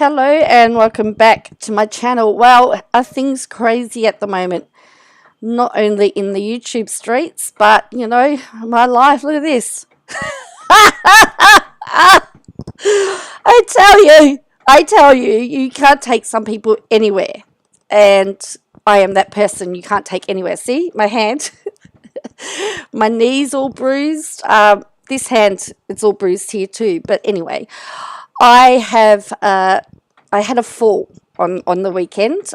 Hello and welcome back to my channel. Well, are things crazy at the moment? Not only in the YouTube streets, but, you know, my life. Look at this. I tell you, you can't take some people anywhere. And I am that person you can't take anywhere. See, my hand, my knee's all bruised. This hand, it's all bruised here too. But anyway, I had a fall on the weekend.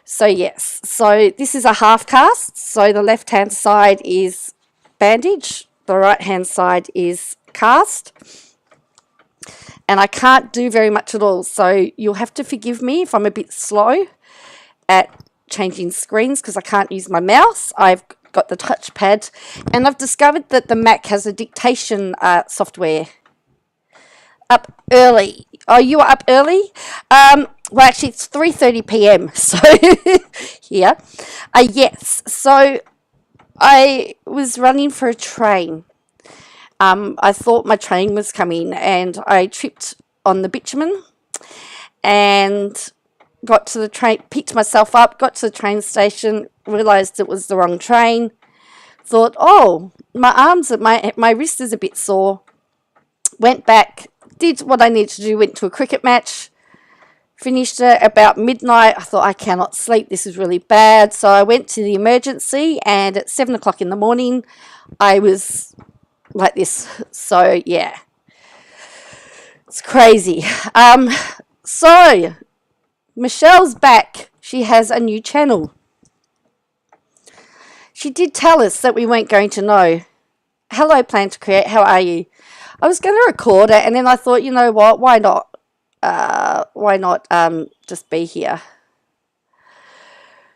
So yes, so this is a half cast. So the left hand side is bandage, the right hand side is cast. And I can't do very much at all. So you'll have to forgive me if I'm a bit slow at changing screens because I can't use my mouse. I've got the touchpad, and I've discovered that the Mac has a dictation software. Up early. Oh, you are up early? Well, actually, it's 3:30 p.m. So, here. Yes. So, I was running for a train. I thought my train was coming, and I tripped on the bitumen and got to the train, picked myself up, got to the train station, realised it was the wrong train. Thought, oh, my arms, my wrist is a bit sore. Went back, did what I needed to do, went to a cricket match, finished it about midnight. I thought, I cannot sleep, this is really bad. So I went to the emergency, and at 7 o'clock in the morning, I was like this. So, yeah, it's crazy. So, Michelle's back. She has a new channel. She did tell us that we weren't going to know. Hello, Plan to Create, how are you? I was going to record it, and then I thought, you know what, why not? Just be here?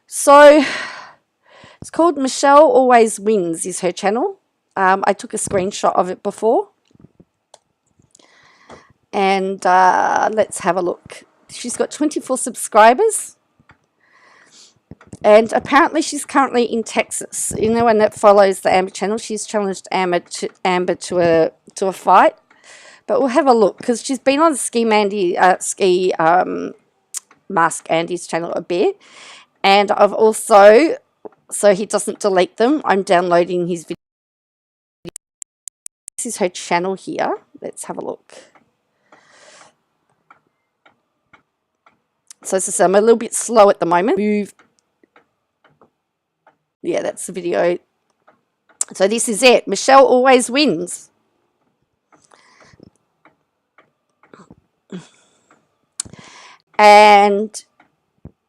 So, it's called Michelle Always Wins is her channel. I took a screenshot of it before. And let's have a look. She's got 24 subscribers. And apparently she's currently in Texas. Anyone that follows the Amber channel, she's challenged Amber to a fight. But we'll have a look, because she's been on Ski Mask Andy's channel a bit. And I've also, so he doesn't delete them, I'm downloading his video. This is her channel here. Let's have a look. So as I say, I'm a little bit slow at the moment. Yeah, that's the video. So this is it. Michelle Always Wins. And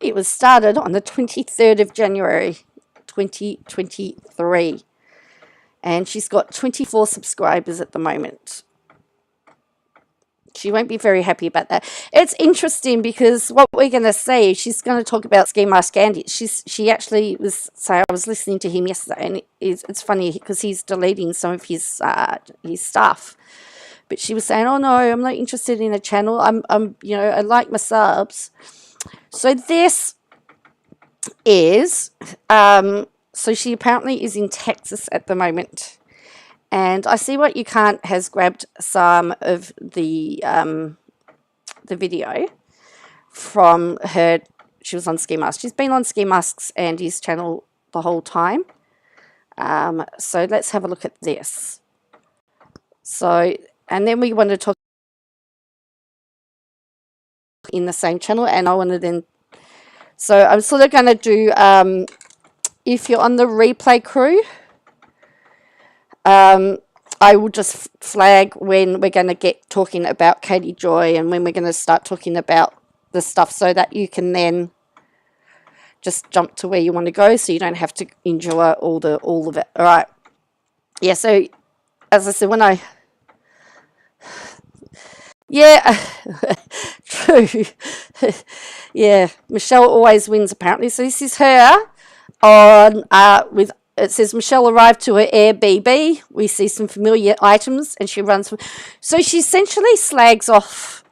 it was started on the 23rd of January, 2023. And she's got 24 subscribers at the moment. She won't be very happy about that. It's interesting because what we're going to see, she's going to talk about Ski Mask Andy. She actually was, so I was listening to him yesterday, and it's funny because he's deleting some of his stuff. But she was saying, oh no, I'm not interested in a channel. I'm you know, I like my subs. So this is, so she apparently is in Texas at the moment. And I see what you can't has grabbed some of the video from her. She was on Ski Mask. She's been on Ski Mask's Andy's channel the whole time. So let's have a look at this. So, and then we want to talk in the same channel, and I want to then. So I'm sort of going to do. If you're on the replay crew. I will just flag when we're going to get talking about Katie Joy and when we're going to start talking about the stuff so that you can then just jump to where you want to go so you don't have to enjoy all of it. All right. Yeah, so as I said, when I... Yeah, true. Yeah, Michelle Always Wins apparently. So this is her on with... It says, Michelle arrived to her Airbnb. We see some familiar items, and she runs. So she essentially slags off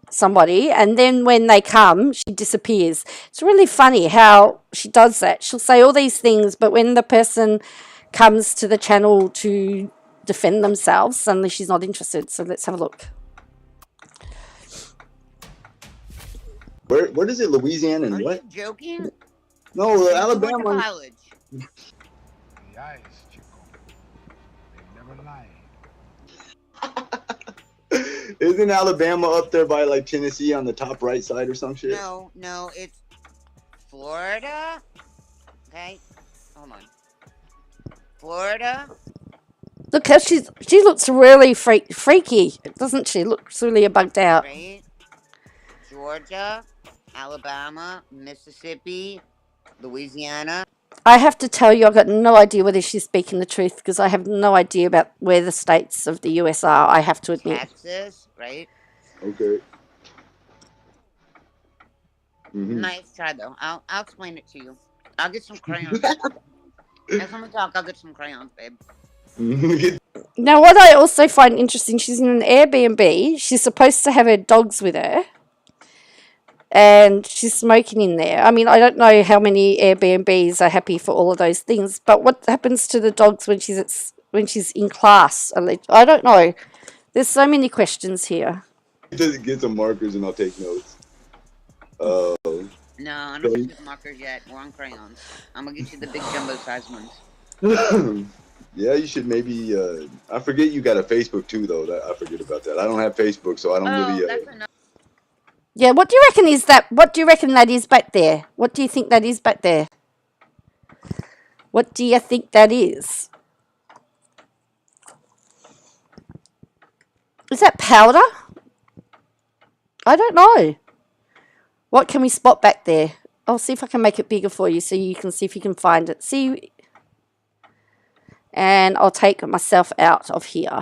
somebody, and then when they come, she disappears. It's really funny how she does that. She'll say all these things, but when the person comes to the channel to defend themselves, suddenly she's not interested. So let's have a look. Where is it? Louisiana and Are what? you joking? No, Went to Alabama. college. The eyes, Chico. They never lie. Isn't Alabama up there by like Tennessee on the top right side or some shit? No, it's Florida. Okay, hold on. Florida. Look how she looks really freaky, doesn't she? Looks really bugged out. Right? Georgia, Alabama, Mississippi, Louisiana. I have to tell you, I've got no idea whether she's speaking the truth because I have no idea about where the states of the US are. I have to admit. Texas, right? Okay. Nice try though. I'll explain it to you. I'll get some crayons. As we talk, I'll get some crayons, babe. Now, what I also find interesting, she's in an Airbnb. She's supposed to have her dogs with her. And she's smoking in there. I mean, I don't know how many Airbnbs are happy for all of those things, but what happens to the dogs when she's in class? I don't know. There's so many questions here. Just get some markers and I'll take notes. No, I don't get markers yet. We're on crayons. I'm gonna get you the big jumbo size ones. Yeah, you should maybe. I forget you got a Facebook too, though. I forget about that. I don't have Facebook, so I don't really. That's enough. Yeah, what do you reckon is that? What do you reckon that is back there? What do you think that is back there? What do you think that is? Is that powder? I don't know. What can we spot back there? I'll see if I can make it bigger for you so you can see if you can find it. See? And I'll take myself out of here.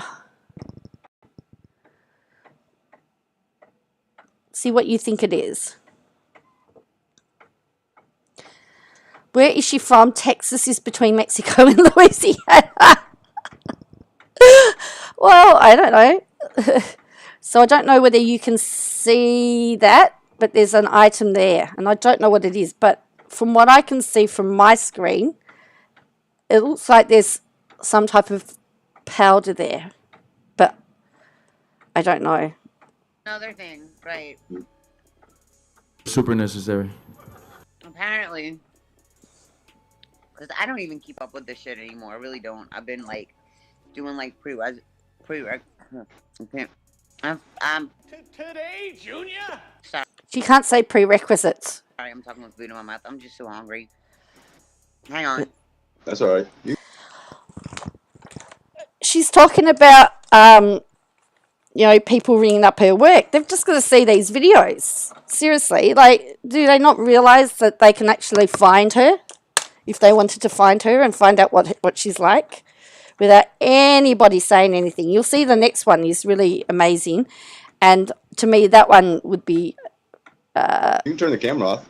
See what you think it is. Where is she from? Texas is between Mexico and Louisiana. Well, I don't know. So I don't know whether you can see that, but there's an item there, and I don't know what it is. But from what I can see from my screen, it looks like there's some type of powder there, but I don't know. Another thing, right? Super necessary. Apparently, because I don't even keep up with this shit anymore. I really don't. I've been like doing like prereq. Okay. Today, Junior? Sorry, She can't say prerequisites. I'm talking with food in my mouth. I'm just so hungry. Hang on. That's all right. She's talking about people ringing up her work. They've just got to see these videos. Seriously, like, do they not realize that they can actually find her if they wanted to find her and find out what she's like without anybody saying anything? You'll see the next one is really amazing, and to me that one would be. You can turn the camera off.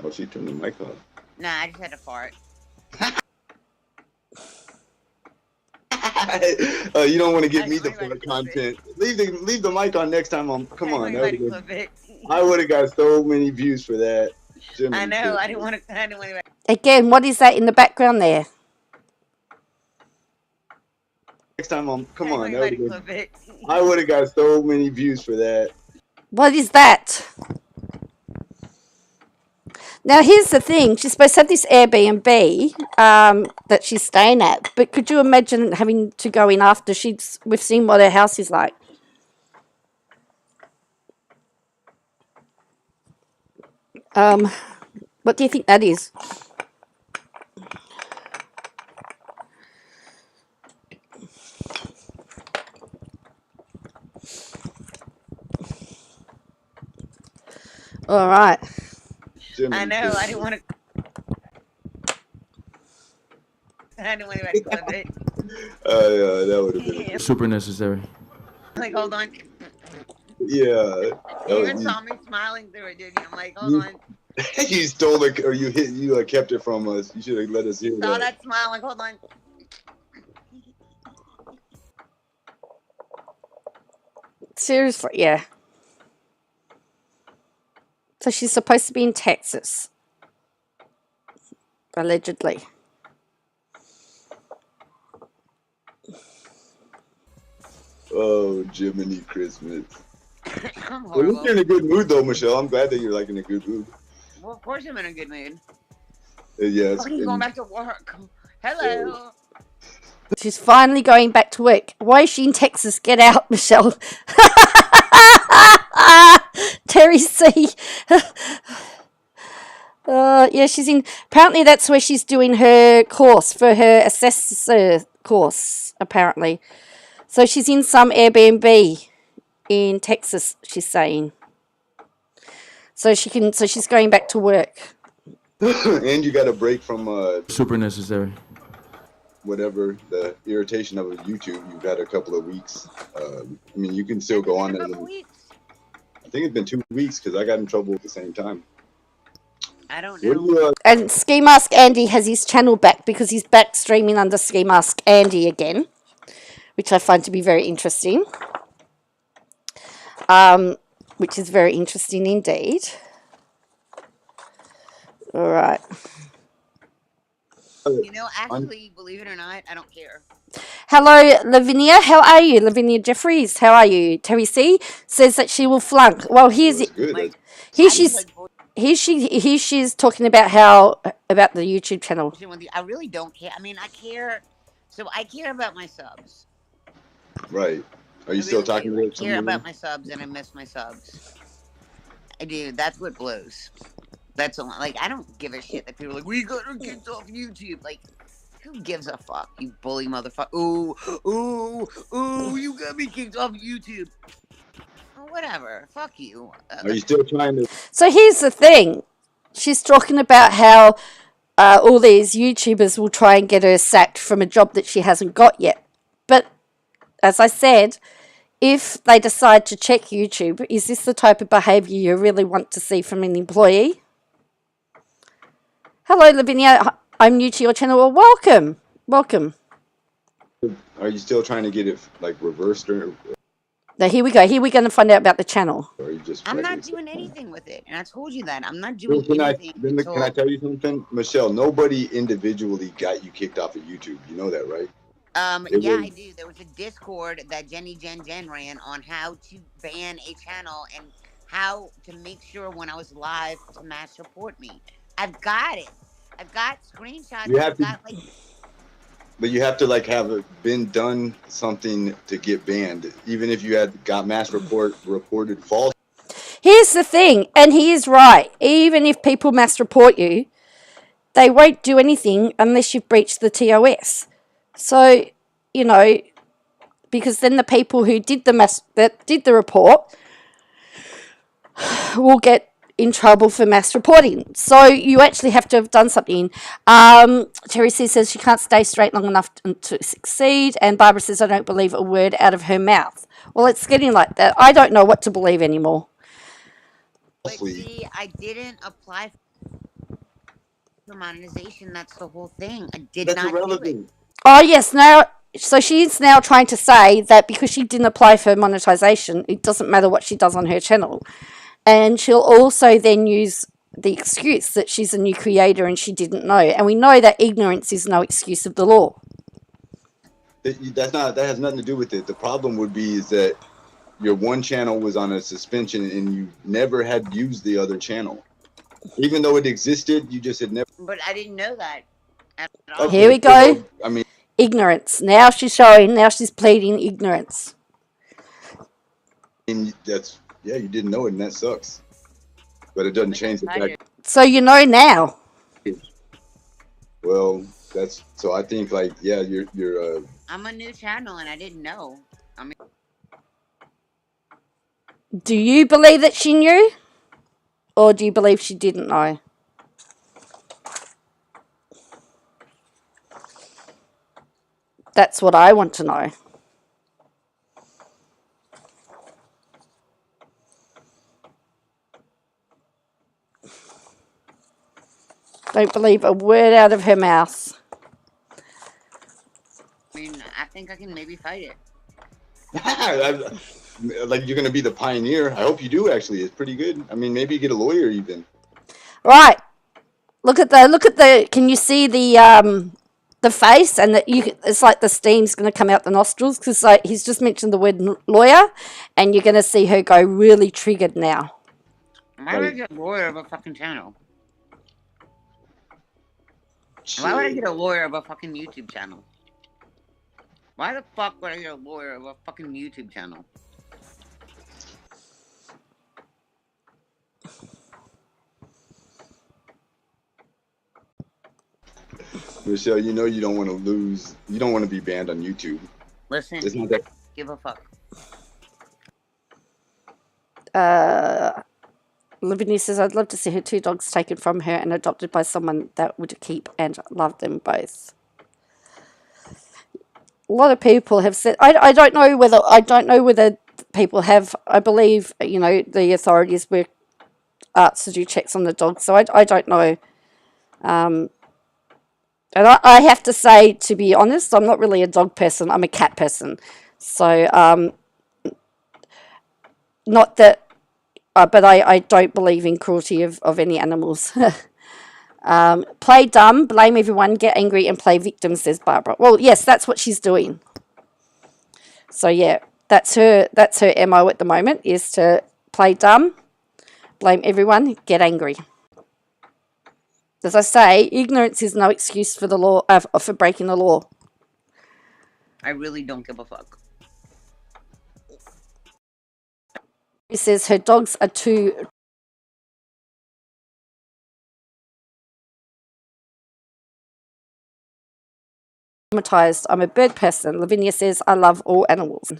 Oh, she turned the mic off. Nah, I just had to fart. You don't want to give me the full content. Leave the mic on next time. Come on. I would have got so many views for that. I know. I didn't want to. Again, what is that in the background there? Next time, come on. I would have got so many views for that. What is that? Now, here's the thing. She's supposed to have this Airbnb that she's staying at. But could you imagine having to go in after we've seen what her house is like? What do you think that is? All right. I know. I didn't want to. I didn't want to clip it. Yeah, that would have been super necessary. Like, hold on. Yeah. You even saw me smiling through it, didn't you? I'm like, hold on. You stole it, or you kept it from us. You should have let us hear Saw that smile. Like, hold on. Seriously, yeah. So she's supposed to be in Texas, allegedly. Oh, Jiminy Christmas. I'm Well, horrible. you're in a good mood though, Michelle. I'm glad that you're like in a good mood. Well, of course I'm in a good mood. Yeah. It's, Fucking going back to work. Hello. She's finally going back to work. Why is she in Texas? Get out, Michelle. Terry C. Yeah, she's in. Apparently, that's where she's doing her course for her assessor course. Apparently, so she's in some Airbnb in Texas. She's saying. So she can. So she's going back to work. and you got a break from Super necessary. whatever the irritation of YouTube. You've had a couple of weeks. I mean, you can still go on there. I think it's been 2 weeks because I got in trouble at the same time. I don't What know. do you, And Ski Mask Andy has his channel back because he's back streaming under Ski Mask Andy again, which I find to be very interesting. Which is very interesting indeed. All right. You know, actually, believe it or not, I don't care. Hello, Lavinia. How are you? Lavinia Jeffries. How are you? Terry C says that she will flunk. Well, here's that's good. Like, here I she's just, like, here she's talking about how about the YouTube channel. I really don't care. I mean, I care. So I care about my subs. Right. Are you I still really talking do. I about care about my subs and I miss my subs. I do. That's what blows. That's all. Like, I don't give a shit that people are like, we got our kids off YouTube. Like, who gives a fuck? You bully motherfucker. Ooh, you got me kicked off YouTube. Oh, whatever. Fuck you. Are you still trying to? So here's the thing. She's talking about how all these YouTubers will try and get her sacked from a job that she hasn't got yet. But as I said, if they decide to check YouTube, is this the type of behaviour you really want to see from an employee? Hello, Lavinia. I'm new to your channel. Well, welcome. Welcome. Are you still trying to get it like reversed or? Now, here we go. Here we're going to find out about the channel. Or are you just? I'm not doing anything with it. And I told you that. I'm not doing anything. Can I tell you something? Michelle, nobody individually got you kicked off of YouTube. You know that, right? Yeah, I do. There was a Discord that Jenny Jen ran on how to ban a channel and how to make sure when I was live to mass report me. I've got it. I've got screenshots. But you have to like have it been done something to get banned, even if you had got mass reported false. Here's the thing, and he is right. Even if people mass report you, they won't do anything unless you've breached the TOS. So, you know, because then the people who did the report will get in trouble for mass reporting. So you actually have to have done something. Terry C says she can't stay straight long enough to succeed. And Barbara says, I don't believe a word out of her mouth. Well, it's getting like that. I don't know what to believe anymore. But see, I didn't apply for monetization. That's the whole thing. I did not do it. Oh, yes. Now, so she's now trying to say that because she didn't apply for monetization, it doesn't matter what she does on her channel. And she'll also then use the excuse that she's a new creator and she didn't know. And we know that ignorance is no excuse of the law. That has nothing to do with it. The problem would be is that your one channel was on a suspension and you never had used the other channel. Even though it existed, you just had never. But I didn't know that at all. Here we go. I mean, ignorance. Now she's pleading ignorance. That's, yeah, you didn't know it and that sucks. But it doesn't change the fact. So you know now. Well, so I think like, yeah, you're I'm a new channel and I didn't know. I mean, do you believe that she knew? Or do you believe she didn't know? That's what I want to know. Don't believe a word out of her mouth. I mean, I think I can maybe fight it. like you're gonna be the pioneer. I hope you do. Actually, it's pretty good. I mean, maybe you get a lawyer even. Right. Look at the. Can you see the the face, and that it's like the steam's going to come out the nostrils, because like he's just mentioned the word lawyer, and you're going to see her go really triggered now. Why would I get a lawyer of a fucking channel? Why would I get a lawyer of a fucking YouTube channel? Why the fuck would I get a lawyer of a fucking YouTube channel? Michelle, you know you don't want to lose. You don't want to be banned on YouTube. Listen, It's not that. give a fuck. Lavinia says, I'd love to see her 2 dogs taken from her and adopted by someone that would keep and love them both. A lot of people have said, I don't know whether people have, I believe, you know, the authorities were asked to do checks on the dogs, so I don't know. And I have to say, to be honest, I'm not really a dog person, I'm a cat person. So, not that, but I don't believe in cruelty of any animals. Play dumb, blame everyone, get angry, and play victim, says Barbara. Well, yes, that's what she's doing. So yeah, that's her MO at the moment, is to play dumb, blame everyone, get angry. As I say, ignorance is no excuse for the law, for breaking the law. I really don't give a fuck. He says her dogs are too traumatized. I'm a bird person. Lavinia says, I love all animals.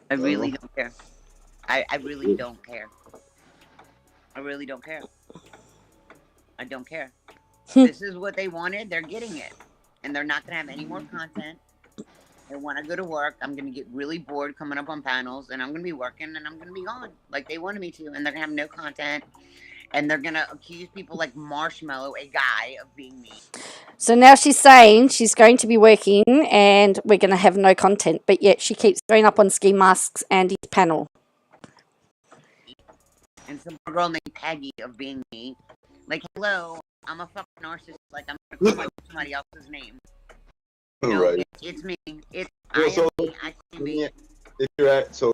I really don't care. I really don't care. I really don't care. I don't care. This is what they wanted. They're getting it. And they're not going to have any more content. And when I go to work, I'm going to get really bored coming up on panels. And I'm going to be working and I'm going to be gone. Like they wanted me to. And they're going to have no content. And they're going to accuse people like Marshmallow, a guy, of being me. So now she's saying she's going to be working and we're going to have no content. But yet she keeps going up on Ski Masks and his panel. And some girl named Peggy of being me. Like, hello, I'm a fucking narcissist. Like, I'm going to call somebody else's name. No, Right. it's me. I So, am me. I can be. if you're at, so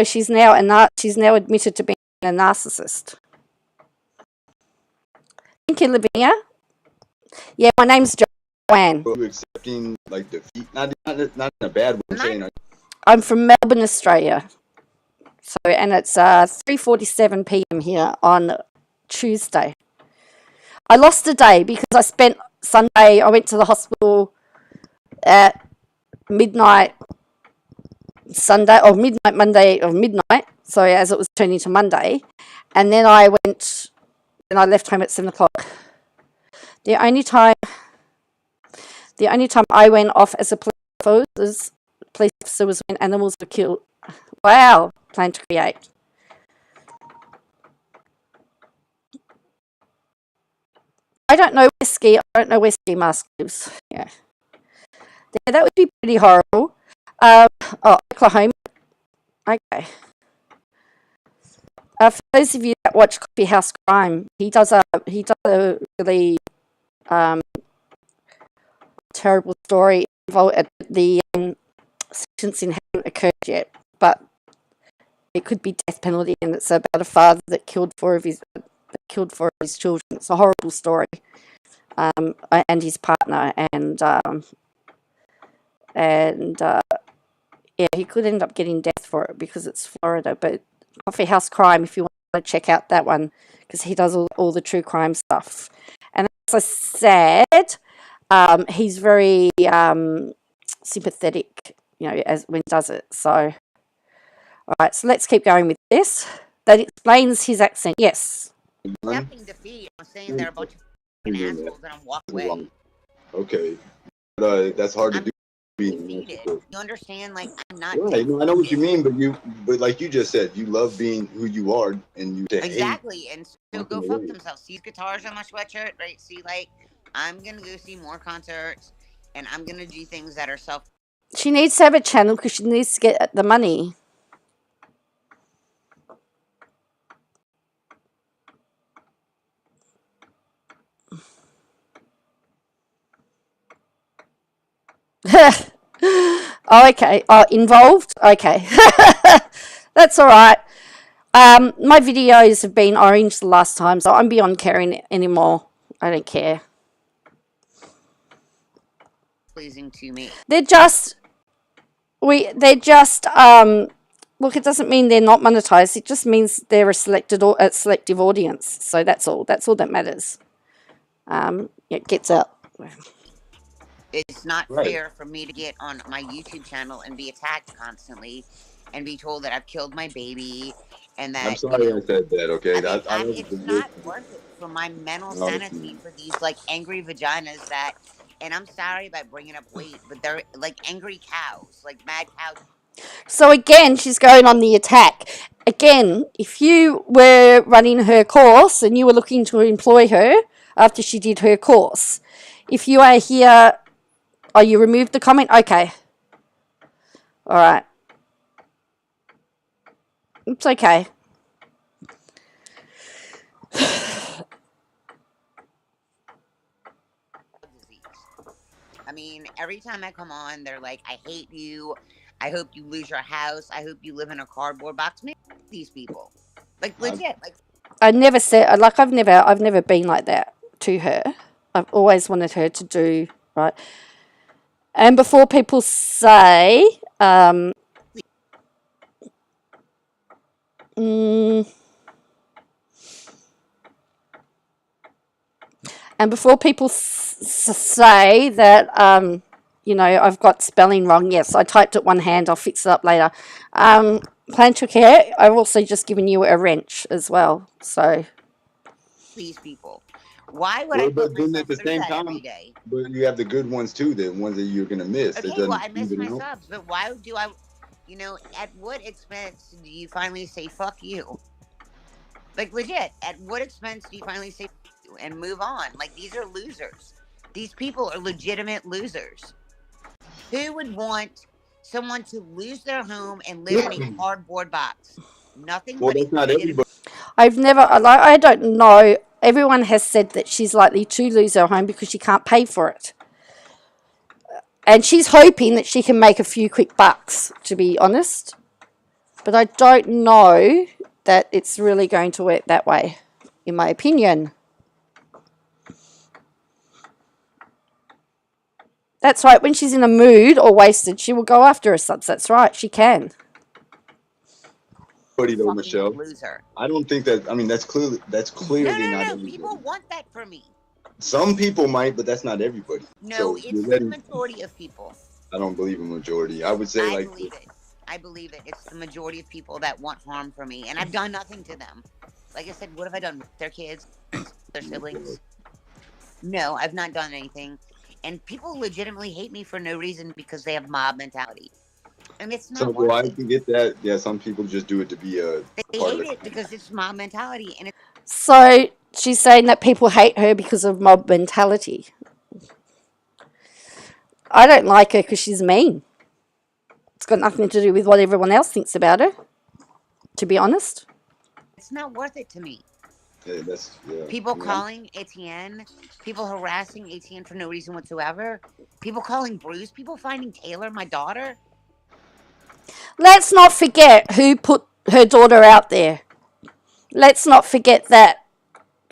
she's now admitted to being a narcissist. Thank you, Lavinia. Yeah, my name's Joanne. you accepting like defeat, not in a bad way. I'm saying, I'm from Melbourne, Australia. So, and it's 3:47 p.m. here on Tuesday. I lost a day because I spent Sunday. I went to the hospital at midnight Sunday, or midnight Monday, or midnight. Sorry, as it was turning to Monday, and then I left home at 7 o'clock. The only time I went off as a police officer was when animals were killed. Wow, plan to create. I don't know where Ski Mask lives. Yeah, that would be pretty horrible. Oklahoma. Okay. For those of you that watch Coffee House Crime, he does a really terrible story involved at the sentencing hasn't occurred yet, but it could be death penalty, and it's about a father that killed four of his children. It's a horrible story, and his partner, and yeah, he could end up getting death for it because it's Florida. But Coffee House Crime, if you want to check out that one, because he does all the true crime stuff. And as I said, he's very sympathetic, as when he does it. So, all right, so let's keep going with this. That explains his accent. Yes. Accepting defeat. I'm saying they're a bunch of fucking assholes, and I'm walking away. Okay, but that's hard to do. Defeated. You understand? Like, I'm not. Right. I know what you mean, but like you just said, you love being who you are, and you exactly, and so go fuck themselves. See guitars on my sweatshirt, right? See, like, I'm gonna go see more concerts, and I'm gonna do things that are self. She needs to have a channel because she needs to get the money. Oh, okay. Oh, involved? Okay. That's all right. My videos have been orange the last time, so I'm beyond caring anymore. I don't care. Pleasing to me. They're just look, it doesn't mean they're not monetized. It just means they're a selective audience. So that's all that matters. It gets out. It's not Right. fair for me to get on my YouTube channel and be attacked constantly and be told that I've killed my baby and that I'm sorry I said that. Okay, I mean, I it's not worth it for my mental sanity for these like angry vaginas that, and I'm sorry about bringing up weight, but they're like angry cows, like mad cows. So again, she's going on the attack. Again, if you were running her course and you were looking to employ her after she did her course, if you are here, oh, you removed the comment? Okay. All right. It's okay. I mean, every time I come on, they're like, I hate you. I hope you lose your house. I hope you live in a cardboard box. Maybe these people. Like, legit. Like, I never said, like, I've never been like that to her. I've always wanted her to do right. And before people say, and before people say that, you know, I've got spelling wrong. Yes, I typed it one hand. I'll fix it up later. Plan to care. I've also just given you a wrench as well. So these people. Why would I put then myself at the through same that time, every day? but you have the good ones too, the ones that you're gonna miss. Okay, well, I miss my subs, but why do I, you know, at what expense do you finally say fuck you? Like, legit, at what expense do you finally say fuck you and move on? Like, these are losers. These people are legitimate losers. Who would want someone to lose their home and live in a cardboard box? Nothing Well, but that's not everybody. I don't know. Everyone has said that she's likely to lose her home because she can't pay for it. And she's hoping that she can make a few quick bucks, to be honest. But I don't know that it's really going to work that way, in my opinion. That's right. When she's in a mood or wasted, she will go after her subs. That's right. She can. Though, Michelle. Loser. I don't think that. I mean, that's clearly No. not everybody. People want that for me. Some people might, but that's not everybody. No, so it's the majority of people. I don't believe a majority. I would say I believe it. It's the majority of people that want harm for me, and I've done nothing to them. Like I said, what have I done? Their kids, their siblings? No, I've not done anything. And people legitimately hate me for no reason because they have mob mentality. And it's not well, I can get that. Yeah, some people just do it to be a. They hate it because it's mob mentality, and so she's saying that people hate her because of mob mentality. I don't like her because she's mean. It's got nothing to do with what everyone else thinks about her, to be honest. It's not worth it to me. Yeah, people calling Etienne, people harassing Etienne for no reason whatsoever, people calling Bruce, people finding Taylor, my daughter. Let's not forget who put her daughter out there. Let's not forget that.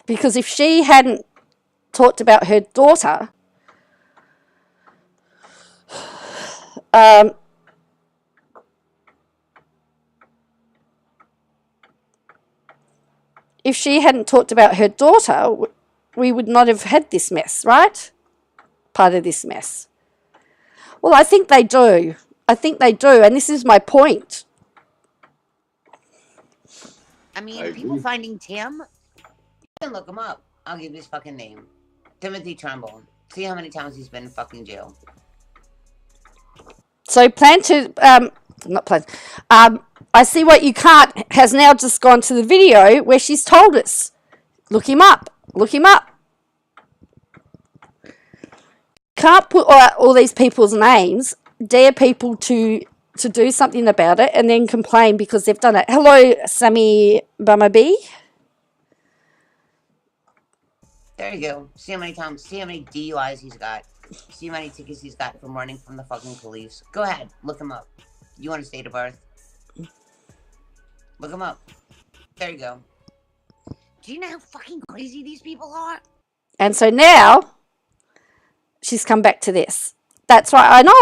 Because if she hadn't talked about her daughter, we would not have had this mess, right? Part of this mess. Well, I think they do. And this is my point. I mean, people finding Tim, you can look him up. I'll give you his fucking name. Timothy Trumbull. See how many times he's been in fucking jail. So I See What You Can't has now just gone to the video where she's told us. Look him up. Can't put all these people's names, dare people to do something about it and then complain because they've done it. Hello, Sammy Bummerby. There you go. See how many DUIs he's got. See how many tickets he's got from running from the fucking police. Go ahead, look him up. You want his date of birth? Look him up. There you go. Do you know how fucking crazy these people are? And so now she's come back to this. That's right. I know.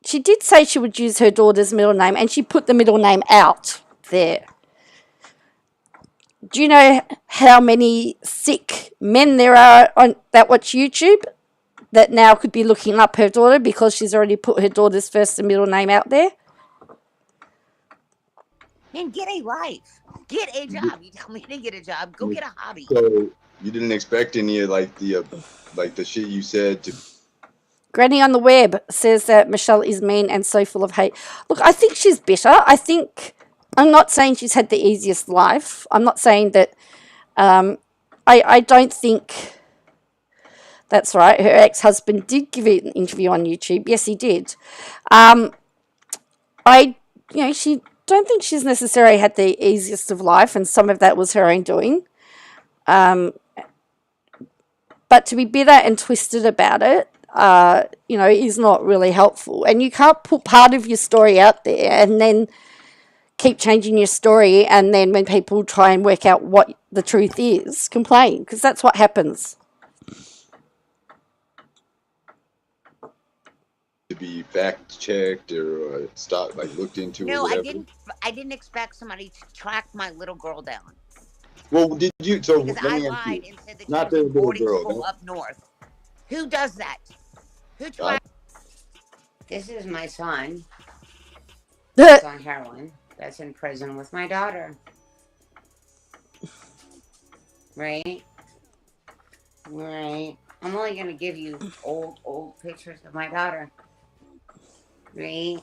She did say she would use her daughter's middle name, and she put the middle name out there. Do you know how many sick men there are that watch YouTube that now could be looking up her daughter because she's already put her daughter's first and middle name out there? Man, get a life. Get a job. You tell me to get a job. Go get a hobby. So you didn't expect any of the shit you said to. Granny on the web says that Michelle is mean and so full of hate. Look, I think she's bitter. I'm not saying she's had the easiest life. I'm not saying that. I don't think that's right. Her ex-husband did give an interview on YouTube. Yes, he did. She don't think she's necessarily had the easiest of life, and some of that was her own doing. But to be bitter and twisted about it, is not really helpful. And you can't put part of your story out there and then keep changing your story, and then when people try and work out what the truth is, complain, because that's what happens. To be fact checked or looked into. No, or whatever. I didn't expect somebody to track my little girl down. Well, did you? So because let I me ask lied you. and said that Not she was the in little boarding girl, school no? up north. Who does that? Who tracks? This is my son. That's on heroin. That's in prison with my daughter. Right? Right. I'm only going to give you old pictures of my daughter. Right?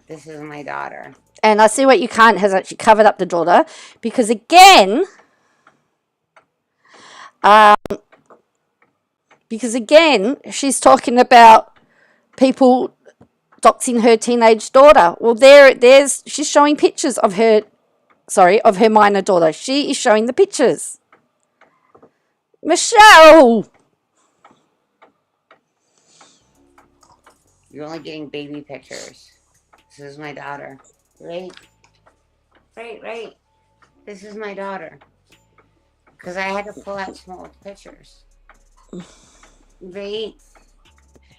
This is my daughter. And Iseewhatucant has actually covered up the daughter because, again, she's talking about people doxing her teenage daughter. Well, she's showing pictures of her minor daughter. She is showing the pictures. Michelle! You're only getting baby pictures. This is my daughter. Right? Right. This is my daughter. Because I had to pull out small pictures. Right?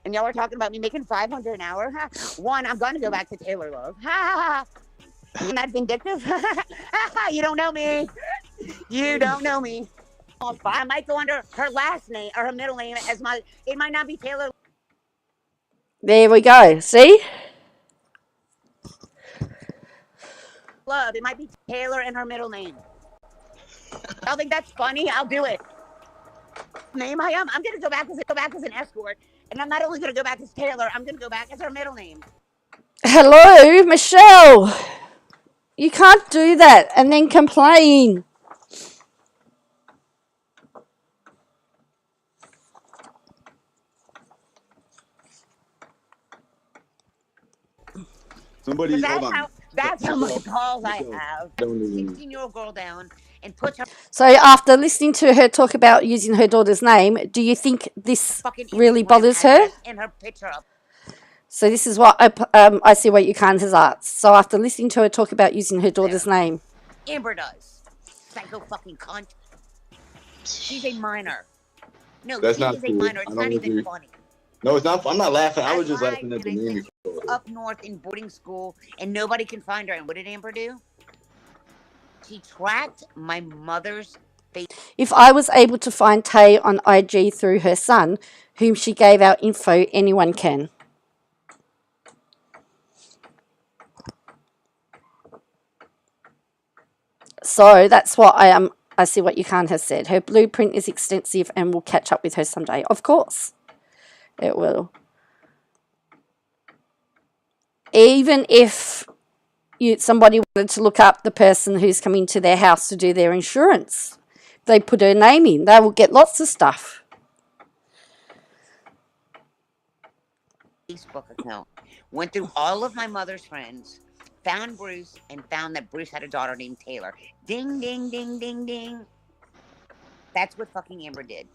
And y'all are talking about me making $500 an hour. One, I'm going to go back to Taylor Love. Isn't that vindictive? You don't know me. You don't know me. I might go under her last name or her middle name as it might not be Taylor. There we go. See? Love. It might be Taylor and her middle name. I think that's funny. I'll do it. Name I am. I'm going to go back as an escort. And I'm not only going to go back as Taylor, I'm going to go back as her middle name. Hello, Michelle. You can't do that and then complain. Somebody, hold on. That's how much calls I have. 16-year-old girl down and puts her. So after listening to her talk about using her daughter's name, do you think this really bothers her? And her picture up. So this is what Iseewhatucant has asked. So after listening to her talk about using her daughter's name. Amber does. Psycho fucking cunt. She's a minor. No, That's she not is a true. minor. It's not even funny. No, it's not. I'm not laughing. I was just lied laughing at the when I name. said she was up north in boarding school and nobody can find her. And what did Amber do? She tracked my mother's face. If I was able to find Tay on IG through her son, whom she gave our info, anyone can. So that's what Iseewhatucant has said. Her blueprint is extensive and will catch up with her someday. Of course, it will. Even if somebody wanted to look up the person who's coming to their house to do their insurance, they put her name in, they will get lots of stuff. Facebook account. Went through all of my mother's friends. Found Bruce and found that Bruce had a daughter named Taylor. Ding, ding, ding, ding, ding. That's what fucking Amber did.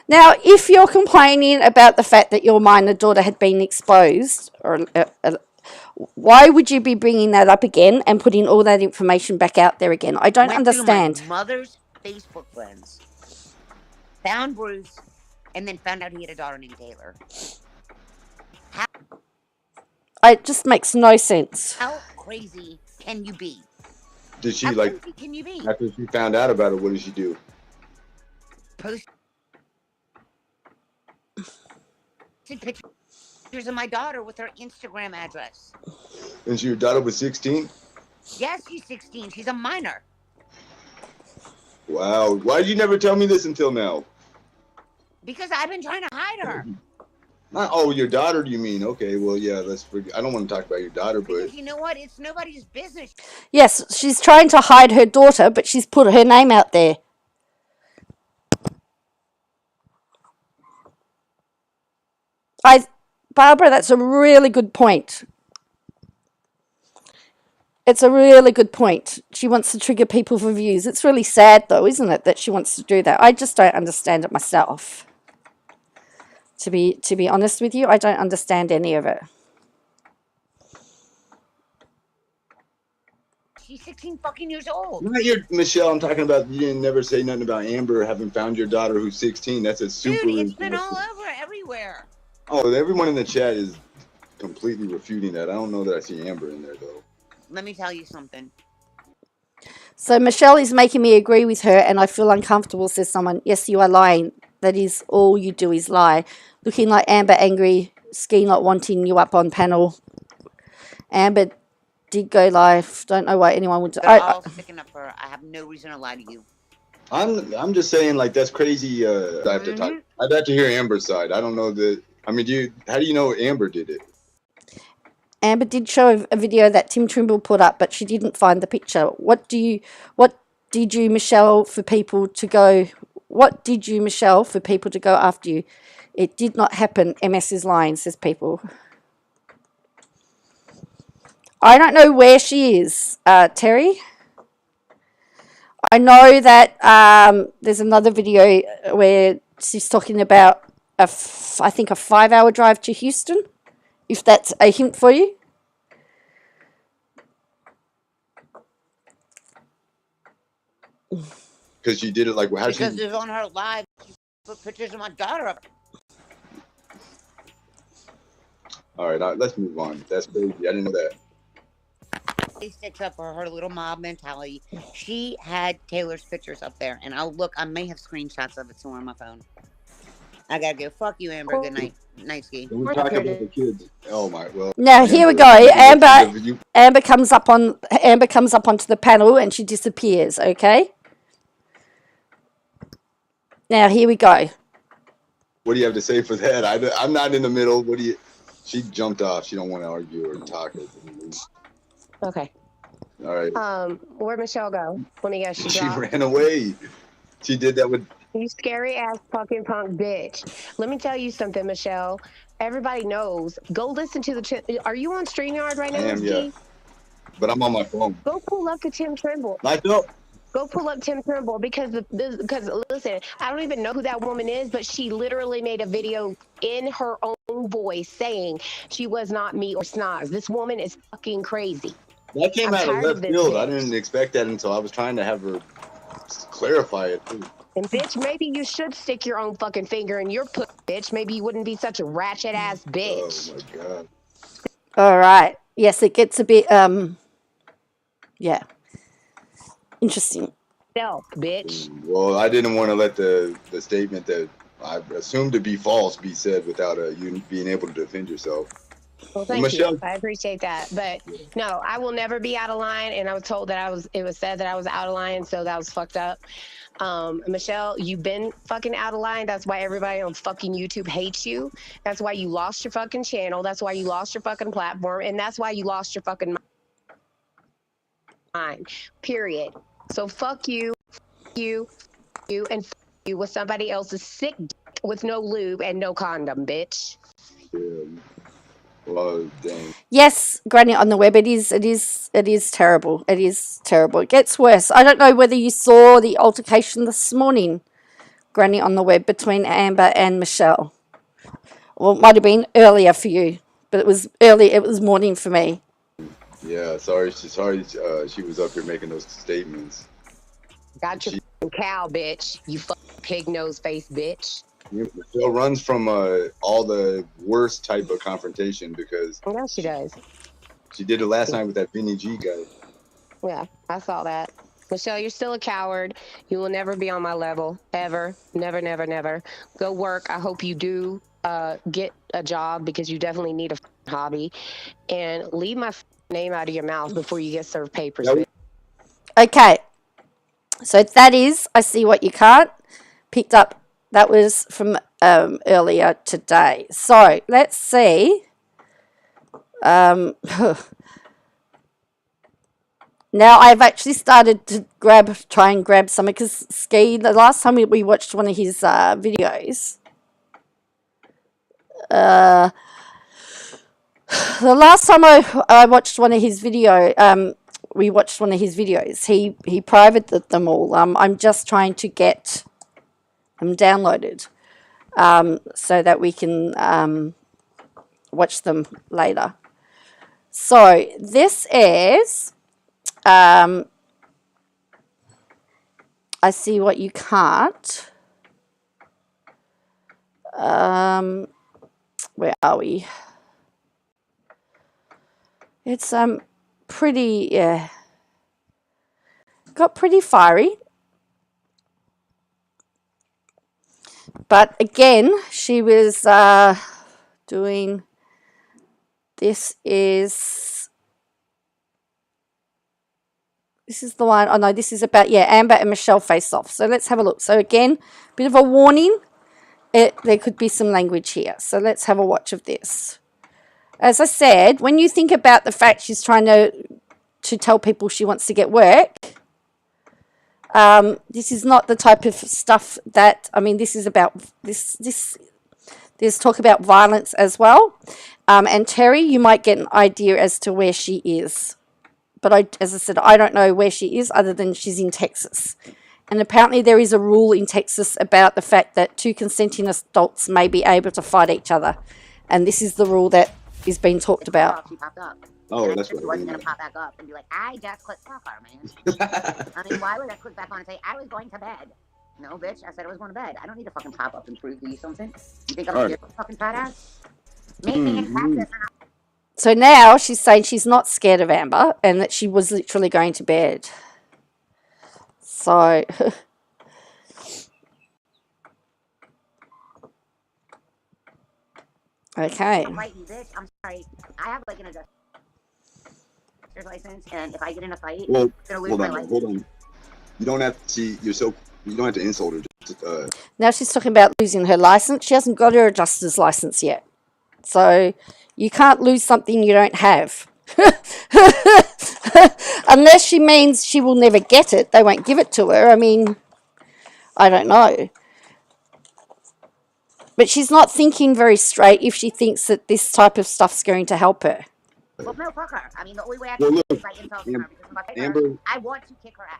Now, if you're complaining about the fact that your minor daughter had been exposed, or why would you be bringing that up again and putting all that information back out there again? I don't Went through my understand. mother's Facebook friends, found Bruce, and then found out he had a daughter named Taylor. It just makes no sense. How crazy can you be? Did she How like crazy can you be? after she found out about it? What did she do? Posted pictures of my daughter with her Instagram address. And your daughter was 16. Yes, she's 16. She's a minor. Wow. Why did you never tell me this until now? Because I've been trying to hide her. Your daughter, you mean? Okay, well, yeah, I don't want to talk about your daughter, but... Because you know what? It's nobody's business. Yes, she's trying to hide her daughter, but she's put her name out there. Barbara, that's a really good point. It's a really good point. She wants to trigger people for views. It's really sad, though, isn't it, that she wants to do that? I just don't understand it myself. To be honest with you, I don't understand any of it. She's 16 fucking years old. Not your Michelle. I'm talking about you didn't never say nothing about Amber having found your daughter who's 16. That's a super. Dude, it's been all over everywhere. Oh, everyone in the chat is completely refuting that. I don't know that I see Amber in there though. Let me tell you something. So Michelle is making me agree with her, and I feel uncomfortable, says someone. Yes, you are lying. That is all you do is lie. Looking like Amber angry, Ski not wanting you up on panel. Amber did go live. Don't know why anyone would do. They're all sticking up for her. I have no reason to lie to you. I'm just saying, like, that's crazy. I have to talk. I'd have to hear Amber's side. I don't know that. I mean, how do you know Amber did it? Amber did show a video that Tim Trimble put up, but she didn't find the picture. What did you, Michelle, for people to go? What did you, Michelle, for people to go after you? It did not happen. MS is lying, says people. I don't know where she is, Terry. I know that there's another video where she's talking about, I think, a 5-hour drive to Houston, if that's a hint for you. Because she did it like how because it's on her live. She put pictures of my daughter up. All right, let's move on. That's crazy. I didn't know that. They sticks up for her little mob mentality. She had Taylor's pictures up there, and I may have screenshots of it somewhere on my phone. I gotta go. Fuck you, Amber. Good night. Night, Ski. Can we talk about the kids? Oh my, well. Now here we go. Amber comes up onto the panel and she disappears. Okay. Now here we go. What do you have to say for that? I'm not in the middle. She jumped off. She don't want to argue or talk. Okay. All right. Where'd Michelle go? Let me guess. She ran away. She did that with. You scary ass fucking punk bitch. Let me tell you something, Michelle. Everybody knows. Go listen to the. Are you on StreamYard right now? I am, yeah. But I'm on my phone. Go pull up to Tim Trimble. Go pull up Tim Trimble because listen, I don't even know who that woman is, but she literally made a video in her own voice saying she was not me or Snoz. This woman is fucking crazy. That came out of left field. I didn't expect that until I was trying to have her clarify it too. And bitch, maybe you should stick your own fucking finger in your pussy, bitch. Maybe you wouldn't be such a ratchet ass bitch. Oh my god. All right. Yes, it gets a bit yeah. Interesting. Self, bitch. Well, I didn't want to let the statement that I assumed to be false be said without you being able to defend yourself. Well, thank you. I appreciate that. But no, I will never be out of line. And I was told that it was said that I was out of line. So that was fucked up. Michelle, you've been fucking out of line. That's why everybody on fucking YouTube hates you. That's why you lost your fucking channel. That's why you lost your fucking platform. And that's why you lost your fucking mind. Period. So fuck you, and fuck you with somebody else's sick dick with no lube and no condom, bitch. Yeah. Well, dang. Yes, Granny on the web, it is terrible. It is terrible. It gets worse. I don't know whether you saw the altercation this morning Granny on the web between Amber and Michelle. Well, it might have been earlier for you, but it was early. It was morning for me. Yeah, sorry. She was up here making those statements. Got your cow, bitch. You fucking pig nose face bitch. Michelle runs from all the worst type of confrontation because Yeah, she does. she did it last night with that Vinny G guy. Yeah, I saw that. Michelle, you're still a coward. You will never be on my level, ever. Never, never, never. Go work. I hope you do get a job because you definitely need a hobby. And leave my name out of your mouth before you get served papers. Yep. Okay. So that is, I see what you can't. Picked up, that was from earlier today. So let's see. Now I've actually started to try and grab some, because Ski, the last time we watched one of his videos, the last time I watched one of his we watched one of his videos. He privated them all. I'm just trying to get them downloaded so that we can watch them later. So this is I see what you can't. Where are we? It's pretty, yeah, got pretty fiery. But again, she was doing, this is the one, oh no, this is about, yeah, Amber and Michelle face off. So let's have a look. So again, bit of a warning, there could be some language here. So let's have a watch of this. As I said, when you think about the fact she's trying to tell people she wants to get work, this is not the type of stuff that, I mean, this is about, there's talk about violence as well. And Terry, you might get an idea as to where she is. But as I said, I don't know where she is other than she's in Texas. And apparently there is a rule in Texas about the fact that two consenting adults may be able to fight each other. And this is the rule that is being talked about. She popped up. Oh, that's right. She wasn't going to pop back up and be like, I just clicked fuck her, man. I mean, why would I click back on and say, I was going to bed? No, bitch, I said I was going to bed. I don't need to fucking pop up and prove to you something. You think I'm going to get a fucking fat ass? Make me in Texas. So now she's saying she's not scared of Amber and that she was literally going to bed. So okay. I'm fighting, bitch. I'm sorry. I have like an adjuster's license, and if I get in a fight, Well, I'm gonna lose my license. hold on. You don't have to see yourself. You don't have to insult her. Just, Now she's talking about losing her license. She hasn't got her adjuster's license yet. So you can't lose something you don't have. Unless she means she will never get it. They won't give it to her. I mean, I don't know. But she's not thinking very straight if she thinks that this type of stuff's going to help her. Well, no, fuck her. I mean, the only way I can do it is by insulting her, because if I fight her, Amber, I want to kick her ass.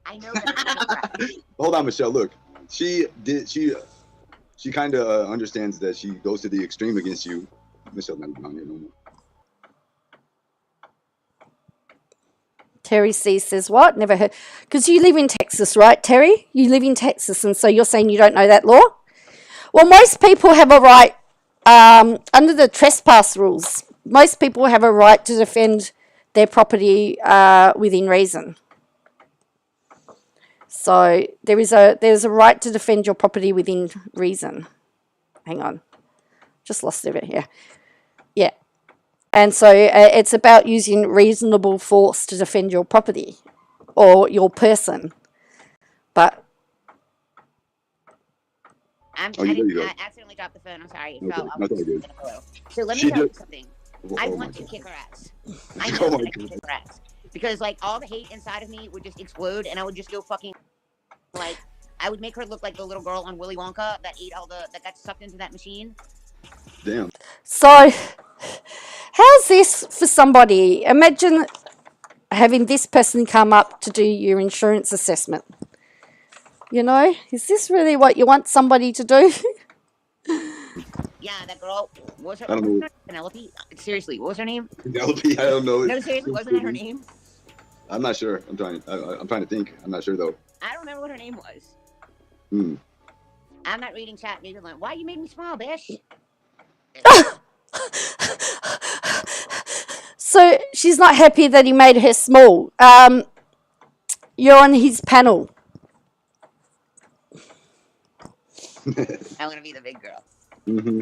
I know that I'm going to kick her ass. hold on, Michelle. Look, she kind of understands that she goes to the extreme against you. Michelle's not down here no more. Terry C says, what? Never heard. Because you live in Texas, right, Terry? You live in Texas, and so you're saying you don't know that law? Well, most people have a right, under the trespass rules, most people have a right to defend their property within reason. So there's a right to defend your property within reason. Hang on. Just lost it here. Yeah. And so it's about using reasonable force to defend your property or your person. But I accidentally dropped the phone. I'm sorry. It fell. I was in a pillow. So let me tell you something. I want to kick her ass. I know that I can kick her ass. Because, like, all the hate inside of me would just explode, and I would just go fucking, like, I would make her look like the little girl on Willy Wonka that got sucked into that machine. Damn. so how's this for somebody? Imagine having this person come up to do your insurance assessment. You know, is this really what you want somebody to do? Yeah, that girl. What was her? I don't Wasn't know. her Penelope? Seriously, what was her name? Penelope, I don't know. No, seriously, wasn't that her name? I'm not sure. I'm trying to think. I'm not sure though. I don't remember what her name was. Hmm. I'm not reading chat. Maybe like, why you made me smile, bitch? So she's not happy that he made her small. You're on his panel. I'm gonna be the big girl. Mm-hmm.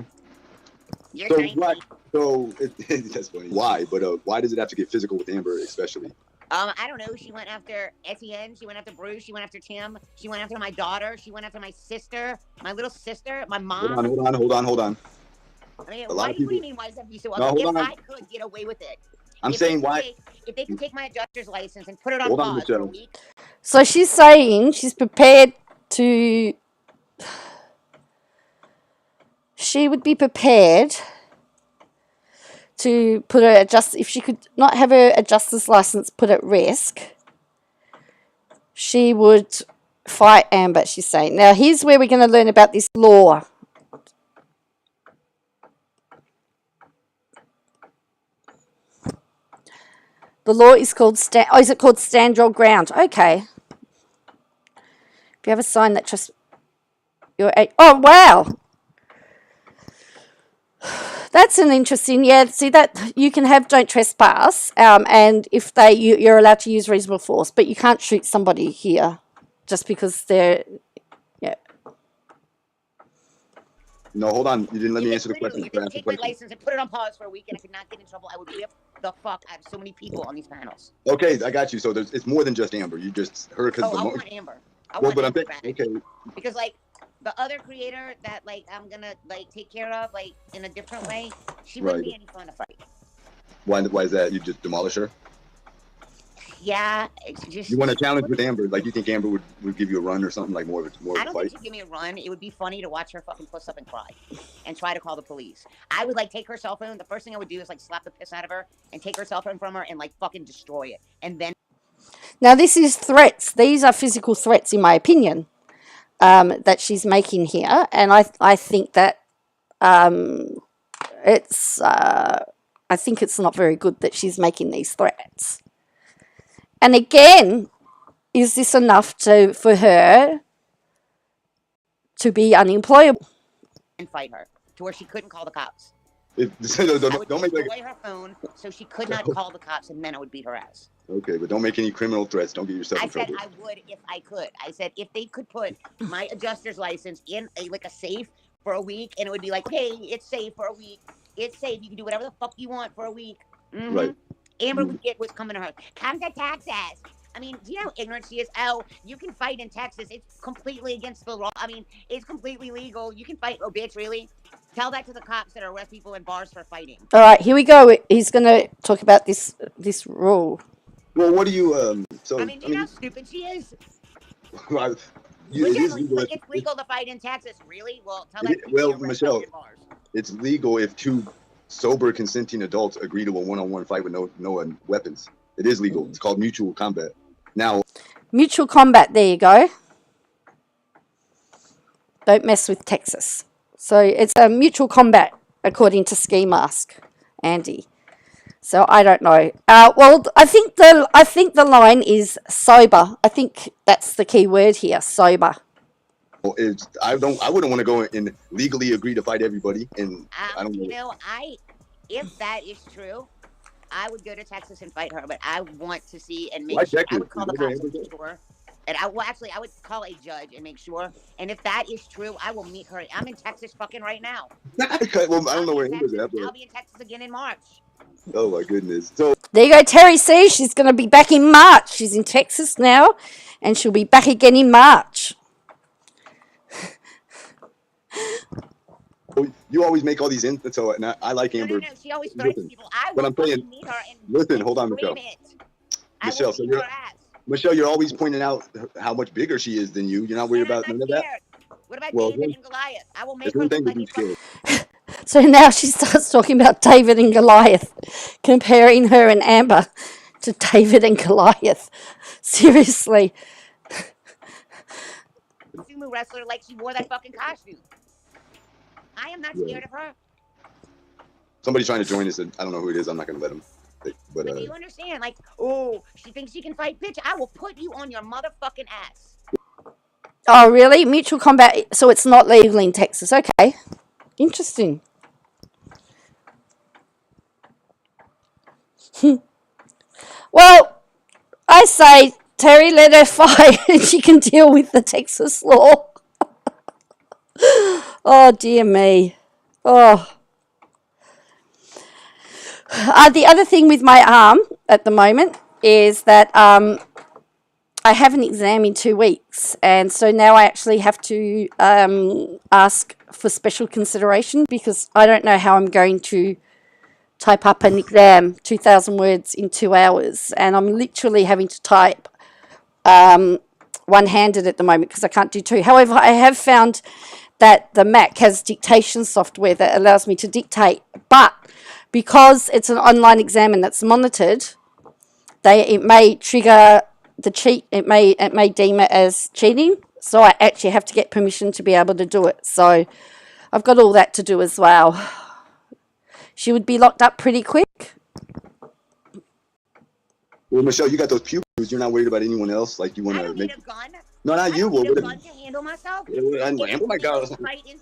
You're So tiny. why? So that's funny. Why? But why does it have to get physical with Amber, especially? I don't know. She went after Etienne. She went after Bruce. She went after Tim. She went after my daughter. She went after my sister, my little sister, my mom. Hold on. I mean, What do you mean? Why does that be so No, ugly? hold If on. I could get away with it, I'm saying why? If they could take my adjuster's license and put it on Hold on, pause for a Michelle. week. So she's saying she's prepared to. She would be prepared to put her if she could not have her adjuster's license put at risk. She would fight Amber. She's saying. Now here's where we're going to learn about this law. The law is called is it called stand your ground? Okay. If you have a sign that just oh wow. That's an interesting, see that you can have don't trespass, and if you're allowed to use reasonable force, but you can't shoot somebody here just because they're, No, hold on. You didn't let me answer the question. If they could take my license and put it on pause for a week and I could not get in trouble, I would whip the fuck out of so many people on these panels. Okay, I got you. So it's more than just Amber. You just her because I want Amber. I want Amber back. Okay. Because like the other creator that like I'm gonna like take care of like in a different way, she wouldn't be any fun to fight. Why is that? You just demolish her? Yeah, it's just. You want to challenge with Amber? Like you think Amber would give you a run or something like more of a fight? I don't think she'd give me a run. It would be funny to watch her fucking puss up and cry, and try to call the police. I would like take her cell phone. The first thing I would do is like slap the piss out of her and take her cell phone from her and like fucking destroy it, and then. Now this is threats. These are physical threats, in my opinion, that she's making here, and I think that it's. I think it's not very good that she's making these threats. And again, is this enough for her to be unemployable? And fight her to where she couldn't call the cops. I would don't destroy her phone so she could not call the cops, and then I would beat her ass. Okay, but don't make any criminal threats. Don't get yourself in trouble. I said I would if I could. I said if they could put my adjuster's license in a safe for a week, and it would be like, hey, it's safe for a week. It's safe. You can do whatever the fuck you want for a week. Mm-hmm. Right. Amber would get what's coming to her. Come to Texas. I mean, do you know how ignorant she is? Oh, you can fight in Texas. It's completely against the law. I mean, it's completely legal. You can fight. Oh, bitch, really? Tell that to the cops that arrest people in bars for fighting. All right, here we go. He's going to talk about this rule. Well, what do you I mean, you know how stupid she is? It's legal to fight in Texas. Really? Well, tell that. Well, Michelle, it's legal if two sober consenting adults agree to a one-on-one fight with no weapons. It is legal. It's called mutual combat. Now, mutual combat. There you go. Don't mess with Texas. So it's a mutual combat according to Ski Mask, Andy. So I don't know. Well, I think the line is sober. I think that's the key word here. Sober. I wouldn't want to go and legally agree to fight everybody. And I don't know. You know, if that is true, I would go to Texas and fight her. But I want to see and make sure. I would call the cops and make sure. And I would call a judge and make sure. And if that is true, I will meet her. I'm in Texas fucking right now. Well, I don't know where Amber's at. I'll be in Texas again in March. Oh my goodness. So there you go, Terry. See, she's going to be back in March. She's in Texas now, and she'll be back again in March. You always make all these so and I like Amber. No, she always threatens people. I will meet her and listen, hold on, Michelle. Michelle, so Michelle, you're always pointing out how much bigger she is than you. You're not worried about none of that. What about David and Goliath? I will make her look like So now she starts talking about David and Goliath, comparing her and Amber to David and Goliath. Seriously. sumo wrestler like she wore that fucking costume. I am not scared of her. Somebody's trying to join us. I don't know who it is. I'm not going to let him. But do you understand? Like, oh, she thinks she can fight, bitch. I will put you on your motherfucking ass. Oh, really? Mutual combat. So it's not legal in Texas. Okay. Interesting. Well, I say, Terry, let her fight and she can deal with the Texas law. Oh, dear me. Oh. The other thing with my arm at the moment is that I have an exam in 2 weeks, and so now I actually have to ask for special consideration because I don't know how I'm going to type up an exam, 2,000 words in 2 hours, and I'm literally having to type one-handed at the moment because I can't do two. However, I have found that the Mac has dictation software that allows me to dictate, but because it's an online exam and that's monitored, it may trigger the cheat. It may deem it as cheating. So I actually have to get permission to be able to do it. So I've got all that to do as well. She would be locked up pretty quick. Well, Michelle, you got those pupils. You're not worried about anyone else. Like you want to make. A gun. No, not you. I need a gun to handle myself. Oh my God.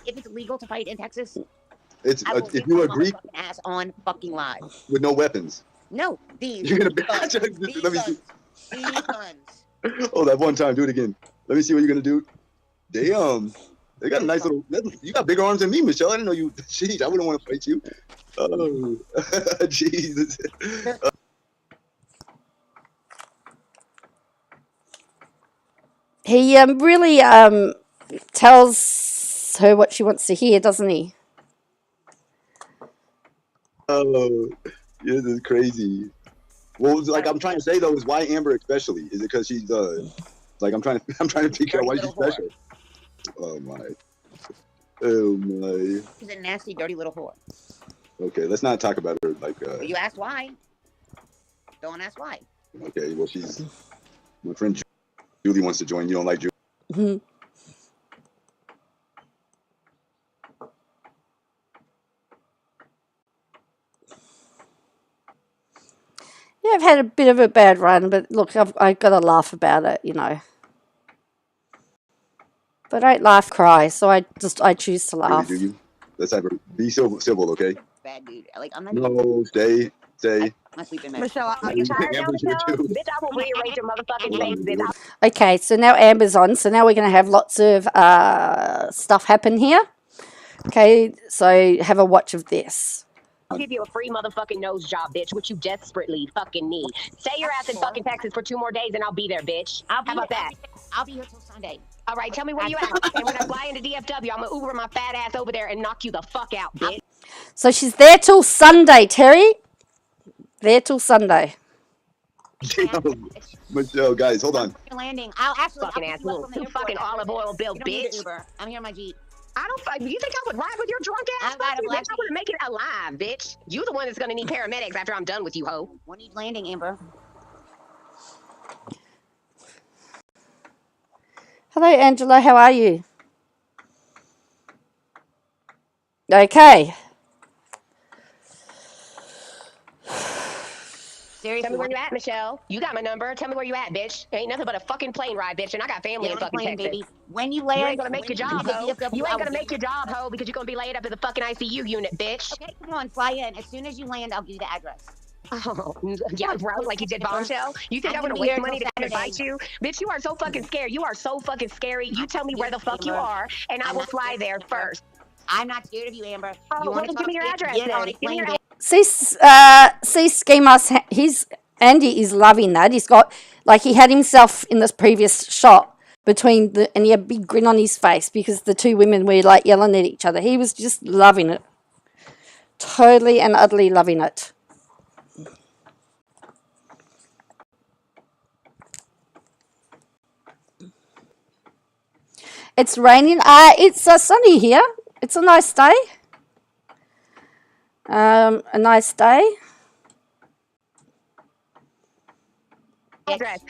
If it's legal to fight in Texas, it's if you agree. Ass on fucking live. With no weapons. No, these. You're gonna be. These Let me see. These guns. Oh, that one time. Do it again. Let me see what you're gonna do. Damn. They got a nice little. You got bigger arms than me, Michelle. I didn't know you. Jeez, I wouldn't want to fight you. Oh, Jesus. He really tells her what she wants to hear, doesn't he? Oh, this is crazy. Well, like I'm trying to say though, is why Amber especially? Is it because she's like I'm trying to figure out why she's special. Oh my. She's a nasty, dirty little whore. Okay, let's not talk about her like. You asked why. Don't ask why. Okay, well she's my friend Julie wants to join. You don't like Julie? Mm-hmm. Yeah, I've had a bit of a bad run, but look, I've got to laugh about it, you know. But I don't laugh, cry, so I choose to laugh. Really, do you? Let's have her be civil, okay? Bad dude. Like I'm not. No, stay. I'm sleeping, man. Michelle, are you tired now, Michelle? Bitch, I will rearrange your motherfucking face, bitch. Okay, so now Amber's on. So now we're going to have lots of stuff happen here. Okay, so have a watch of this. I'll give you a free motherfucking nose job, bitch, which you desperately fucking need. Stay your ass in fucking Texas for 2 more days and I'll be there, bitch. How about that? I'll be here till Sunday. All right, tell me where you at. And when I fly into DFW, I'm going to Uber my fat ass over there and knock you the fuck out, bitch. So she's there till Sunday, Terry. There till Sunday. Damn. Michelle, guys, hold on. Landing. I'll actually fucking asshole. You fucking olive oil bill, bitch. I'm here in my Jeep. I don't. You think I would ride with your drunk ass? Bitch, I would make it alive, bitch. You the one that's gonna need paramedics after I'm done with you, ho. When are you landing, Amber? Hello, Angela. How are you? Okay. Seriously, tell me where you at, Michelle. You got my number. Tell me where you at, bitch. Ain't nothing but a fucking plane ride, bitch, and I got family in fucking Texas. Baby. When you land, you ain't gonna make your job, ho. You ain't gonna make your job, ho, because you're gonna be laid up in the fucking ICU unit, bitch. Okay, come on, fly in. As soon as you land, I'll give you the address. Oh, yeah, bro, like you did Bombshell. You think I'm gonna waste money to come and fight you? Bitch, you are so fucking scared. You are so fucking scary. You tell me where the fuck you are, and I will fly there first. I'm not scared of you, Amber. You want to give me your address, then. Give me your address. See, Schemas, Andy is loving that. He's got, like, he had himself in this previous shot and he had a big grin on his face because the two women were, like, yelling at each other. He was just loving it. Totally and utterly loving it. It's raining. It's sunny here. It's a nice day. A nice day. Address.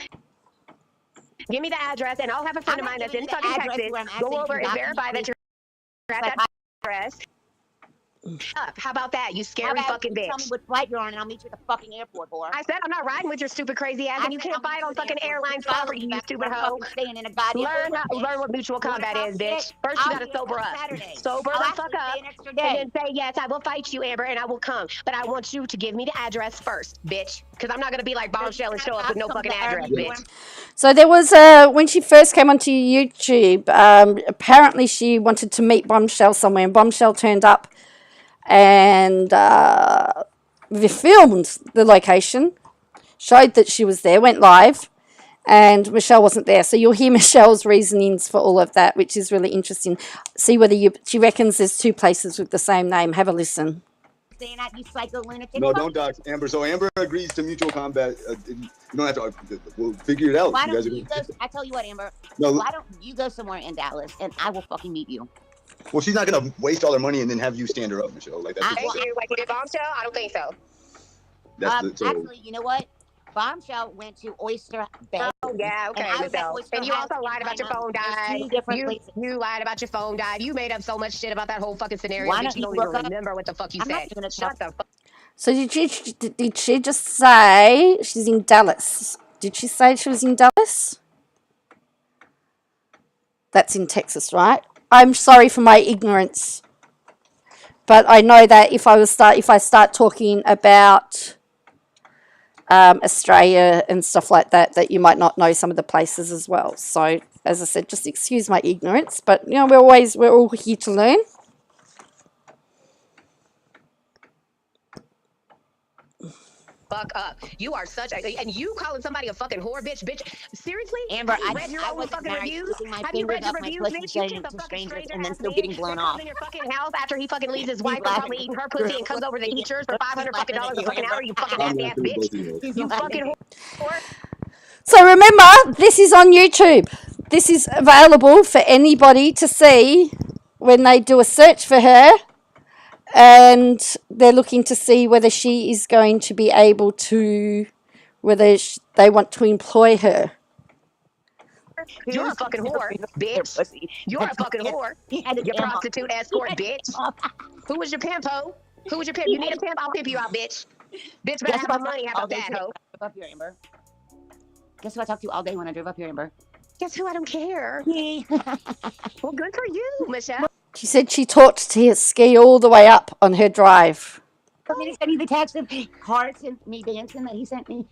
Give me the address, and I'll have a friend of mine that's in fucking Texas go over and verify that you're at that address. Up. How about that, you scary fucking bitch? Tell me what flight you're on, and I'll meet you at the fucking airport, whore. I said I'm not riding with your stupid crazy ass, and you can't fight on fucking airline property, you stupid hoe. Learn what mutual combat is, bitch. First, you gotta sober up. Sober the fuck up, and then say, yes, I will fight you, Amber, and I will come. But I want you to give me the address first, bitch. Because I'm not gonna be like Bombshell and show up with no fucking address, bitch. So there was, when she first came onto YouTube, apparently she wanted to meet Bombshell somewhere, and Bombshell turned up and we filmed the location, showed that she was there, went live, and Michelle wasn't there. So you'll hear Michelle's reasonings for all of that, which is really interesting. See whether she reckons there's two places with the same name. Have a listen. Saying that, you psycho lunatic. No, don't dox Amber. So Amber agrees to mutual combat. You don't have to. We'll figure it out. Why don't you go? I tell you what, Amber. No, why don't you go somewhere in Dallas, and I will fucking meet you. Well, she's not gonna waste all her money and then have you stand her up, Michelle. Like that's. Like you did Bombshell? I don't think so. Actually, you know what? Bombshell went to Oyster Bay. Oh yeah, okay, Michelle. And you also lied about your phone died. You lied about your phone died. You made up so much shit about that whole fucking scenario that you don't even remember what the fuck you said. Shut the fuck. So did she just say she's in Dallas? Did she say she was in Dallas? That's in Texas, right? I'm sorry for my ignorance, but I know that if I start talking about Australia and stuff like that, that you might not know some of the places as well. So, as I said, just excuse my ignorance, but you know, we're all here to learn. Fuck up. You are such a, and you calling somebody a fucking whore, bitch. Seriously? Amber, have you read your own fucking reviews? Have you read your reviews, bitch? You kiss a fucking stranger and then still getting blown off in your fucking house after he fucking leaves his wife and probably eating her pussy and comes over to eat yours for $500 fucking dollars a fucking hour. You fucking nasty ass bitch. You fucking whore. So remember, this is on YouTube. This is available for anybody to see when they do a search for her. And they're looking to see whether she is going to be able to, whether they want to employ her. You're a fucking whore, bitch. You're a fucking whore. You prostitute escort, bitch. Who was your pimp, ho? Who was your pimp? You need a pimp? I'll pimp you out, bitch. Bitch better have my money. How about that, ho? Up here, Amber. Guess who I talked to all day when I drove up here, Amber? Guess who? I don't care. Well, good for you, Michelle. She said she talked to ski all the way up on her drive. He sent me the text of hearts and me dancing that he sent me.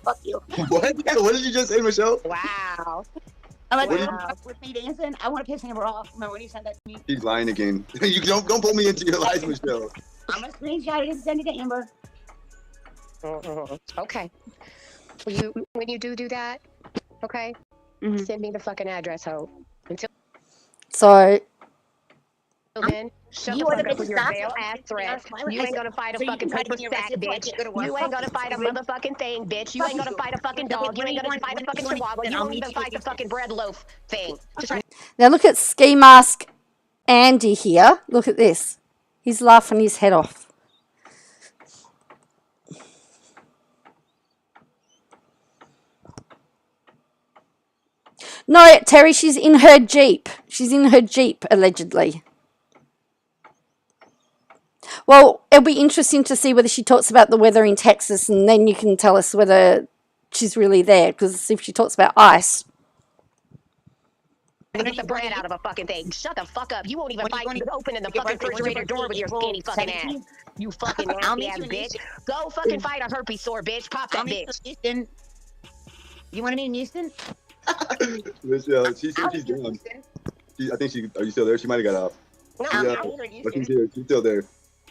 Fuck you. What? What did you just say, Michelle? Wow. I'm like, with me dancing. I want to piss Amber off. Remember when you sent that to me? She's lying again. You don't pull me into your lies, Michelle. I'm gonna screenshot it and send it to Amber. Okay. When you do that, okay? Mm-hmm. Send me the fucking address, ho. So. Then shut the fuck up with your veil ass threats. You ain't gonna fight a fucking paper sack, bitch. You ain't gonna fight a motherfucking thing, bitch. You ain't gonna fight a fucking dog. You ain't gonna fight a fucking chihuahua. You won't even fight the fucking bread loaf thing. Now look at Ski Mask Andy here. Look at this. He's laughing his head off. No, Terry, she's in her Jeep. She's in her Jeep, allegedly. Well, it'll be interesting to see whether she talks about the weather in Texas, and then you can tell us whether she's really there, because if she talks about ice. Get the bread out of a fucking thing. Shut the fuck up. You won't even fight opening the fucking refrigerator door with your skinny fucking ass. You fucking nasty ass bitch. Go fucking fight a herpes sore bitch. Pop that bitch. You want to meet in Houston? Michelle, she said she's down. I think she. Are you still there? She might have got off. No, she's here. She's still there.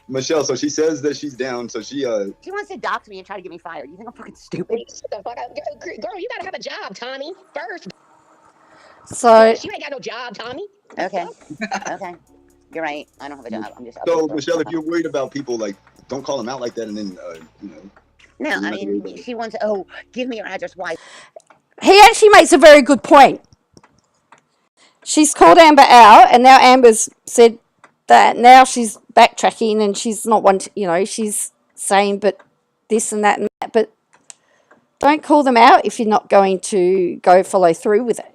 Michelle, so she says that she's down, so she wants to dox me and try to get me fired. You think I'm fucking stupid? Shut the fuck up. Girl, you gotta have a job, Tommy, first. So you ain't got no job, Tommy. Okay. Okay. You're right. I don't have a job. I'm just so Michelle, if you're worried about people, like, don't call them out like that, and then you know. No, I mean, she wants give me your address. Why? He actually makes a very good point. She's called Amber out, and now Amber's said that now she's backtracking, and she's not one to, she's saying but this and that and that. But Don't call them out if you're not going to go follow through with it.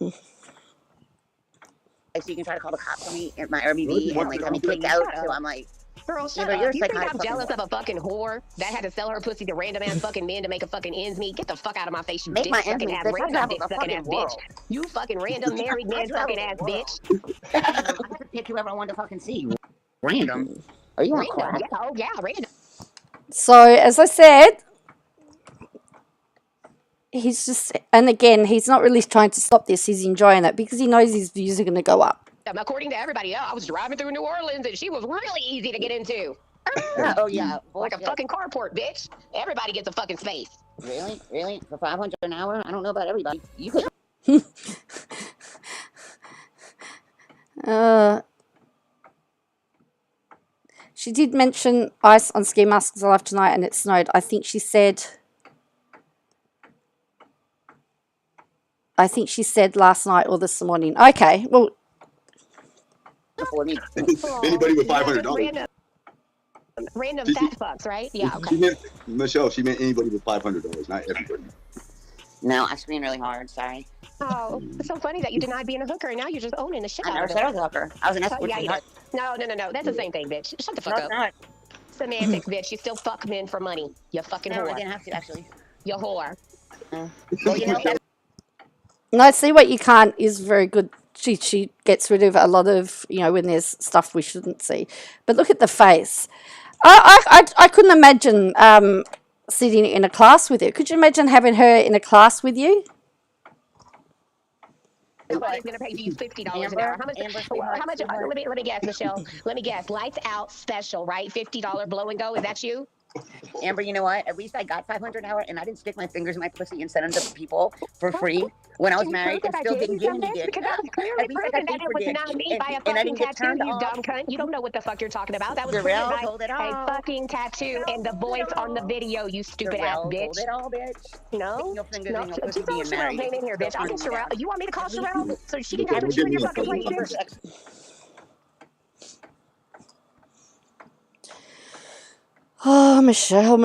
So you can try to call the cops on me at my Airbnb and like have me kicked out. So I'm like, girl, shut up. You think I'm jealous of a fucking whore that had to sell her pussy to random ass fucking men to make a fucking ends meet? Get the fuck out of my face, you dick sucking ass random dick sucking ass bitch. You fucking random married man sucking ass bitch. I have to pick whoever I want to fucking see. Random. Are you on crack? Yeah, oh yeah, random. So, as I said, he's just, and again, he's not really trying to stop this. He's enjoying it because he knows his views are going to go up. According to everybody, I was driving through New Orleans and she was really easy to get into. Oh yeah, like a fucking carport, bitch. Everybody gets a fucking space. Really? Really? For $500 an hour? I don't know about everybody. You could. She did mention ice on ski masks alive tonight and it snowed. I think she said last night or this morning. Okay, well. Anybody with $500. Random fat fucks, right? Yeah, okay. She meant anybody with $500, not everybody. No, I screamed really hard. Sorry. Oh, it's so funny that you denied being a hooker and now you're just owning the shit I out never of said I it. was a hooker. I was an escort. Yeah, no. That's the same thing, bitch. Shut the fuck up. Not. Semantics, bitch. You still fuck men for money. You fucking No, whore. I didn't have to actually. You whore. Well, you know, No, see what you can't is very good. She gets rid of a lot of, when there's stuff we shouldn't see. But look at the face. I couldn't imagine sitting in a class with her. Could you imagine having her in a class with you? Nobody's gonna pay you $50 an hour. How much? Let me guess, Michelle. Let me guess. Lights out special, right? $50 blow and go. Is that you? Amber, you know what? At least I got $500 an hour, and I didn't stick my fingers in my pussy and send them to people for free when I was married and still didn't get any dick. Because I was clearly proving that it was not me by a fucking tattoo, you dumb cunt. You don't know what the fuck you're talking about. That was proven by a fucking tattoo and the voice on the video, you stupid ass bitch. Hold it all, bitch. No. Your fingers in your pussy Just throw being Sherelle's married. name in here, bitch. I'll get Sherelle. You want me to call Sherelle so she can have you in your fucking place, bitch? Oh, Michelle.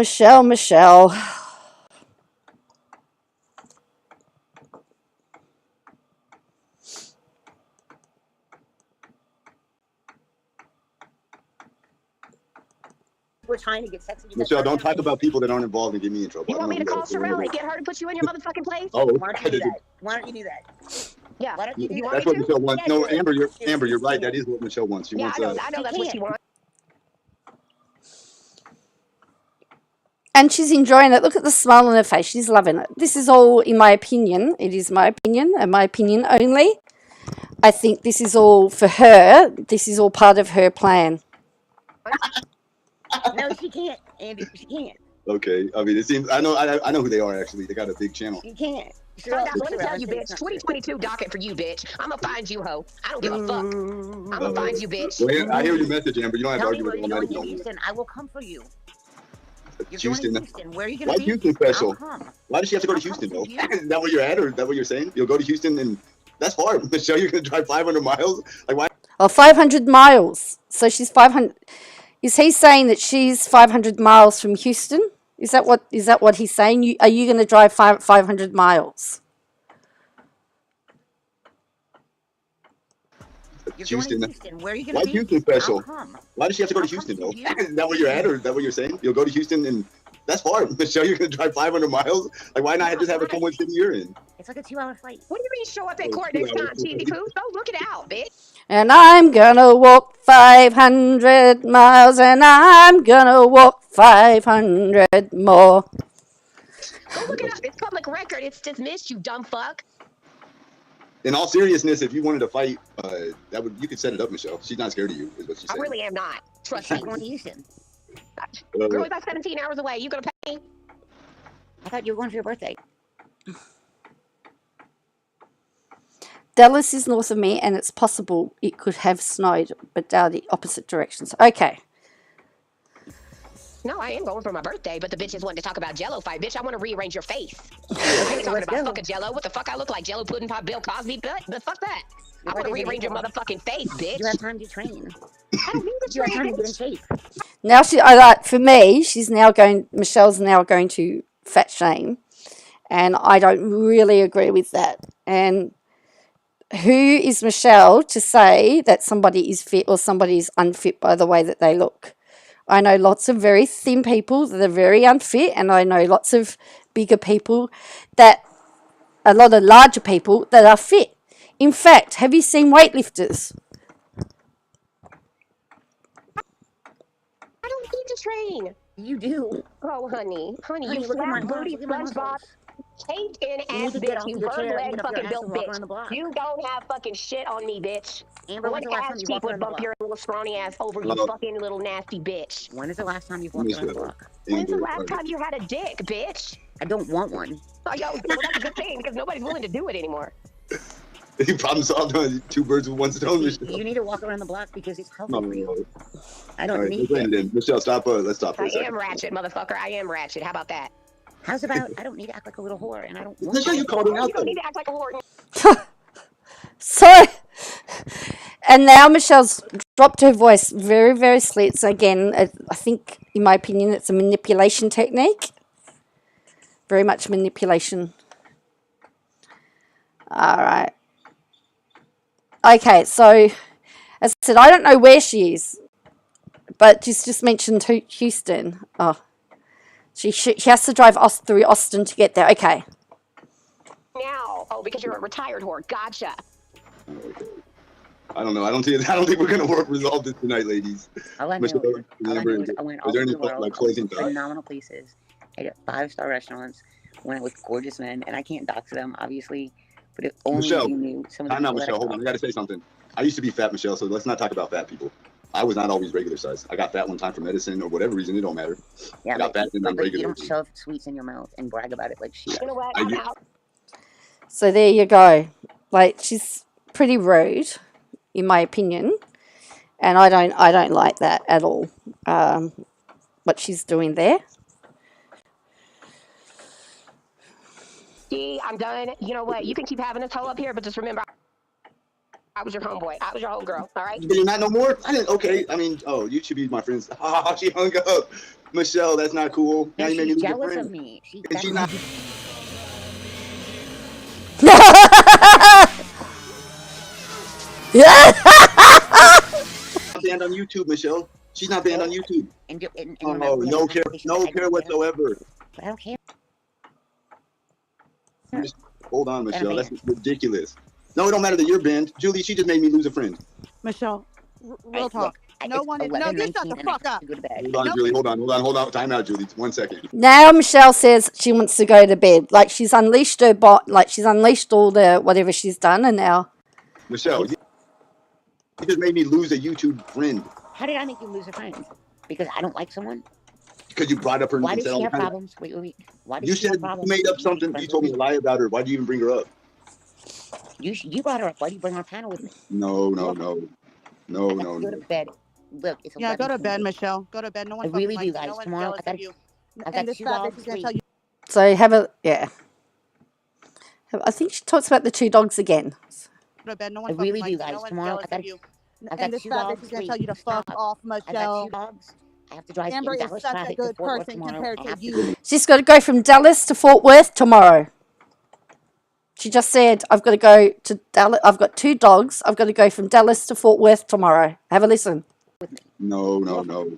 We're trying to get sexy. Michelle, don't talk about people that aren't involved and get me in trouble. You want me to call Sherelle and get her to put you in your motherfucking place? Oh, Why don't you do that? Why don't you do that? Yeah. Why don't you do that? That's what Michelle wants. No, Amber, you're right. That is what Michelle wants. She wants. I know that's what she wants. And she's enjoying it. Look at the smile on her face. She's loving it. This is all, in my opinion, it is my opinion and my opinion only. I think this is all for her. This is all part of her plan. No, she can't, Andy. She can't. Okay. I mean, it seems. I know who they are. Actually, they got a big channel. You can't. Let me tell you, bitch. 2022 docket for you, bitch. I'ma find you, ho. I don't give a fuck. I'ma find you, bitch. Well, I hear your message, Amber. You don't have to argue with me me. where you're going in Houston. I will come for you. Houston. Where are you going to be? Why Houston special? Why does she have to go to Houston, though? Is that where you're at, or is that what you're saying? You'll go to Houston, and that's far. Michelle, you're going to drive 500 miles? Like, why? Oh, 500 miles. So she's 500. Is he saying that she's 500 miles from Houston? Is that what he's saying? Are you going to drive 500 miles? Houston. Where are you going Why to be? Houston special? Why does she have to go to Houston, though? Is that where you're at, or is that what you're saying? You'll go to Houston, and that's far. Michelle, you're going to drive 500 miles? Like, why not just have her come what city you're in? It's like a 2-hour flight. What do you mean show up at court next time, cheesy poo? Go look it out, bitch. And I'm going to walk 500 miles, and I'm going to walk 500 more. Go look it up. It's public record. It's dismissed, you dumb fuck. In all seriousness, if you wanted to fight, you could set it up, Michelle. She's not scared of you, is what she's saying. I really am not. Trust me. I'm going to Houston. Girl, about 17 hours away. You gonna pay me? I thought you were going for your birthday. Dallas is north of me, and it's possible it could have snowed, but down the opposite directions. Okay. No, I am going for my birthday, but the bitches wanting to talk about Jello fight. Bitch, I want to rearrange your face. I ain't talking about fucking Jello. What the fuck I look like? Jello pudding pop Bill Cosby? But fuck that. I want to rearrange your motherfucking face, bitch. You have time to train. I don't need to You have train, time to get in bitch. shape. Now Michelle's now going to fat shame, and I don't really agree with that. And who is Michelle to say that somebody is fit or somebody is unfit by the way that they look? I know lots of very thin people that are very unfit, and I know lots of bigger people a lot of larger people that are fit. In fact, have you seen weightlifters? I don't need to train. You do. Oh, honey, you Look at my flat booty, look at my SpongeBob, muscles. caved in You ass need to get bitch, off you your bird chair and leg get up your fucking ass built and walk bitch. around the block. You don't have fucking shit on me, bitch. Amber, One when's the last time ass you cheek walked would around the bump block? your little scrawny ass over, you fucking little nasty bitch. When is the last time you've walked around the block? When's the last time you had a dick, bitch? I don't want one. Oh, yo, well, that's a good thing because nobody's willing to do it anymore. You problem solved on 2 birds with 1 stone, Michelle. You need to walk around the block because it's healthy No, for you. no. I don't All right, need let's end it. it. Michelle, stop. Let's stop for I a second. am ratchet, motherfucker. I am ratchet. How about that? How's about I don't need to act like a little whore and I don't want Michelle, you called her out You don't though. need to act like a whore. So, and now Michelle's dropped her voice very, very slight. So again, I think, in my opinion, it's a manipulation technique. Very much manipulation. All right. Okay, so as I said, I don't know where she is, but she's just mentioned Houston. Oh, she has to drive through Austin to get there. Okay. Now, oh, because you're a retired whore. Gotcha. Okay. I don't know. I don't think we're gonna resolve this tonight, ladies. All I know Michelle, is I went all is there over any the world. like closing thoughts? Phenomenal places. I got 5-star restaurants. Went with gorgeous men, and I can't dox them, obviously. But if only Michelle, you knew some of the time out, people that Michelle. Hold on, I gotta say something. I used to be fat, Michelle, so let's not talk about fat people. I was not always regular size. I got fat one time for medicine or whatever reason. It don't matter. Yeah, I got fat and I'm but you regular. don't shove sweets in your mouth and brag about it like she does. You know what? I'm out. So there you go. Like, she's pretty rude, in my opinion, and I don't like that at all. What she's doing there. I'm done. You know what? You can keep having this hoe up here, but just remember, I was your homeboy. I was your homegirl. All right. You're not no more. I didn't. Okay. I mean, oh, you should be my friends. Ah, she hung up. Michelle, that's not cool. Now you made me She's lose a jealous friend. of me. She's not. Banned on YouTube, Michelle. She's not banned on YouTube. And Oh, no care whatsoever. But I don't care. Hold on, Michelle. That's ridiculous. No, it don't matter that you're banned. Julie, she just made me lose a friend. Michelle, real talk. No one. No, you shut the fuck up. Hold on, Julie. Hold on. Time out, Julie. 1 second. Now Michelle says she wants to go to bed. Like, she's unleashed her bot. Like, she's unleashed all the whatever she's done, and now. Michelle, you just made me lose a YouTube friend. How did I make you lose a friend? Because I don't like someone? Because you brought up her. Why did she have problems? Wait. Why did you she said have problems? You made up something. You told me to lie about her. Why do you even bring her up? You brought her up. Why do you bring her on panel with me? No. Go to bed. Look, it's go to bed, Michelle. Go to bed. No one. I really do, guys. No one's Tomorrow, jealous of you. I And got this 2 fat dogs. bitch is gonna tell you. So I think she talks about the 2 dogs again. Go to bed. No I one. really do, No guys. one's Tomorrow, jealous I of you. got And this 2 fat bitch dogs. is gonna tell you to fuck off, I got Michelle. 2 dogs. I have to drive Amber in is Dallas such a traffic good to Fort Worth person tomorrow. compared I to have to you. do it. She's got to go from Dallas to Fort Worth tomorrow. She just said, I've got to go to Dallas. I've got 2 dogs. I've got to go from Dallas to Fort Worth tomorrow. Have a listen. No. Go to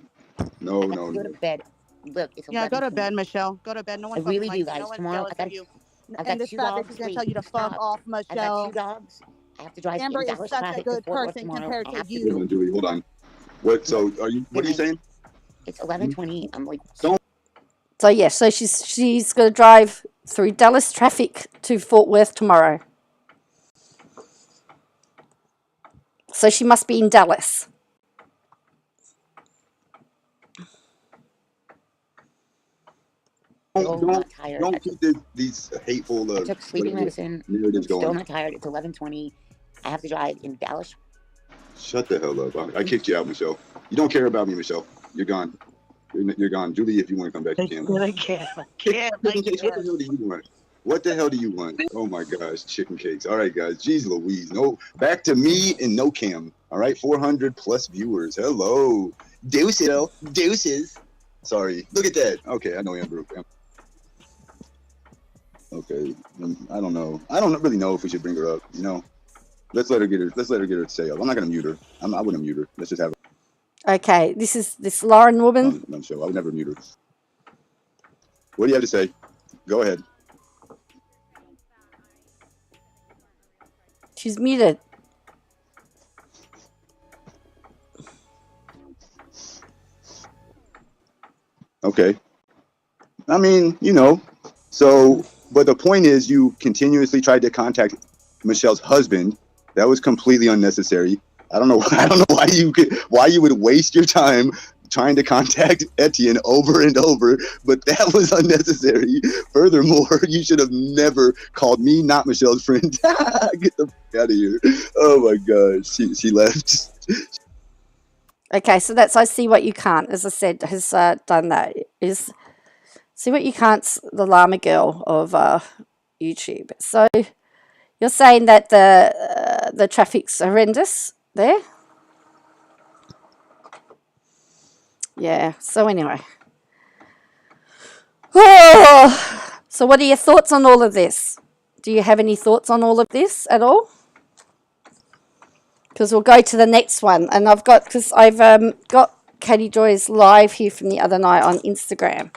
bed. Look, it's Go to bed, Michelle. Go to bed. No one. I really do, No guys. one's Tomorrow, jealous of you. I got And this 2 fat bitch dogs. is gonna tell you to fuck off, I got Michelle. 2 dogs. I have to drive Amber in is Dallas such a traffic to good Fort Worth person tomorrow. compared I to have to you. do Hold it. on, Julie. Hold on. What? So are you? What are you saying? It's 11:20. I'm like, So yeah, so she's got to drive through Dallas traffic to Fort Worth tomorrow. So she must be in Dallas. Don't keep these hateful. I took sleeping medicine. I'm narratives still going. not tired. It's 11:20. I have to drive in Dallas. Shut the hell up! I kicked you out, Michelle. You don't care about me, Michelle. You're gone. You're gone, Julie. If you want to come back, you can. I can't. Chicken cakes. What the hell do you want? What the hell do you want? Oh my gosh, chicken cakes. All right, guys. Jeez Louise. No, back to me and no cam. All right, 400 plus viewers. Hello, deuces. Sorry. Look at that. Okay, I know Amber. Okay, I don't know. I don't really know if we should bring her up. You know, let's let her get her say up. I'm not gonna mute her. I wouldn't mute her. Let's just have her Okay, this is this Lauren woman. on show. I would never mute her. What do you have to say? Go ahead. She's muted. Okay. I mean, you know, so, but the point is, you continuously tried to contact Michelle's husband. That was completely unnecessary. I don't know why you would waste your time trying to contact Etienne over and over, but that was unnecessary. Furthermore, you should have never called me, not Michelle's friend. Get the fuck out of here. Oh my God, she left. Okay, so that's I See What You Can't, as I said, has done that. Is See What You Can't's the llama girl of YouTube. So you're saying that the traffic's horrendous there? Yeah, so anyway. Oh, so what are your thoughts on all of this? Do you have any thoughts on all of this at all? Because we'll go to the next one. And I've got Katie Joy's live here from the other night on Instagram.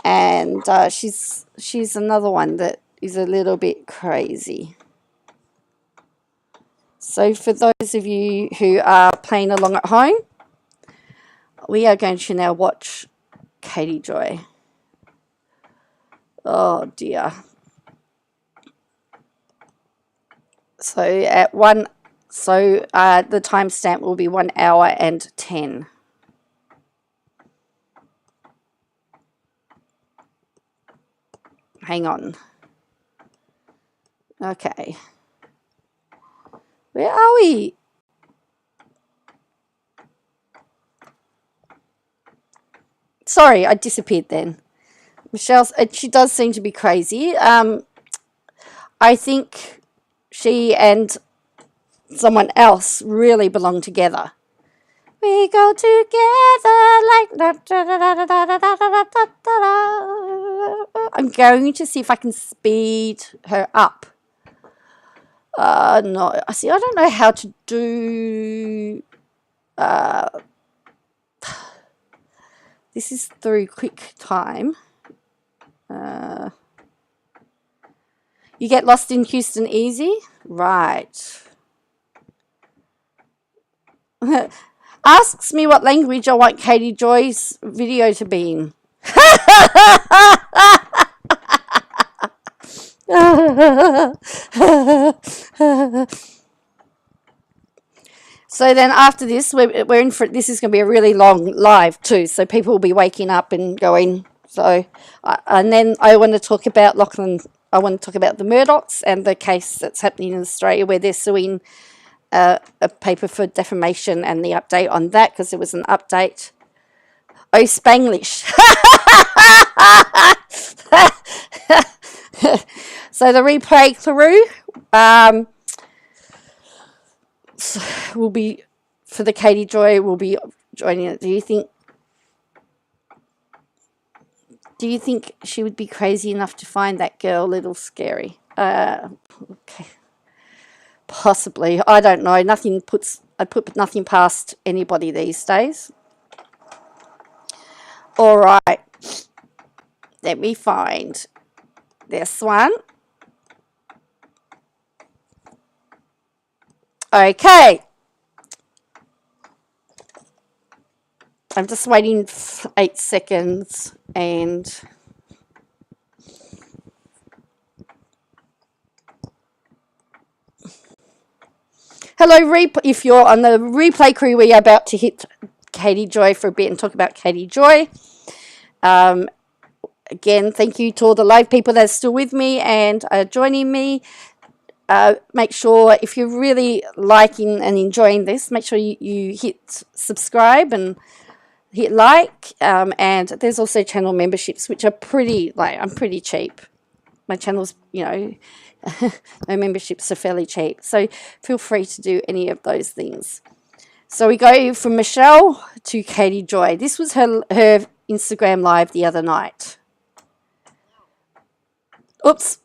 And she's another one that is a little bit crazy. So for those of you who are playing along at home, we are going to now watch Katie Joy. Oh dear. So the timestamp will be 1 hour and 10. Hang on. Okay. Where are we? Sorry, I disappeared then. She does seem to be crazy. I think she and someone else really belong together. We go together like... I'm going to see if I can speed her up. No, see, I don't know how to do... this is through QuickTime. You get lost in Houston easy? Right. Asks me what language I want Katie Joy's video to be in. So then after this, we're in for, this is going to be a really long live too, so people will be waking up and going. So, and then I want to talk about Lachlan. I want to talk about the Murdochs and the case that's happening in Australia where they're suing a paper for defamation and the update on that, because there was an update. Oh, Spanglish. So the replay through will be for the Katie Joy will be joining it. Do you think she would be crazy enough to find that girl a little scary? Okay. Possibly. I don't know. I put nothing past anybody these days. All right. Let me find this one. Okay. I'm just waiting for 8 seconds and... Hello, if you're on the replay crew, we are about to hit Katie Joy for a bit and talk about Katie Joy. Again, thank you to all the live people that are still with me and are joining me. Make sure, if you're really liking and enjoying this, make sure you hit subscribe and hit like. And there's also channel memberships, which are pretty, I'm pretty cheap. My channel's, my memberships are fairly cheap. So feel free to do any of those things. So we go from Michelle to Katie Joy. This was her Instagram live the other night. Oops,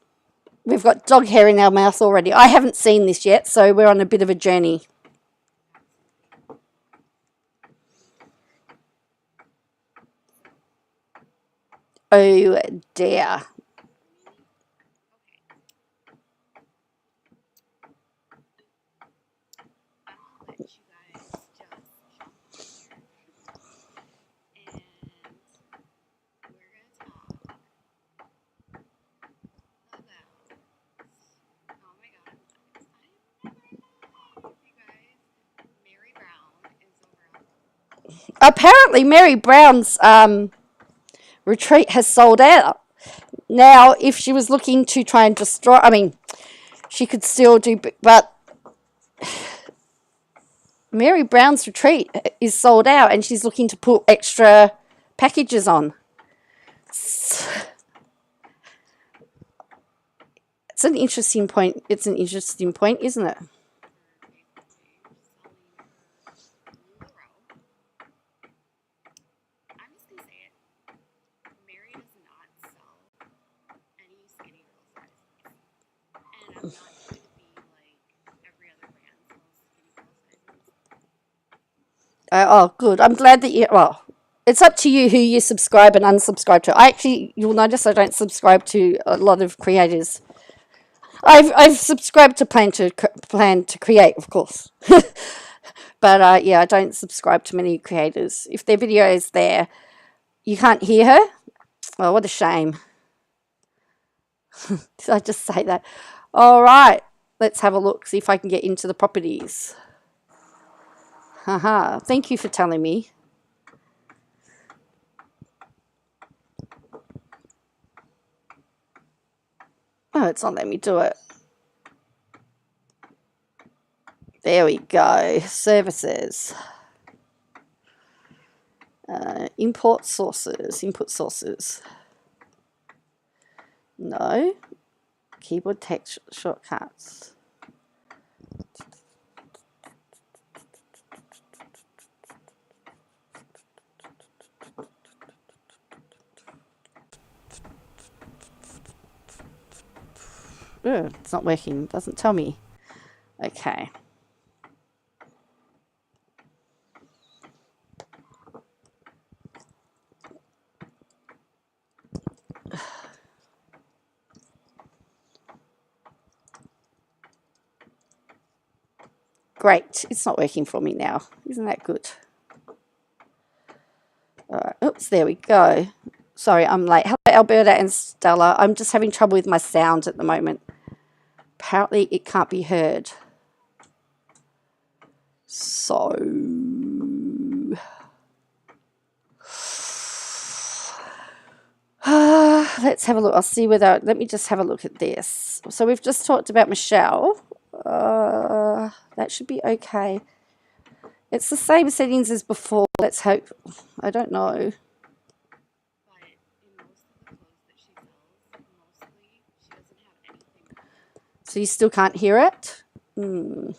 We've got dog hair in our mouth already. I haven't seen this yet, so we're on a bit of a journey. Oh dear. Apparently, Mary Brown's retreat has sold out. Now, if she was looking to try and destroy, I mean, she could still do, but Mary Brown's retreat is sold out and she's looking to put extra packages on. It's an interesting point. It's an interesting point, isn't it? Oh, good. I'm glad that you, well, it's up to you who you subscribe and unsubscribe to. You'll notice I don't subscribe to a lot of creators. I've subscribed to Plan to Create, of course. But yeah, I don't subscribe to many creators. If their video is there, you can't hear her. Oh, what a shame. Did I just say that? All right, let's have a look, see if I can get into the properties. Haha, thank you for telling me. Oh, it's not letting me do it. There we go. Services. Import sources. Input sources. No. Keyboard text shortcuts. It's not working. It doesn't tell me. Okay. Great. It's not working for me now. Isn't that good? All right. Oops, there we go. Sorry, I'm late. Hello, Alberta and Stella. I'm just having trouble with my sound at the moment. Apparently, it can't be heard. So, let's have a look. I'll see whether, let me just have a look at this. So, we've just talked about Michelle. That should be okay. It's the same settings as before. Let's hope. I don't know. So you still can't hear it? All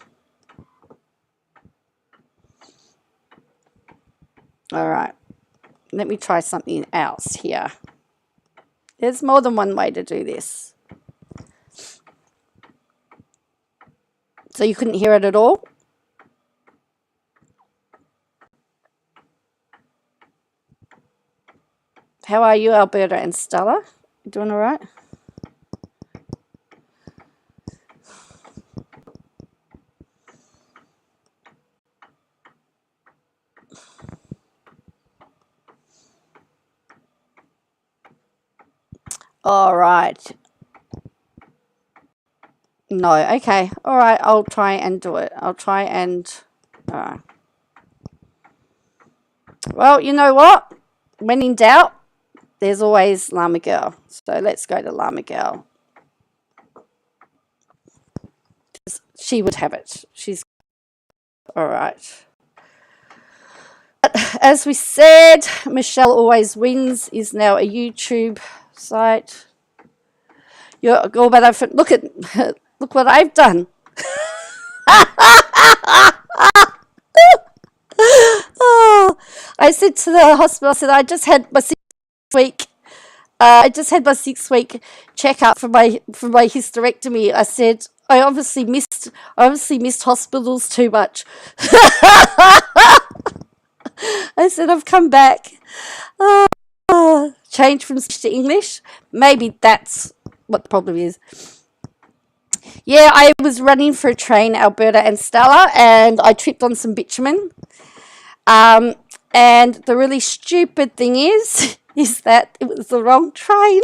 right. Let me try something else here. There's more than one way to do this. So you couldn't hear it at all? How are you, Alberta and Stella? You doing all right? All right. No, okay. All right, I'll try and do it. I'll try and... All right. Well, you know what? When in doubt, there's always Llama Girl. So let's go to Llama Girl. She would have it. She's... All right. As we said, Michelle Always Wins is now a YouTube site. But look at look what I've done. Oh, I said to the hospital, I said I just had my 6th week I just had my 6-week checkup for my hysterectomy. I said I obviously missed hospitals too much. I said I've come back. Change from Spanish to English. Maybe that's what the problem is. Yeah, I was running for a train, Alberta and Stella, and I tripped on some bitumen. And the really stupid thing is that it was the wrong train.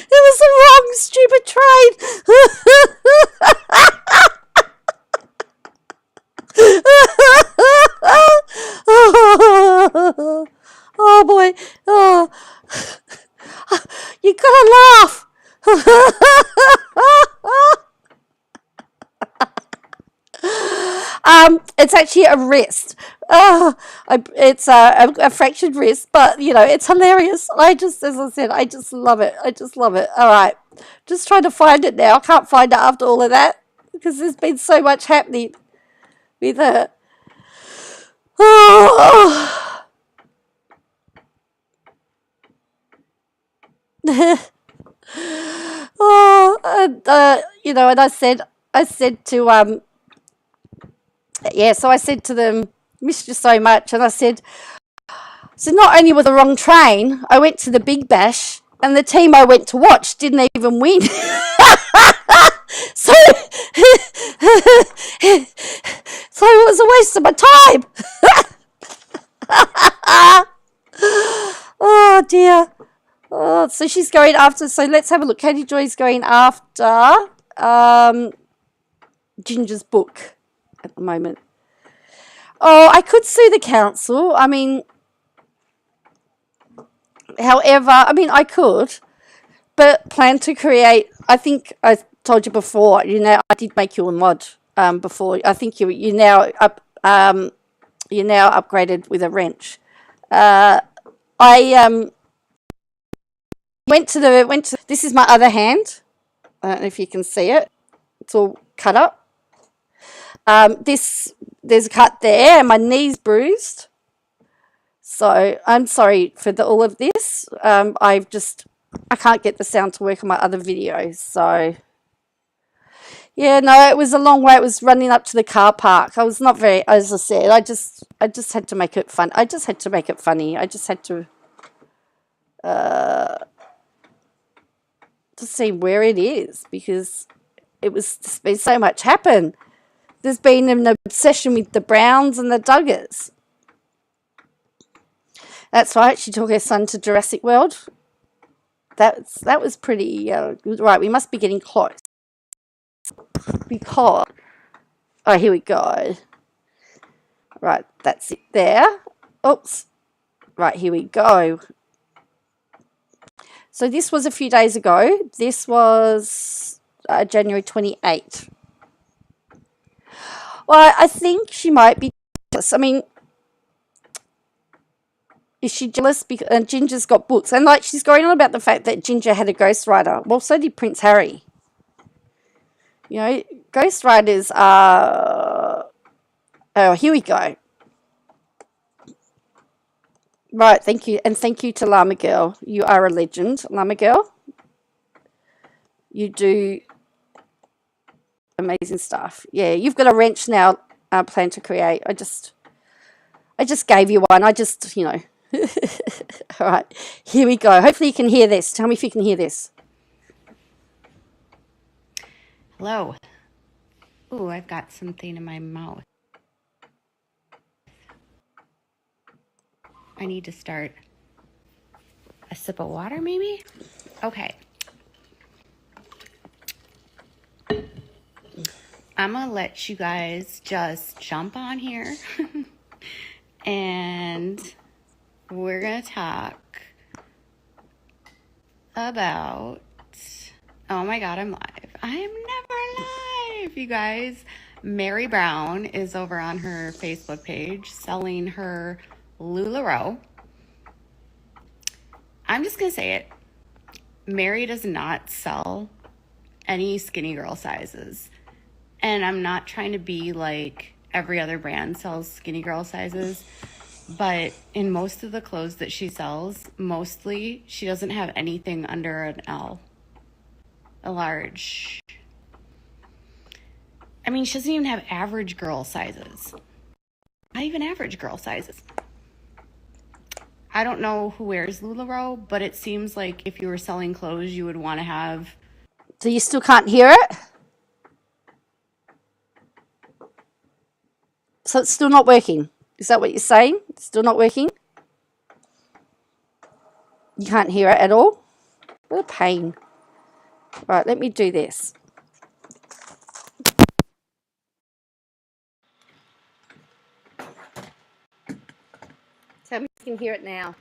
It was the wrong stupid train. Oh boy. Oh. You gotta laugh. It's actually a wrist. It's a fractured wrist, but you know, it's hilarious. As I said, I just love it. All right, just trying to find it now. I can't find it after all of that because there's been so much happening with her. Oh. And you know, and I said to so I said to them, missed you so much, and I said, so not only was the wrong train, I went to the Big Bash, and the team I went to watch didn't even win. So it was a waste of my time. Oh dear. Oh, so she's going after. So let's have a look. Katie Joy's going after Ginger's book at the moment. Oh, I could sue the council. I mean, however, I could, but plan to create. I think I told you before. You know, I did make you a mod before. I think you now you're now upgraded with a wrench. I went to. This is my other hand. I don't know if you can see it. It's all cut up. There's a cut there, and my knee's bruised. So I'm sorry for all of this. I can't get the sound to work on my other videos. So yeah, no, it was a long way. It was running up to the car park. I was not very, as I said, I just had to make it fun. I just had to make it funny. I just had to see where it is because there's been so much happen. There's been an obsession with the Browns and the Duggars. That's right. She took her son to Jurassic World. That was pretty right. We must be getting close because here we go. Right, that's it there. Oops. Right, here we go. So this was a few days ago. This was January 28th. Well, I think she might be jealous. I mean, is she jealous? Because Ginger's got books. And like she's going on about the fact that Ginger had a ghostwriter. Well, so did Prince Harry. You know, ghostwriters are... Oh, here we go. Right, thank you. And thank you to Llama Girl. You are a legend, Llama Girl. You do amazing stuff. Yeah, you've got a wrench now planned to create. I just gave you one. You know. All right, here we go. Hopefully you can hear this. Tell me if you can hear this. Hello. Ooh, I've got something in my mouth. I need to start a sip of water, maybe? Okay. I'm going to let you guys just jump on here. And we're going to talk about... Oh my God, I'm live. I am never live, you guys. Mary Brown is over on her Facebook page selling her LuLaRoe. I'm just going to say it. Mary does not sell any skinny girl sizes. And I'm not trying to be like every other brand sells skinny girl sizes. But in most of the clothes that she sells, mostly she doesn't have anything under an L. A large. I mean, she doesn't even have average girl sizes. Not even average girl sizes. I don't know who wears LuLaRoe, but it seems like if you were selling clothes, you would want to have... So you still can't hear it? So it's still not working. Is that what you're saying? It's still not working? You can't hear it at all? What a pain. Right, let me do this. Tell me if you can hear it now.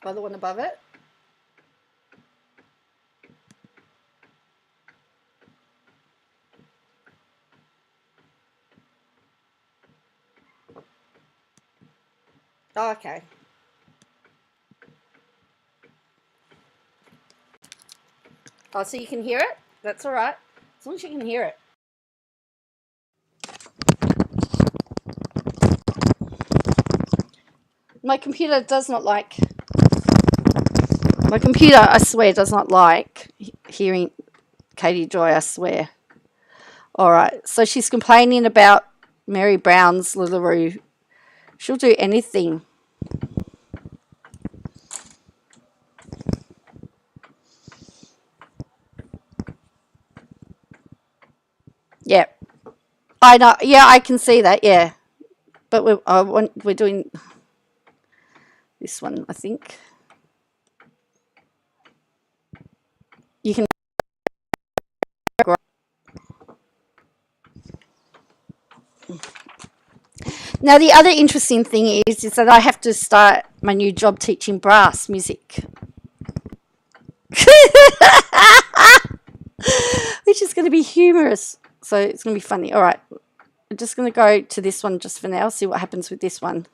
By the one above it? Oh, okay. Oh, so you can hear it? That's all right. As long as you can hear it. My computer does not like... My computer, I swear, does not like hearing Katie Joy, I swear. All right. So she's complaining about Mary Brown's LuLaRoe. She'll do anything. Yeah. I know. Yeah, I can see that. Yeah. But we're doing this one, I think. You can... Now, the other interesting thing is that I have to start my new job teaching brass music. Which is going to be humorous. So it's going to be funny. All right. I'm just going to go to this one just for now, see what happens with this one.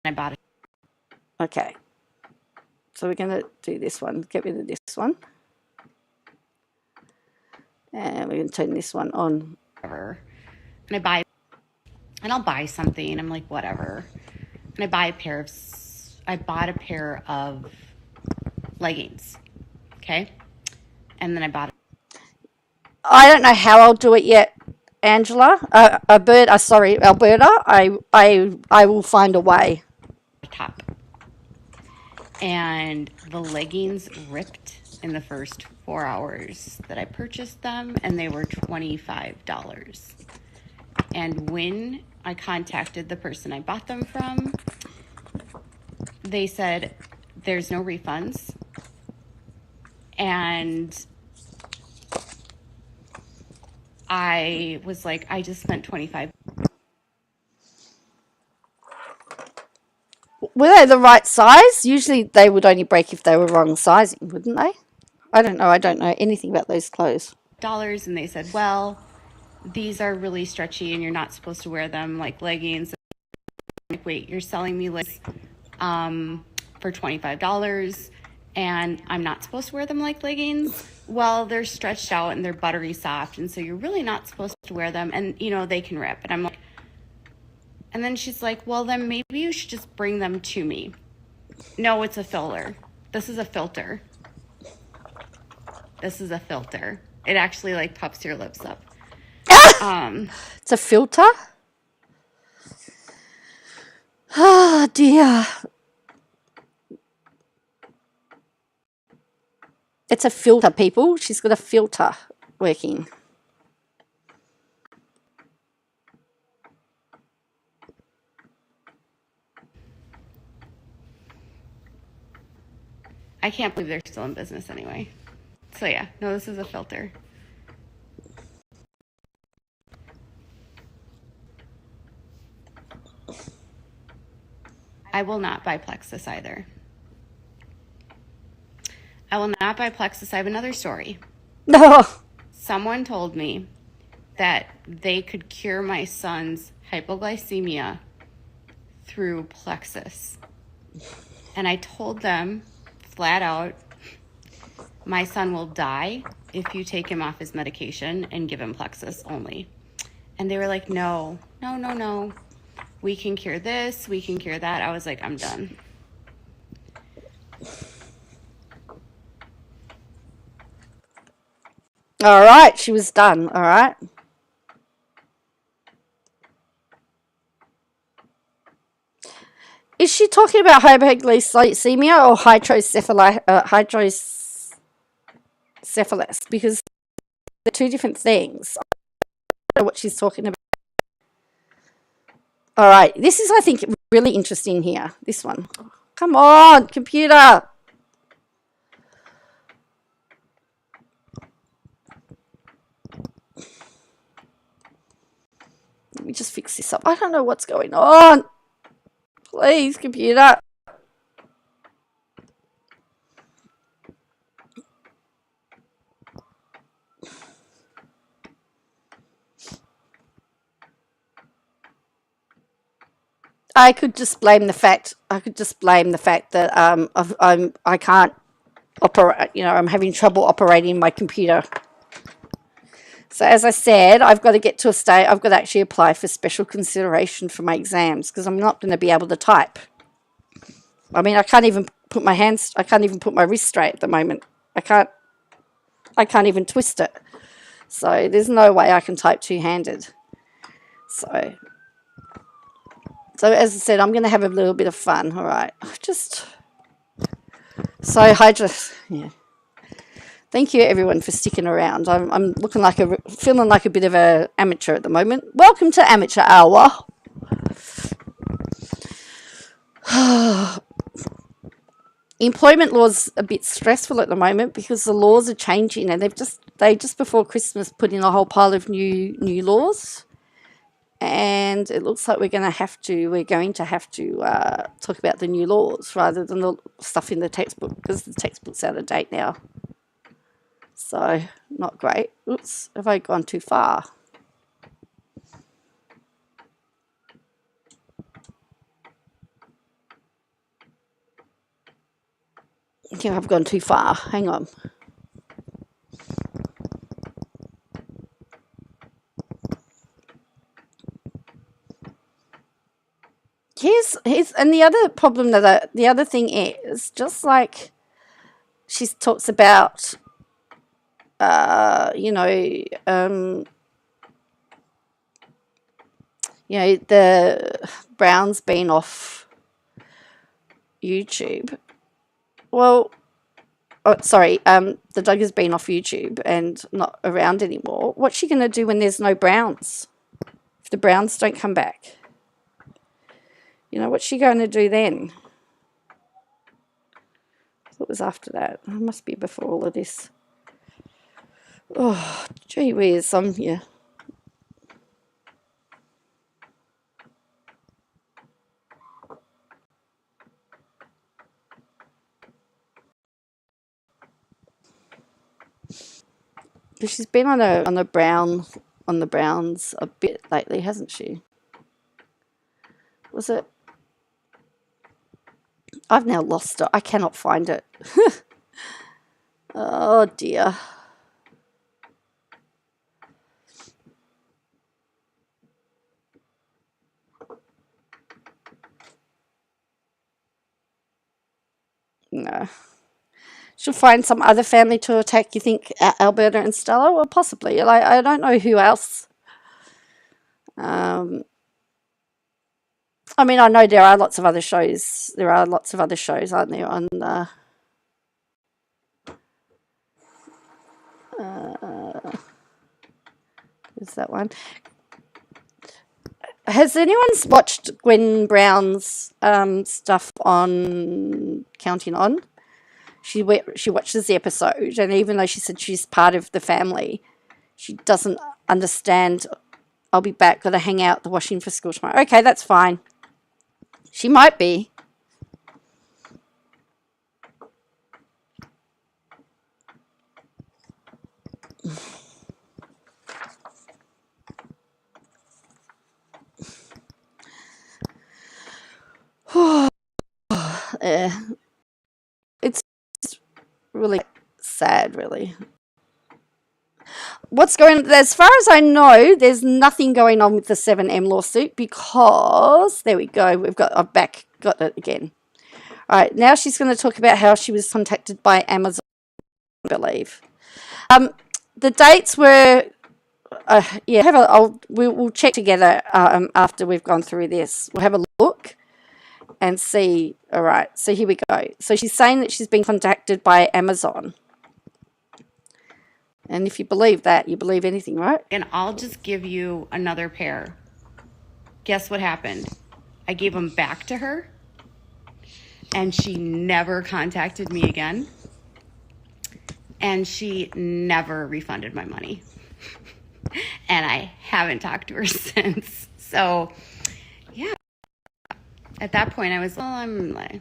I bought it. Okay. So we're going to do this one. Get rid of this one. And we're going to turn this one on. And I'll buy something. And I'm like, whatever. And I bought a pair of leggings. Okay. And then I bought I don't know how I'll do it yet, Angela. Alberta. I will find a way. top. And the leggings ripped in the first 4 hours that I purchased them, and they were $25. And when I contacted the person I bought them from, they said there's no refunds. And I was like, I just spent $25. Were they the right size? Usually they would only break if they were wrong sizing, wouldn't they? I don't know. I don't know anything about those clothes. And they said, well, these are really stretchy and you're not supposed to wear them like leggings. I'm like, wait, you're selling me leggings for $25 and I'm not supposed to wear them like leggings? Well, they're stretched out and they're buttery soft, and so you're really not supposed to wear them, and you know they can rip. And I'm like, and then she's like, well, then maybe you should just bring them to me. No, it's a filler. This is a filter. This is a filter. It actually like puffs your lips up. It's a filter? Oh, dear. It's a filter, people. She's got a filter working. I can't believe they're still in business anyway. So yeah, no, this is a filter. I will not buy Plexus either. I will not buy Plexus. I have another story. No. Someone told me that they could cure my son's hypoglycemia through Plexus. And I told them flat out, My son will die if you take him off his medication and give him Plexus only. And they were like, no. We can cure this, we can cure that. I was like, I'm done. All right, she was done. All right. Is she talking about hypoglycemia or hydrocephalus? Because they're two different things. I don't know what she's talking about. All right, this is, I think, really interesting here. This one. Come on, computer. Let me just fix this up. I don't know what's going on. Please, computer. I could just blame the fact that I can't operate. I'm having trouble operating my computer. So as I said, I've got to get to a state. I've got to actually apply for special consideration for my exams because I'm not going to be able to type. I mean, I can't even put my wrist straight at the moment. I can't even twist it. So there's no way I can type two-handed. So as I said, I'm going to have a little bit of fun. All right. Yeah. Thank you, everyone, for sticking around. I'm feeling like a bit of an amateur at the moment. Welcome to Amateur Hour. Employment law's a bit stressful at the moment because the laws are changing, and they just before Christmas put in a whole pile of new laws, and it looks like we're going to have to talk about the new laws rather than the stuff in the textbook because the textbook's out of date now. So, not great. Oops, have I gone too far? I think I've gone too far. Hang on. And the other problem the other thing is, just like she talks about the Browns being off YouTube. Well, the Duggars being off YouTube and not around anymore. What's she going to do when there's no Browns? If the Browns don't come back? What's she going to do then? I thought it was after that. It must be before all of this. Oh, gee whiz, yeah. But she's been on the Browns a bit lately, hasn't she? Was it? I've now lost it. I cannot find it. Oh dear. No. She'll find some other family to attack, you think, Alberta and Stella? Well, possibly. I don't know who else. I mean, I know there are lots of other shows. There are lots of other shows, aren't there, on is that one? Has anyone watched Gwen Brown's stuff on Counting On? She watches the episode, and even though she said she's part of the family, she doesn't understand. I'll be back. Got to hang out the washing for school tomorrow. Okay, that's fine. She might be. It's really sad, really. What's going, as far as I know, there's nothing going on with the 7M lawsuit because, there we go, I've got it again. All right, now she's going to talk about how she was contacted by Amazon, I believe. The dates were, we'll check together after we've gone through this. We'll have a look and see. All right, so here we go. So she's saying that she's been contacted by Amazon. And if you believe that, you believe anything, right? And I'll just give you another pair. Guess what happened? I gave them back to her, and she never contacted me again. And she never refunded my money. And I haven't talked to her since. So, yeah. At that point, I was, I'm like...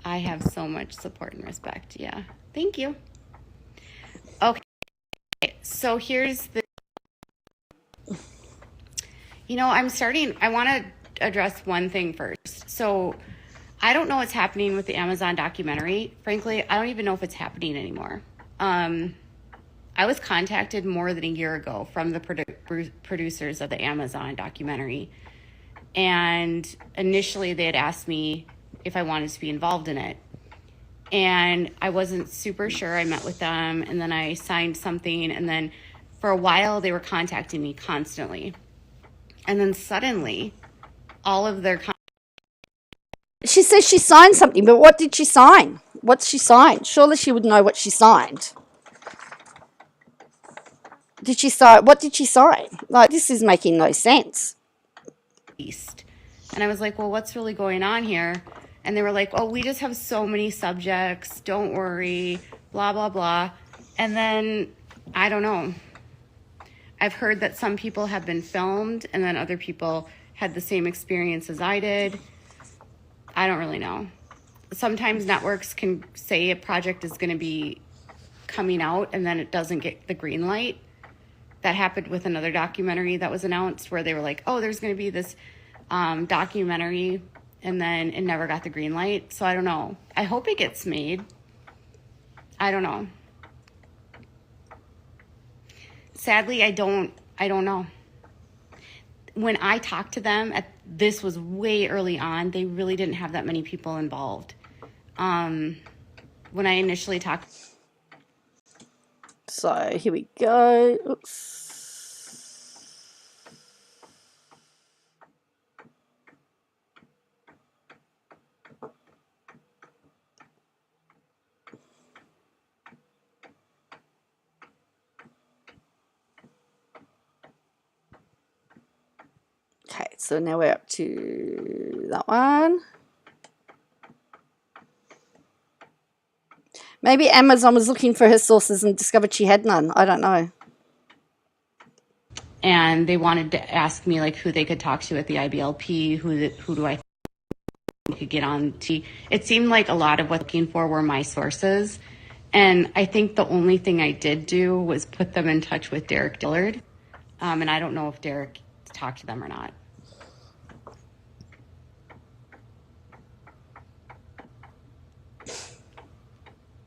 I have so much support and respect. Yeah. Thank you. Okay. So here's the... I want to address one thing first. So I don't know what's happening with the Amazon documentary. Frankly, I don't even know if it's happening anymore. I was contacted more than a year ago from the producers of the Amazon documentary. And initially they had asked me if I wanted to be involved in it. And I wasn't super sure. I met with them and then I signed something. And then for a while they were contacting me constantly. And then suddenly, all of their... She says she signed something, but what did she sign? What's she signed? Surely she would know what she signed. Did she sign? What did she sign? Like, this is making no sense. And I was like, well, what's really going on here? And they were like, oh, we just have so many subjects. Don't worry, blah, blah, blah. And then, I don't know. I've heard that some people have been filmed and then other people had the same experience as I did. I don't really know. Sometimes networks can say a project is going to be coming out and then it doesn't get the green light. That happened with another documentary that was announced where they were like, oh, there's going to be this documentary, and then it never got the green light. So I don't know. I hope it gets made. I don't know. Sadly, I don't know. When I talked to them, this was way early on, they really didn't have that many people involved. When I initially talked... So, here we go. Oops. Okay, so now we're up to that one. Maybe Amazon was looking for her sources and discovered she had none. I don't know. And they wanted to ask me like who they could talk to at the IBLP, who do I think could get on to. It seemed like a lot of what looking for were my sources. And I think the only thing I did do was put them in touch with Derek Dillard. And I don't know if Derek talked to them or not.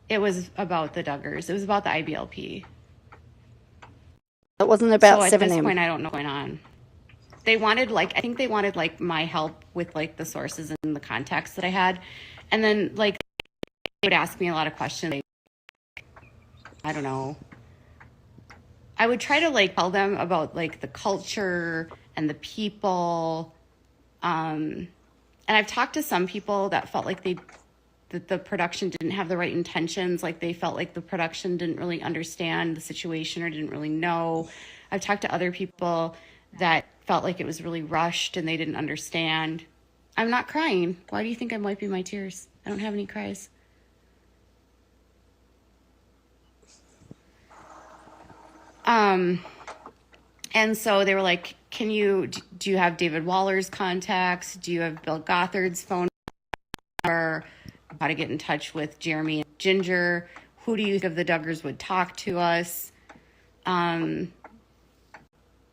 It was about the Duggars. It was about the IBLP. It wasn't about 7M. So at this point, I don't know what's going on. They wanted I think they wanted my help with the sources and the contacts that I had. And then they would ask me a lot of questions. I don't know. I would try to tell them about the culture and the people. And I've talked to some people that felt like that the production didn't have the right intentions. They felt like the production didn't really understand the situation or didn't really know. I've talked to other people that felt like it was really rushed and they didn't understand. I'm not crying. Why do you think I'm wiping my tears? I don't have any cries. And so they were like, do you have David Waller's contacts? Do you have Bill Gothard's phone number? How to get in touch with Jeremy and Ginger? Who do you think of the Duggars would talk to us?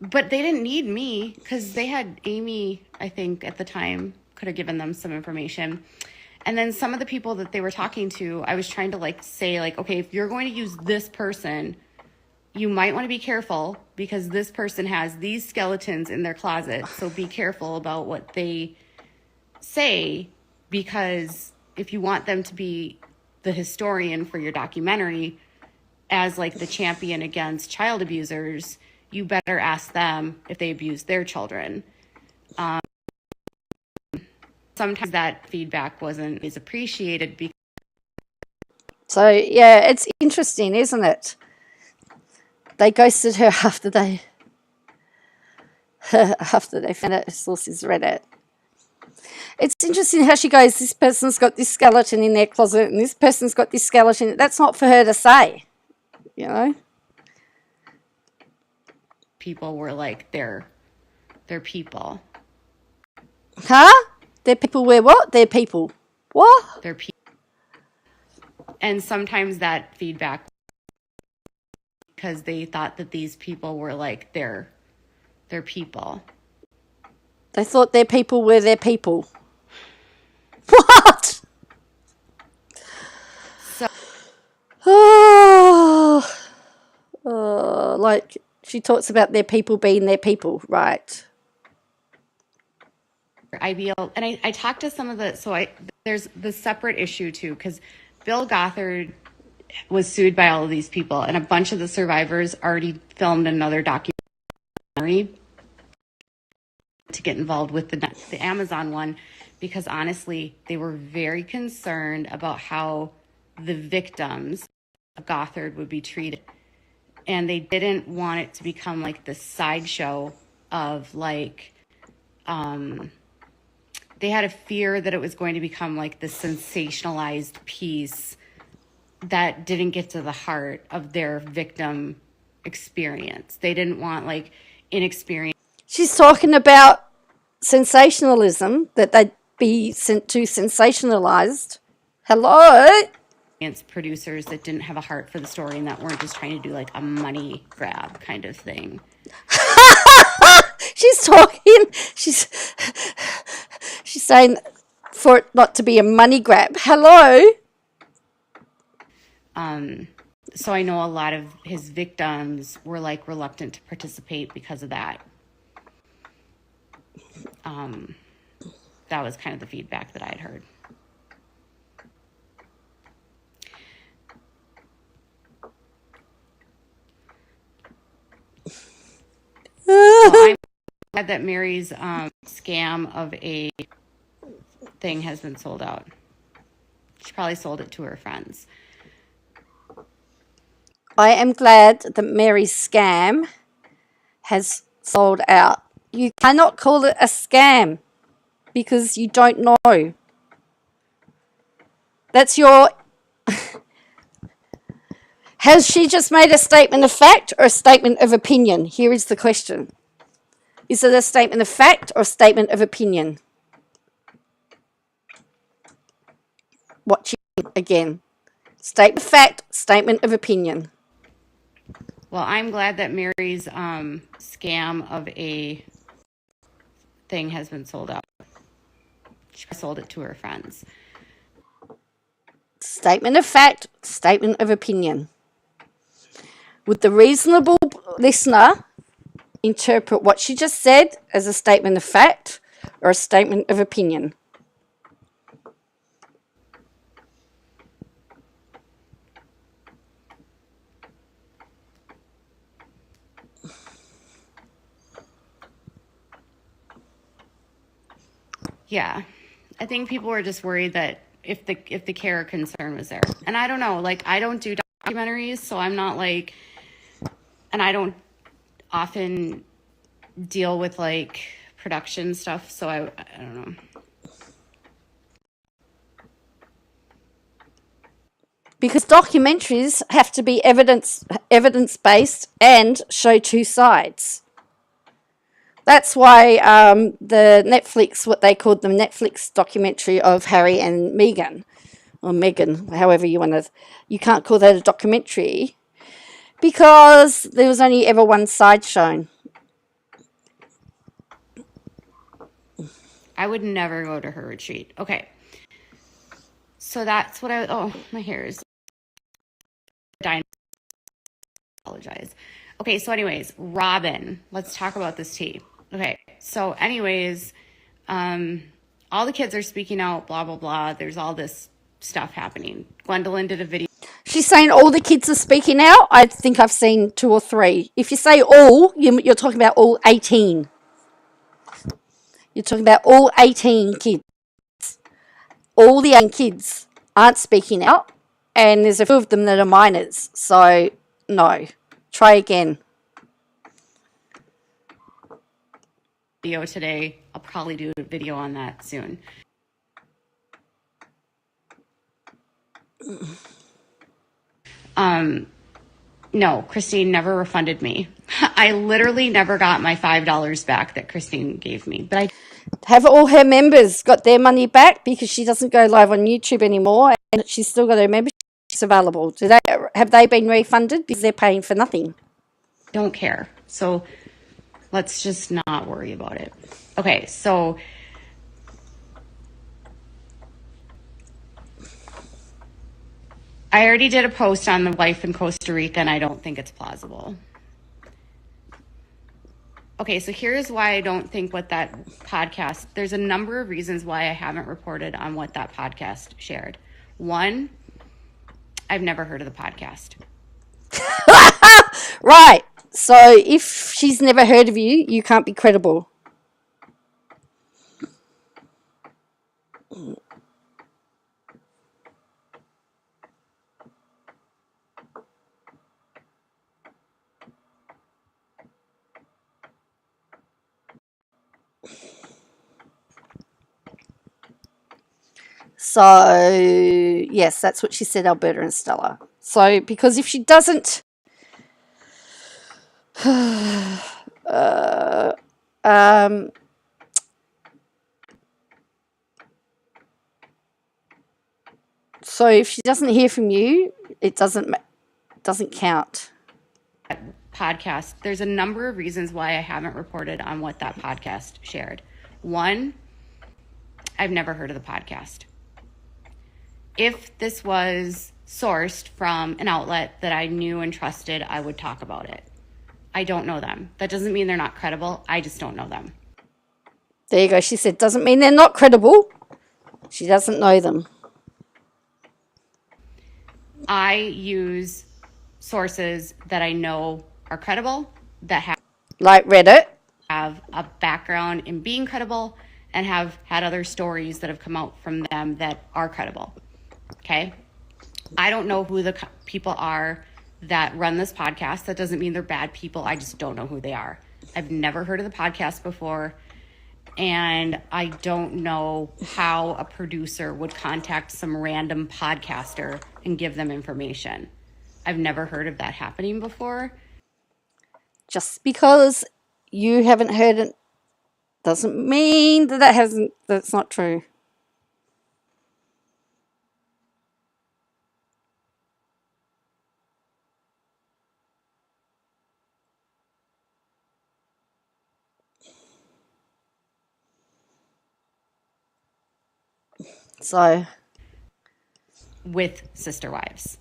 But they didn't need me because they had Amy, I think, at the time, could have given them some information. And then some of the people that they were talking to, I was trying to like say like, okay, if you're going to use this person, you might want to be careful because this person has these skeletons in their closet. So be careful about what they say, because if you want them to be the historian for your documentary as like the champion against child abusers, you better ask them if they abuse their children. Sometimes that feedback wasn't as appreciated. So, yeah, it's interesting, isn't it? They ghosted her after they found out her sources read it. It's interesting how she goes, this person's got this skeleton in their closet and this person's got this skeleton. That's not for her to say, you know? People were like, they're people. Huh? Their people were what? Their people. What? They're people. And sometimes that feedback, because they thought that these people were like, they're people. They thought their people were their people. What? So, like she talks about their people being their people, right? IBL, and I talked to some of the, there's the separate issue too, because Bill Gothard was sued by all of these people, and a bunch of the survivors already filmed another documentary to get involved with the Amazon one, because honestly, they were very concerned about how the victims of Gothard would be treated. And they didn't want it to become like the sideshow of like, they had a fear that it was going to become like the sensationalized piece that didn't get to the heart of their victim experience. They didn't want like inexperienced. She's talking about sensationalism, that they'd be sent to sensationalized. Hello? Producers that didn't have a heart for the story and that weren't just trying to do like a money grab kind of thing. She's saying for it not to be a money grab. Hello? So I know a lot of his victims were like reluctant to participate because of that. That was kind of the feedback that I had heard. Well, I'm glad that Mary's scam of a thing has been sold out. She probably sold it to her friends. I am glad that Mary's scam has sold out. You cannot call it a scam because you don't know. That's your... Has she just made a statement of fact or a statement of opinion? Here is the question. Is it a statement of fact or a statement of opinion? Watching again. Statement of fact, statement of opinion. Well, I'm glad that Mary's scam of a thing has been sold out. She sold it to her friends. Statement of fact, statement of opinion. Would the reasonable listener interpret what she just said as a statement of fact or a statement of opinion? Yeah, I think people were just worried that if the care or concern was there, and I don't know, like I don't do documentaries, so I'm not like, and I don't often deal with like production stuff, so I don't know. Because documentaries have to be evidence-based and show two sides. That's why the Netflix, what they called the Netflix documentary of Harry and Meghan, or Meghan, however you want to, you can't call that a documentary because there was only ever one side shown. I would never go to her retreat. Okay. So that's what my hair is dying. Apologize. Okay, so anyways, Robin, let's talk about this tea. Okay, so anyways, all the kids are speaking out, blah, blah, blah. There's all this stuff happening. Gwendolyn did a video. She's saying all the kids are speaking out. I think I've seen 2 or 3. If you say all, you're talking about all 18. You're talking about all 18 kids. All the 18 kids aren't speaking out, and there's a few of them that are minors. So, no. Try again. Video today. I'll probably do a video on that soon. No, Christine never refunded me. I literally never got my $5 back that Christine gave me. But have all her members got their money back because she doesn't go live on YouTube anymore and she's still got her membership available? Have they been refunded because they're paying for nothing? Don't care. So let's just not worry about it. Okay, so I already did a post on the life in Costa Rica, and I don't think it's plausible. Okay, so here's why I don't think what that podcast, there's a number of reasons why I haven't reported on what that podcast shared. 1, I've never heard of the podcast. Right. So if she's never heard of you, you can't be credible. So, yes, that's what she said, Alberta and Stella. So, because if she doesn't... so if she doesn't hear from you, it doesn't count. Podcast, there's a number of reasons why I haven't reported on what that podcast shared. 1, I've never heard of the podcast. If this was sourced from an outlet that I knew and trusted, I would talk about it. I don't know them. That doesn't mean they're not credible. I just don't know them. There you go. She said, doesn't mean they're not credible. She doesn't know them. I use sources that I know are credible, that have, like Reddit, have a background in being credible, and have had other stories that have come out from them that are credible. Okay? I don't know who the people are that run this podcast. That doesn't mean they're bad people. I just don't know who they are. I've never heard of the podcast before, and I don't know how a producer would contact some random podcaster and give them information. I've never heard of that happening before. Just because you haven't heard it doesn't mean that's not true. So, with Sister Wives.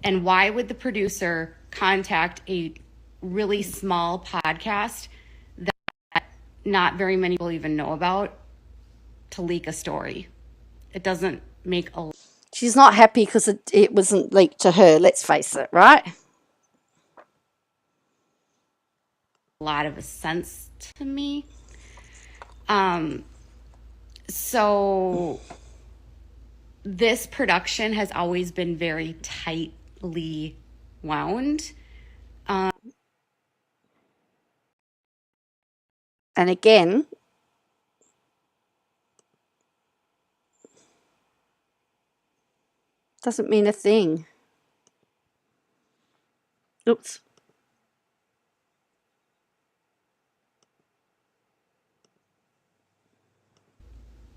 And why would the producer contact a really small podcast that not very many people even know about to leak a story? It doesn't make a... She's not happy because it wasn't leaked to her, let's face it, right? lot of sense to me. So this production has always been very tightly wound. And again, doesn't mean a thing. Oops.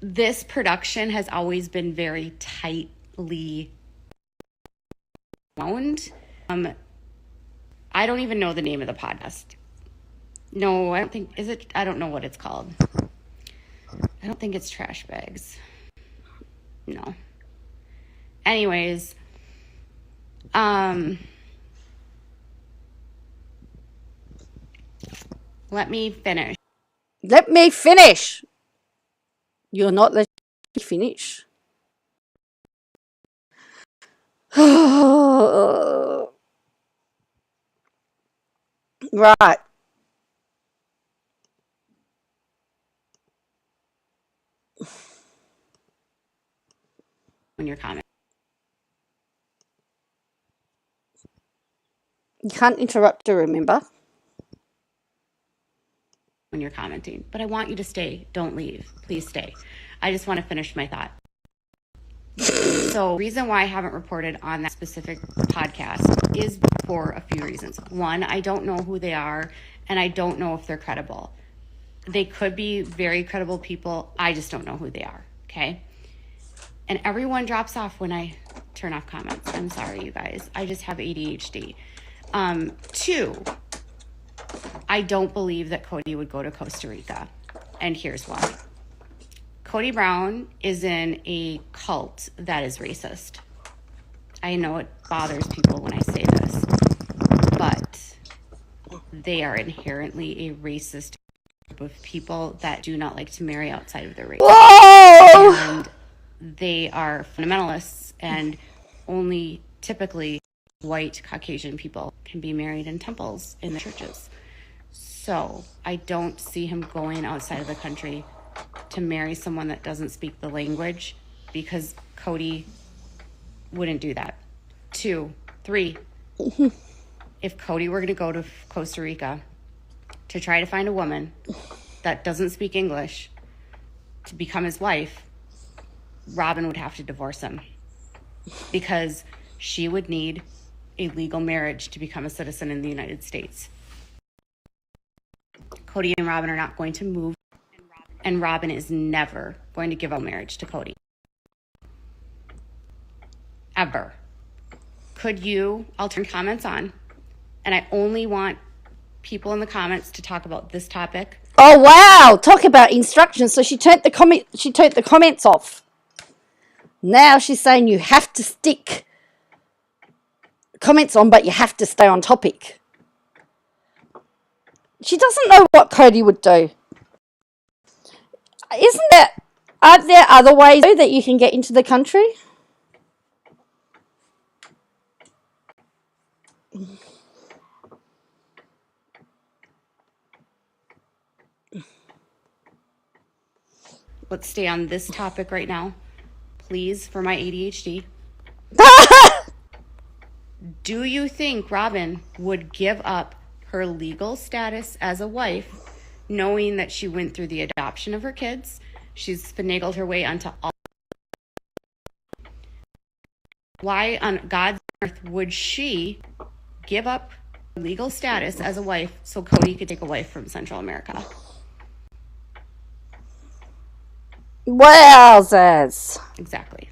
This production has always been very tightly wound. I don't even know the name of the podcast. No, I don't think, is it? I don't know what it's called. I don't think it's trash bags. No. Anyways, let me finish. Let me finish. You're not letting me finish. Right. When you're commenting. You can't interrupt her, remember? When you're commenting. But I want you to stay. Don't leave. Please stay. I just want to finish my thought. So the reason why I haven't reported on that specific podcast is for a few reasons. One, I don't know who they are, and I don't know if they're credible. They could be very credible people. I just don't know who they are, okay? And everyone drops off when I turn off comments. I'm sorry, you guys. I just have ADHD. Two, I don't believe that Cody would go to Costa Rica, and here's why. Cody Brown is in a cult that is racist. I know it bothers people when I say this, but they are inherently a racist group of people that do not like to marry outside of their race. Whoa! And they are fundamentalists, and only typically white Caucasian people can be married in temples in the churches. So I don't see him going outside of the country to marry someone that doesn't speak the language, because Cody wouldn't do that. 2, 3, if Cody were going to go to Costa Rica to try to find a woman that doesn't speak English to become his wife, Robin would have to divorce him, because she would need a legal marriage to become a citizen in the United States. Cody and Robin are not going to move, and Robin is never going to give up marriage to Cody. Ever. I'll turn comments on, and I only want people in the comments to talk about this topic. Oh wow! Talk about instructions. So she turned the comments off. Now she's saying you have to stick comments on, but you have to stay on topic. She doesn't know what Cody would do. Aren't there other ways that you can get into the country? Let's stay on this topic right now, please, for my ADHD. Do you think Robin would give up her legal status as a wife, knowing that she went through the adoption of her kids? She's finagled her way onto all. Why on God's earth would she give up her legal status as a wife so Cody could take a wife from Central America? Wowzers. Exactly.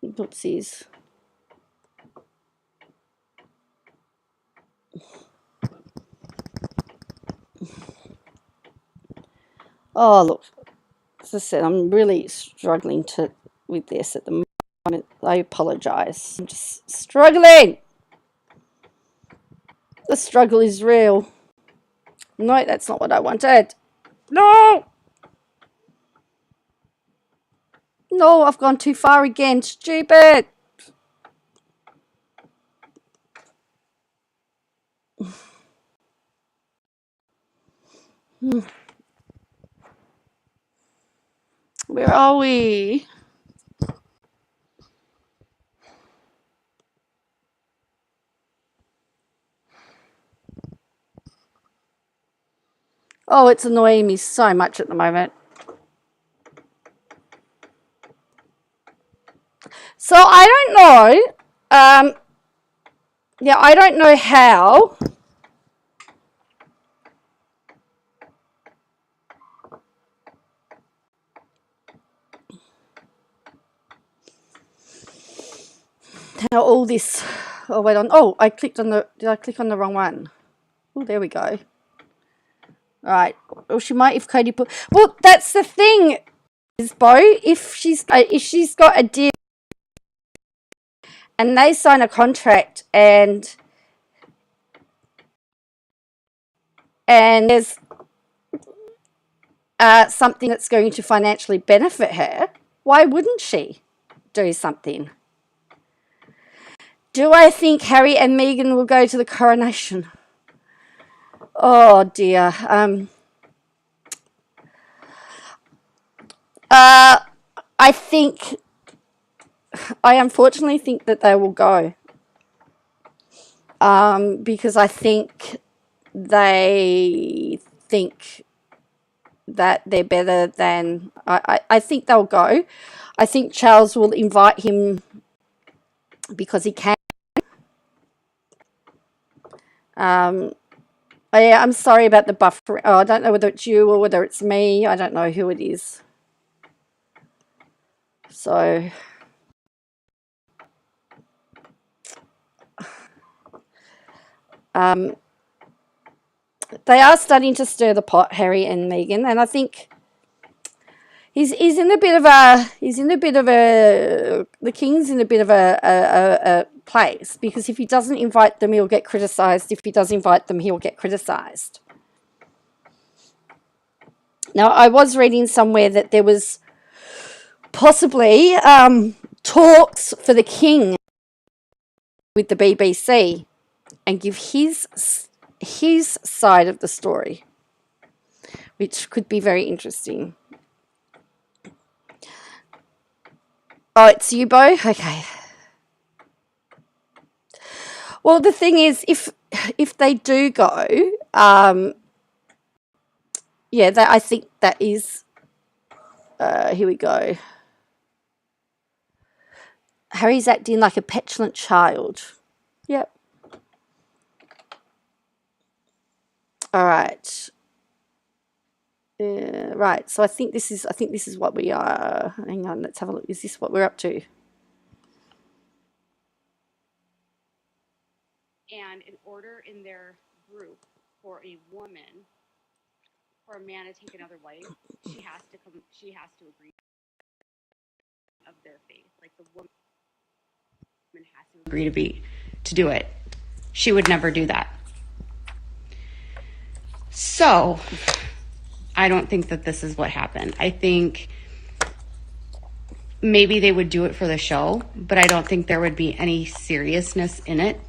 Oopsies. Oh, look. As I said, I'm really struggling with this at the moment. I apologise. I'm just struggling. The struggle is real. No, that's not what I wanted. No! No, I've gone too far again. Stupid. Where are we? Oh, it's annoying me so much at the moment. So I don't know. Yeah, I don't know how. Now all this, oh wait on, oh I clicked on the, did I click on the wrong one? Oh, there we go. All right, well she might if Cody put, well that's the thing is Bo, if she's got a deal and they sign a contract and there's something that's going to financially benefit her, why wouldn't she do something? Do I think Harry and Meghan will go to the coronation? Oh dear. I unfortunately think that they will go. Because I think they think that they're better than, I think they'll go. I think Charles will invite him because he can. I'm sorry about the buffer. Oh, I don't know whether it's you or whether it's me. I don't know who it is. So, they are starting to stir the pot, Harry and Meghan, and I think he's in a bit of a the king's in a bit of a place, because if he doesn't invite them, he'll get criticised. If he does invite them, he'll get criticised. Now, I was reading somewhere that there was possibly talks for the king with the BBC and give his side of the story, which could be very interesting. Oh, it's you, Bo? Okay. Well, the thing is, if they do go, I think that is, here we go. Harry's acting like a petulant child. Yep. All right. Right. So I think this is what we are. Hang on. Let's have a look. Is this what we're up to? And in order in their group for a man to take another wife, she has to agree of their faith. Like the woman has to agree to do it. She would never do that. So I don't think that this is what happened. I think maybe they would do it for the show, but I don't think there would be any seriousness in it.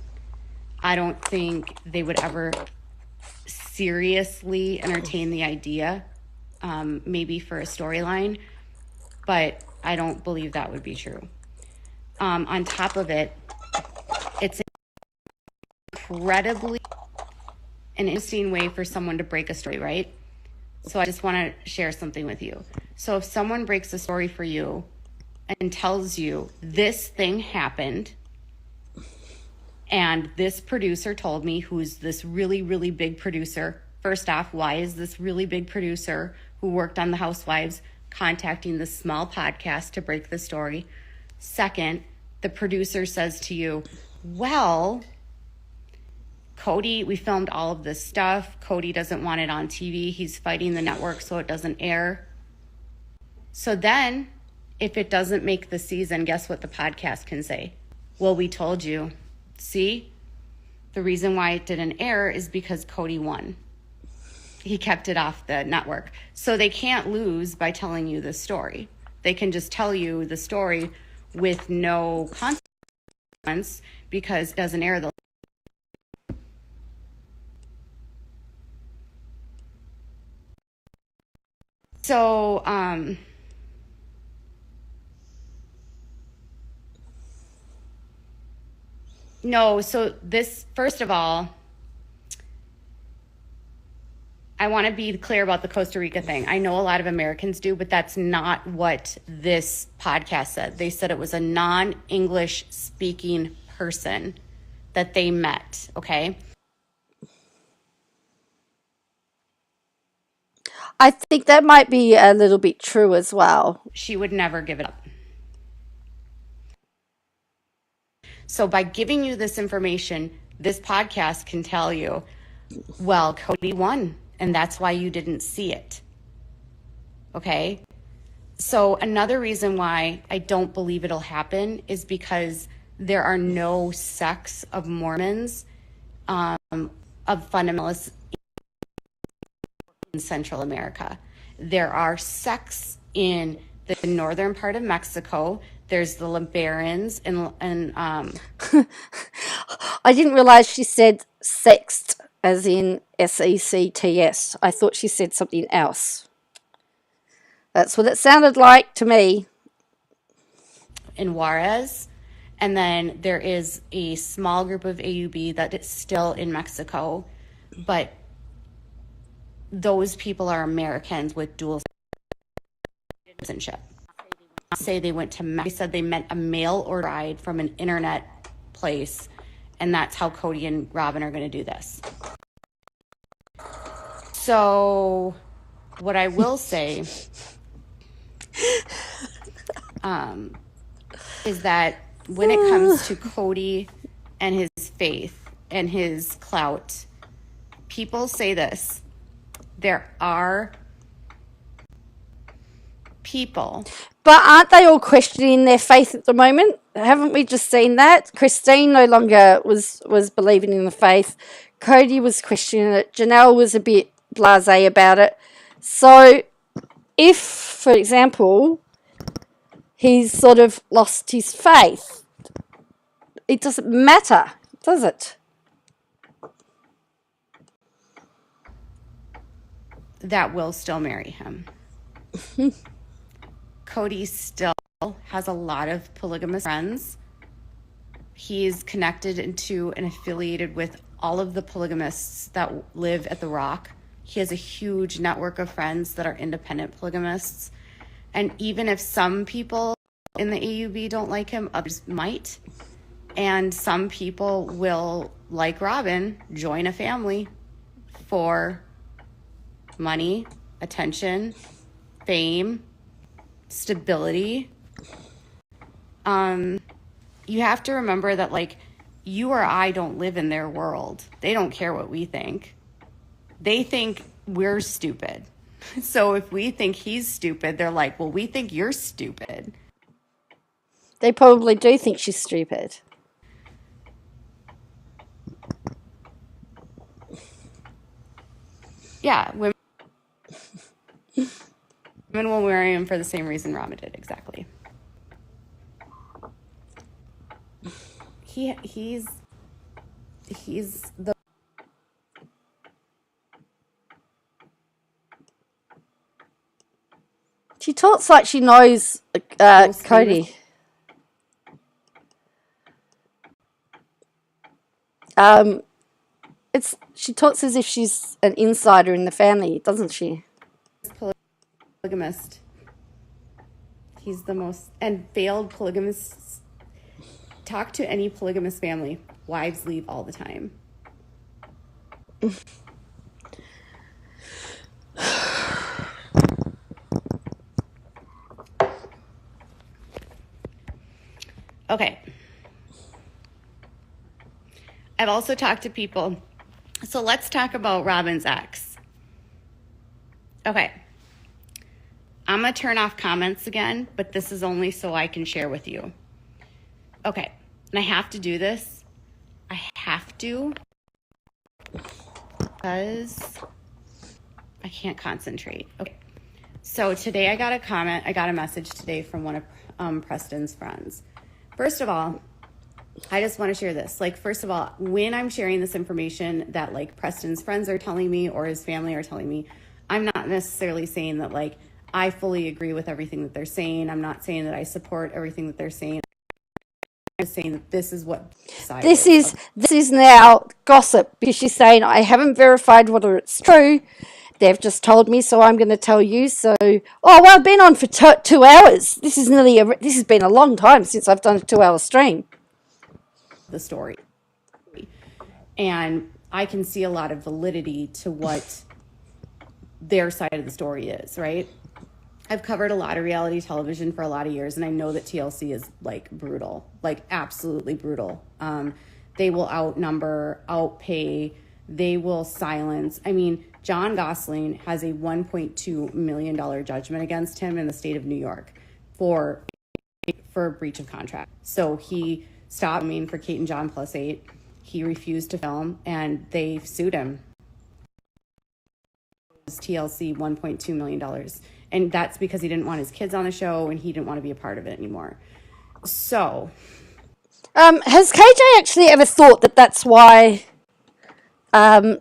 I don't think they would ever seriously entertain the idea, maybe for a storyline, but I don't believe that would be true. On top of it, it's incredibly an interesting way for someone to break a story, right? So I just want to share something with you. So if someone breaks a story for you and tells you this thing happened, and this producer told me, who's this really, really big producer. First off, why is this really big producer who worked on The Housewives contacting this small podcast to break the story? Second, the producer says to you, well, Cody, we filmed all of this stuff. Cody doesn't want it on TV. He's fighting the network so it doesn't air. So then, if it doesn't make the season, guess what the podcast can say? Well, we told you. See, the reason why it didn't air is because Cody won. He kept it off the network. So they can't lose by telling you the story. They can just tell you the story with no consequence because it doesn't air the. So, no, so this, first of all, I want to be clear about the Costa Rica thing. I know a lot of Americans do, but that's not what this podcast said. They said it was a non-English speaking person that they met, okay? I think that might be a little bit true as well. She would never give it up. So by giving you this information, this podcast can tell you, well, Cody won, and that's why you didn't see it. Okay? So another reason why I don't believe it'll happen is because there are no sects of Mormons, of fundamentalists in Central America. There are sects in the northern part of Mexico. There's the Liberans and I didn't realize she said sexed, as in SECTS. I thought she said something else. That's what it sounded like to me. in Juarez. And then there is a small group of AUB that is still in Mexico, but those people are Americans with dual citizenship. Say they went to Mexico. They said they met a mail order ride from an internet place, and that's how Cody and Robin are going to do this. So what I will say is that when it comes to Cody and his faith and his clout, people say this. There are people. But aren't they all questioning their faith at the moment? Haven't we just seen that? Christine no longer was believing in the faith. Cody was questioning it. Janelle was a bit blasé about it. So if, for example, he's sort of lost his faith, it doesn't matter, does it? That will still marry him. Cody still has a lot of polygamous friends. He's connected into and affiliated with all of the polygamists that live at the Rock. He has a huge network of friends that are independent polygamists. And even if some people in the AUB don't like him, others might. And some people will, like Robin, join a family for money, attention, fame, stability. You have to remember that, like, you or I don't live in their world. They don't care what we think. They think we're stupid. So if we think he's stupid, they're like, well, we think you're stupid. They probably do think she's stupid. Yeah, women will marry him for the same reason Rama did, exactly. He's the She talks like she knows Cody. She talks as if she's an insider in the family, doesn't she? polygamist. He's the most, and failed polygamists. Talk to any polygamous family. Wives leave all the time. Okay. I've also talked to people. So let's talk about Robin's ex. Okay. I'm going to turn off comments again, but this is only so I can share with you. Okay. And I have to do this. I have to, because I can't concentrate. Okay. So today I got a message today from one of Preston's friends. First of all, I just want to share this. Like, first of all, when I'm sharing this information that, like, Preston's friends are telling me or his family are telling me, I'm not necessarily saying that, like, I fully agree with everything that they're saying. I'm not saying that I support everything that they're saying. I'm just saying that this is what side This is now gossip, because she's saying, I haven't verified whether it's true. They've just told me, so I'm going to tell you. So, I've been on for 2 hours. This has been a long time since I've done a 2-hour stream. The story. And I can see a lot of validity to what their side of the story is, right? I've covered a lot of reality television for a lot of years, and I know that TLC is like brutal, like absolutely brutal. They will outnumber, outpay, they will silence. I mean, John Gosling has a $1.2 million judgment against him in the state of New York for breach of contract. So he stopped filming for Kate and John +8. He refused to film, and they sued him. TLC $1.2 million. And that's because he didn't want his kids on the show, and he didn't want to be a part of it anymore. So... has KJ actually ever thought that that's why the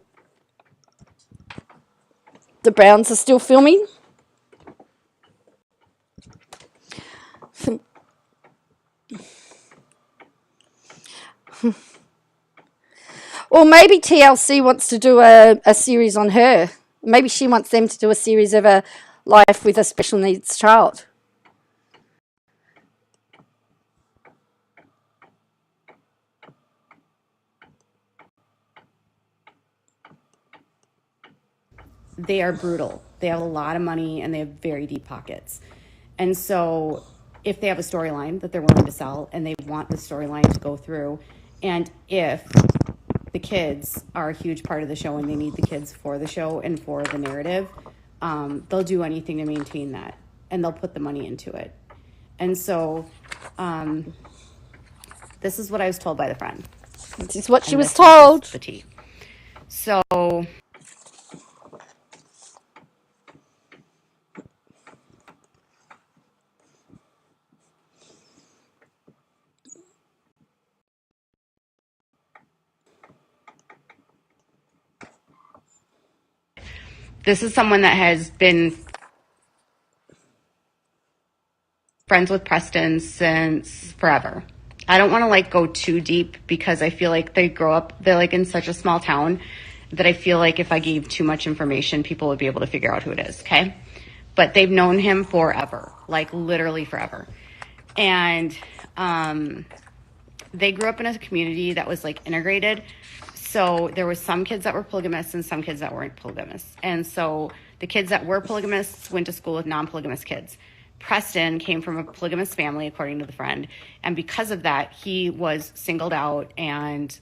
Browns are still filming? Or maybe TLC wants to do a series on her. Maybe she wants them to do a series of her life with a special needs child. They are brutal. They have a lot of money, and they have very deep pockets. And so if they have a storyline that they're willing to sell, and they want the storyline to go through, and if the kids are a huge part of the show and they need the kids for the show and for the narrative, they'll do anything to maintain that, and they'll put the money into it. And so this is what I was told by the friend. This is what she And was this is told. the tea. So this is someone that has been friends with Preston since forever. I don't want to like go too deep because I feel like they're like in such a small town that I feel like if I gave too much information, people would be able to figure out who it is, okay? But they've known him forever, like literally forever. And they grew up in a community that was like integrated. So there was some kids that were polygamists and some kids that weren't polygamists. And so the kids that were polygamists went to school with non-polygamous kids. Preston came from a polygamous family, according to the friend. And because of that, he was singled out and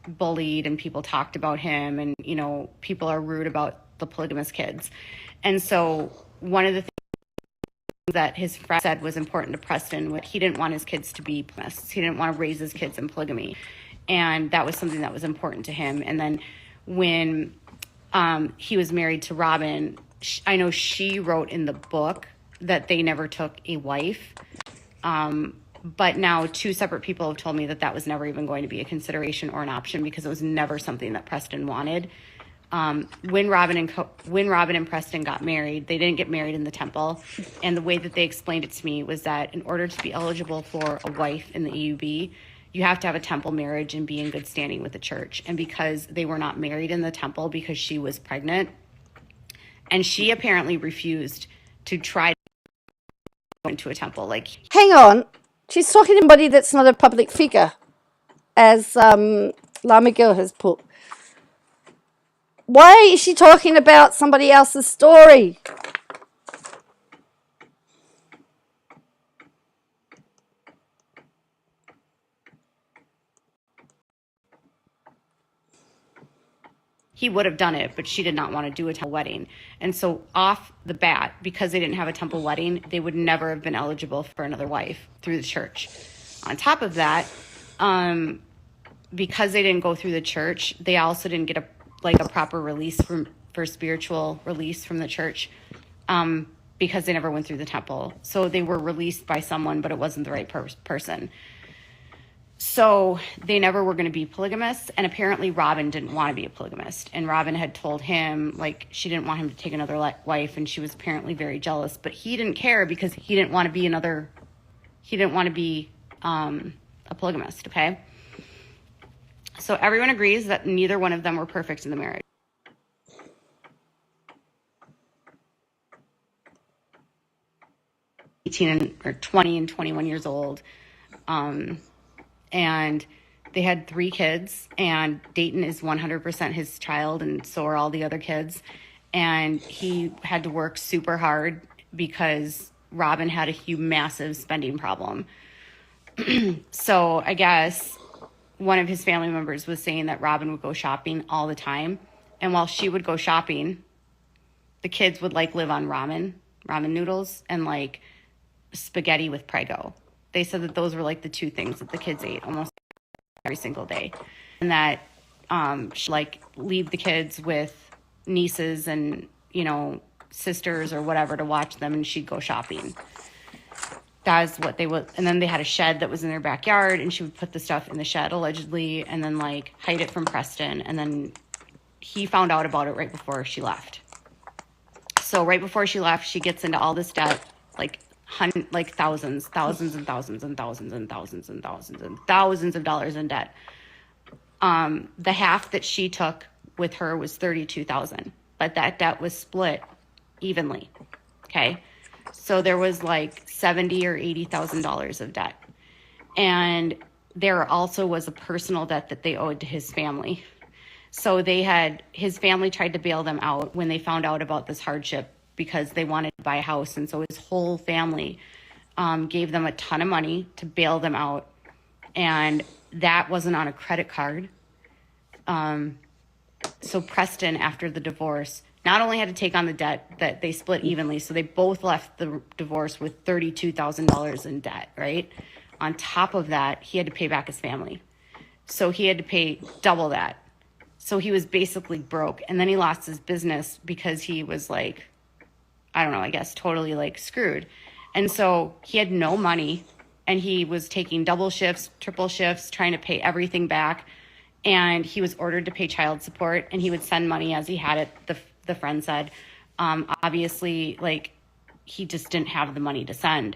bullied, and people talked about him, and, you know, people are rude about the polygamous kids. And so one of the things that his friend said was important to Preston was he didn't want his kids to be polygamists. He didn't want to raise his kids in polygamy. And that was something that was important to him. And then when he was married to Robin, I know she wrote in the book that they never took a wife. But now two separate people have told me that that was never even going to be a consideration or an option because it was never something that Preston wanted. When Robin and Preston got married, they didn't get married in the temple. And the way that they explained it to me was that in order to be eligible for a wife in the EUB, you have to have a temple marriage and be in good standing with the church. And because they were not married in the temple because she was pregnant, and she apparently refused to try to go into a temple. Like, Hang on. She's talking to somebody that's not a public figure, as Lama Girl has put. Why is she talking about somebody else's story? he would have done it, but she did not want to do a temple wedding. And so off the bat, because they didn't have a temple wedding, they would never have been eligible for another wife through the church. On top of that, because they didn't go through the church, they also didn't get a proper release for spiritual release from the church, because they never went through the temple. So they were released by someone, but it wasn't the right person. So they never were going to be polygamists, and apparently Robin didn't want to be a polygamist. And Robin had told him, like, she didn't want him to take another wife, and she was apparently very jealous. But he didn't care because he didn't want to be a polygamist, okay? So everyone agrees that neither one of them were perfect in the marriage. 20 and 21 years old. And they had 3 kids, and Dayton is 100% his child, and so are all the other kids. And he had to work super hard because Robin had a massive spending problem. So I guess one of his family members was saying that Robin would go shopping all the time. And while she would go shopping, the kids would like live on ramen noodles and like spaghetti with Prego. They said that those were like the two things that the kids ate almost every single day. And that she'd like leave the kids with nieces and, you know, sisters or whatever to watch them, and she'd go shopping. That's what they would. And then they had a shed that was in their backyard, and she would put the stuff in the shed allegedly and then like hide it from Preston. And then he found out about it right before she left. So right before she left, she gets into all this debt, like thousands of dollars in debt. The half that she took with her was $32,000, but that debt was split evenly. Okay. So there was like $70,000 or $80,000 of debt. And there also was a personal debt that they owed to his family. So his family tried to bail them out when they found out about this hardship because they wanted to buy a house. And so his whole family gave them a ton of money to bail them out. And that wasn't on a credit card. So Preston, after the divorce, not only had to take on the debt that they split evenly, so they both left the divorce with $32,000 in debt, right? On top of that, he had to pay back his family. So he had to pay double that. So he was basically broke. And then he lost his business because he was like, I don't know, I guess totally like screwed. And so he had no money, and he was taking double shifts, triple shifts, trying to pay everything back. And he was ordered to pay child support, and he would send money as he had it, the friend said. Obviously, like, he just didn't have the money to send.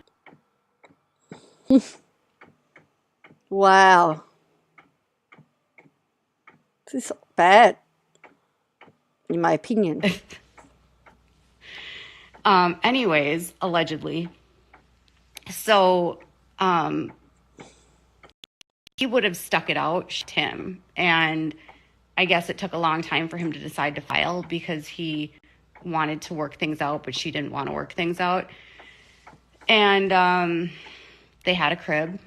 Wow. This is bad, in my opinion. Anyways, allegedly. So, he would have stuck it out, Tim. And I guess it took a long time for him to decide to file because he wanted to work things out, but she didn't want to work things out. And they had a crib.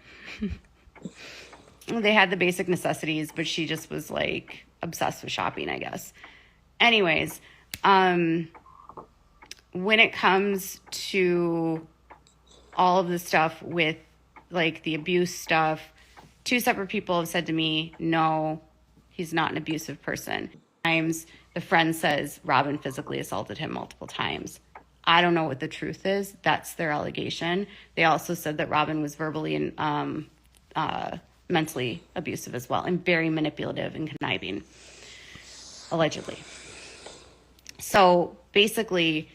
They had the basic necessities, but she just was like obsessed with shopping, I guess. Anyways, when it comes to all of the stuff with like the abuse stuff, two separate people have said to me, no, he's not an abusive person. Times the friend says Robin physically assaulted him multiple times. I don't know what the truth is. That's their allegation. They also said that Robin was verbally and mentally abusive as well, and very manipulative and conniving, allegedly. So basically,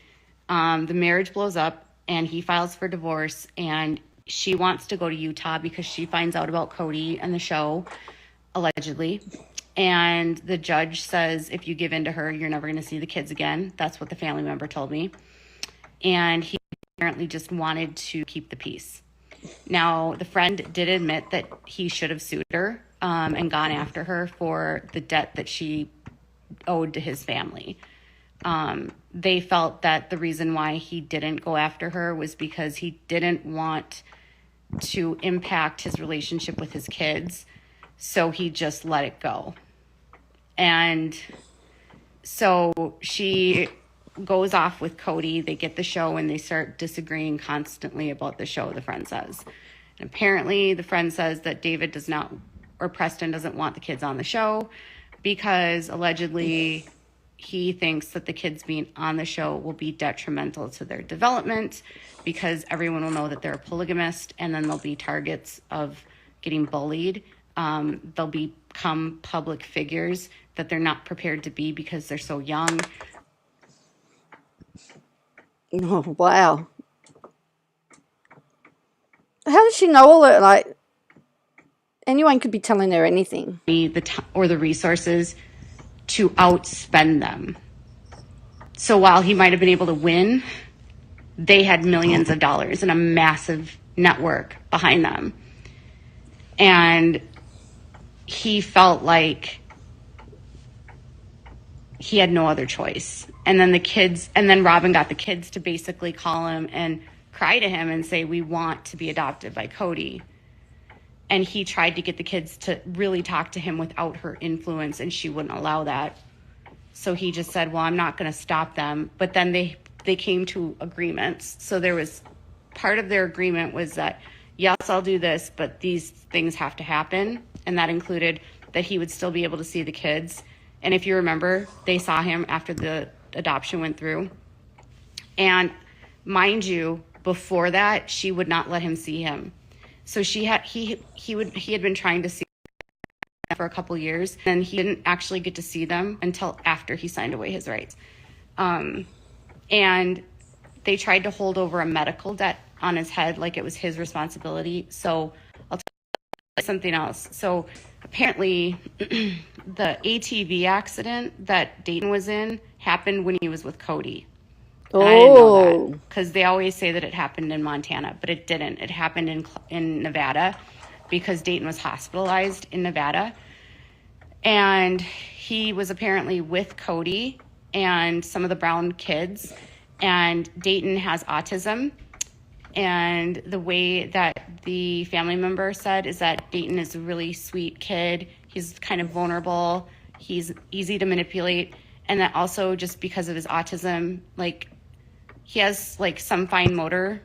the marriage blows up, and he files for divorce, and she wants to go to Utah because she finds out about Cody and the show, allegedly. And the judge says, if you give in to her, you're never going to see the kids again. That's what the family member told me. And he apparently just wanted to keep the peace. Now, the friend did admit that he should have sued her and gone after her for the debt that she owed to his family. They felt that the reason why he didn't go after her was because he didn't want to impact his relationship with his kids, so he just let it go. And so she goes off with Cody. They get the show, and they start disagreeing constantly about the show, the friend says. And apparently the friend says that David does not, or Preston doesn't want the kids on the show because allegedly he thinks that the kids being on the show will be detrimental to their development because everyone will know that they're a polygamist, and then they'll be targets of getting bullied. They'll become public figures that they're not prepared to be because they're so young. Oh, wow. How does she know all that? Like, anyone could be telling her anything. Or the resources to outspend them. So while he might have been able to win, they had millions of dollars and a massive network behind them. And he felt like he had no other choice. And then Robin got the kids to basically call him and cry to him and say, we want to be adopted by Cody. And he tried to get the kids to really talk to him without her influence, and she wouldn't allow that. So he just said, well, I'm not going to stop them. But then they came to agreements. So there was part of their agreement was that, yes, I'll do this, but these things have to happen. And that included that he would still be able to see the kids. And if you remember, they saw him after the adoption went through. And mind you, before that, she would not let him see him. So he had been trying to see them for a couple years, and he didn't actually get to see them until after he signed away his rights. And they tried to hold over a medical debt on his head like it was his responsibility. So I'll tell you something else. So apparently the ATV accident that Dayton was in happened when he was with Cody. And I didn't know that because they always say that it happened in Montana, but it didn't. It happened in Nevada because Dayton was hospitalized in Nevada. And he was apparently with Cody and some of the Brown kids. And Dayton has autism. And the way that the family member said is that Dayton is a really sweet kid. He's kind of vulnerable. He's easy to manipulate. And that also just because of his autism, like he has like some fine motor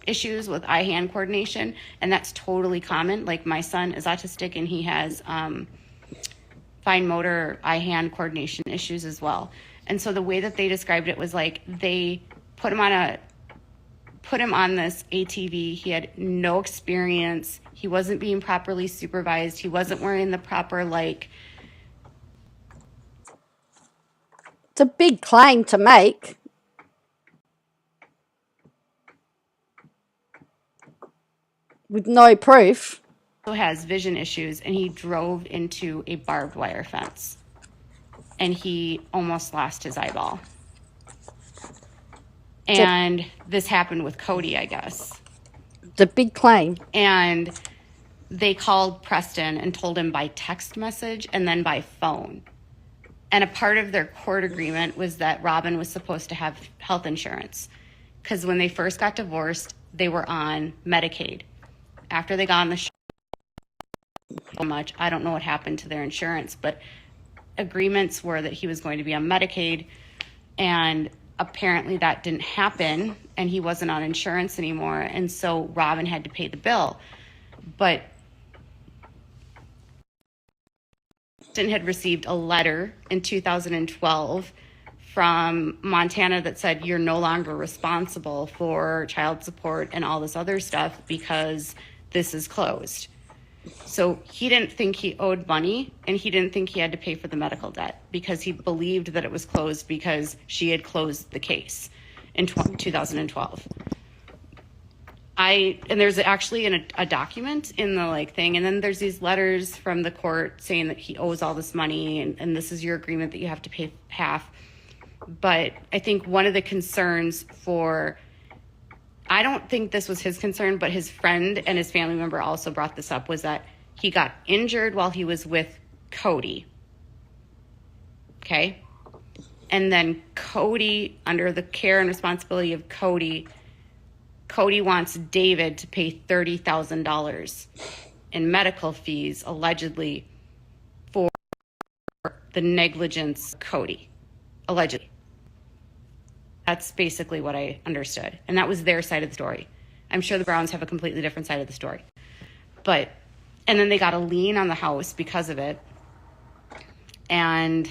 issues with eye-hand coordination, and that's totally common. Like my son is autistic and he has fine motor eye-hand coordination issues as well. And so the way that they described it was like they put him on this ATV. He had no experience. He wasn't being properly supervised. He wasn't wearing the proper like. It's a big claim to make. With no proof. Has vision issues, and he drove into a barbed wire fence. And he almost lost his eyeball. And this happened with Cody, I guess. It's a big claim. And they called Preston and told him by text message and then by phone. And a part of their court agreement was that Robin was supposed to have health insurance. Because when they first got divorced, they were on Medicaid. After they got on the show, so much, I don't know what happened to their insurance, but agreements were that he was going to be on Medicaid, and apparently that didn't happen, and he wasn't on insurance anymore, and so Robin had to pay the bill. But Preston had received a letter in 2012 from Montana that said you're no longer responsible for child support and all this other stuff because this is closed. So he didn't think he owed money, and he didn't think he had to pay for the medical debt because he believed that it was closed because she had closed the case in 2012. And there's actually a document in the like thing, and then there's these letters from the court saying that he owes all this money, and this is your agreement that you have to pay half. But I think one of the concerns I don't think this was his concern, but his friend and his family member also brought this up, was that he got injured while he was with Cody. Okay? And then Cody, under the care and responsibility of Cody wants David to pay $30,000 in medical fees, allegedly, for the negligence of Cody. Allegedly. That's basically what I understood. And that was their side of the story. I'm sure the Browns have a completely different side of the story. And then they got a lien on the house because of it. And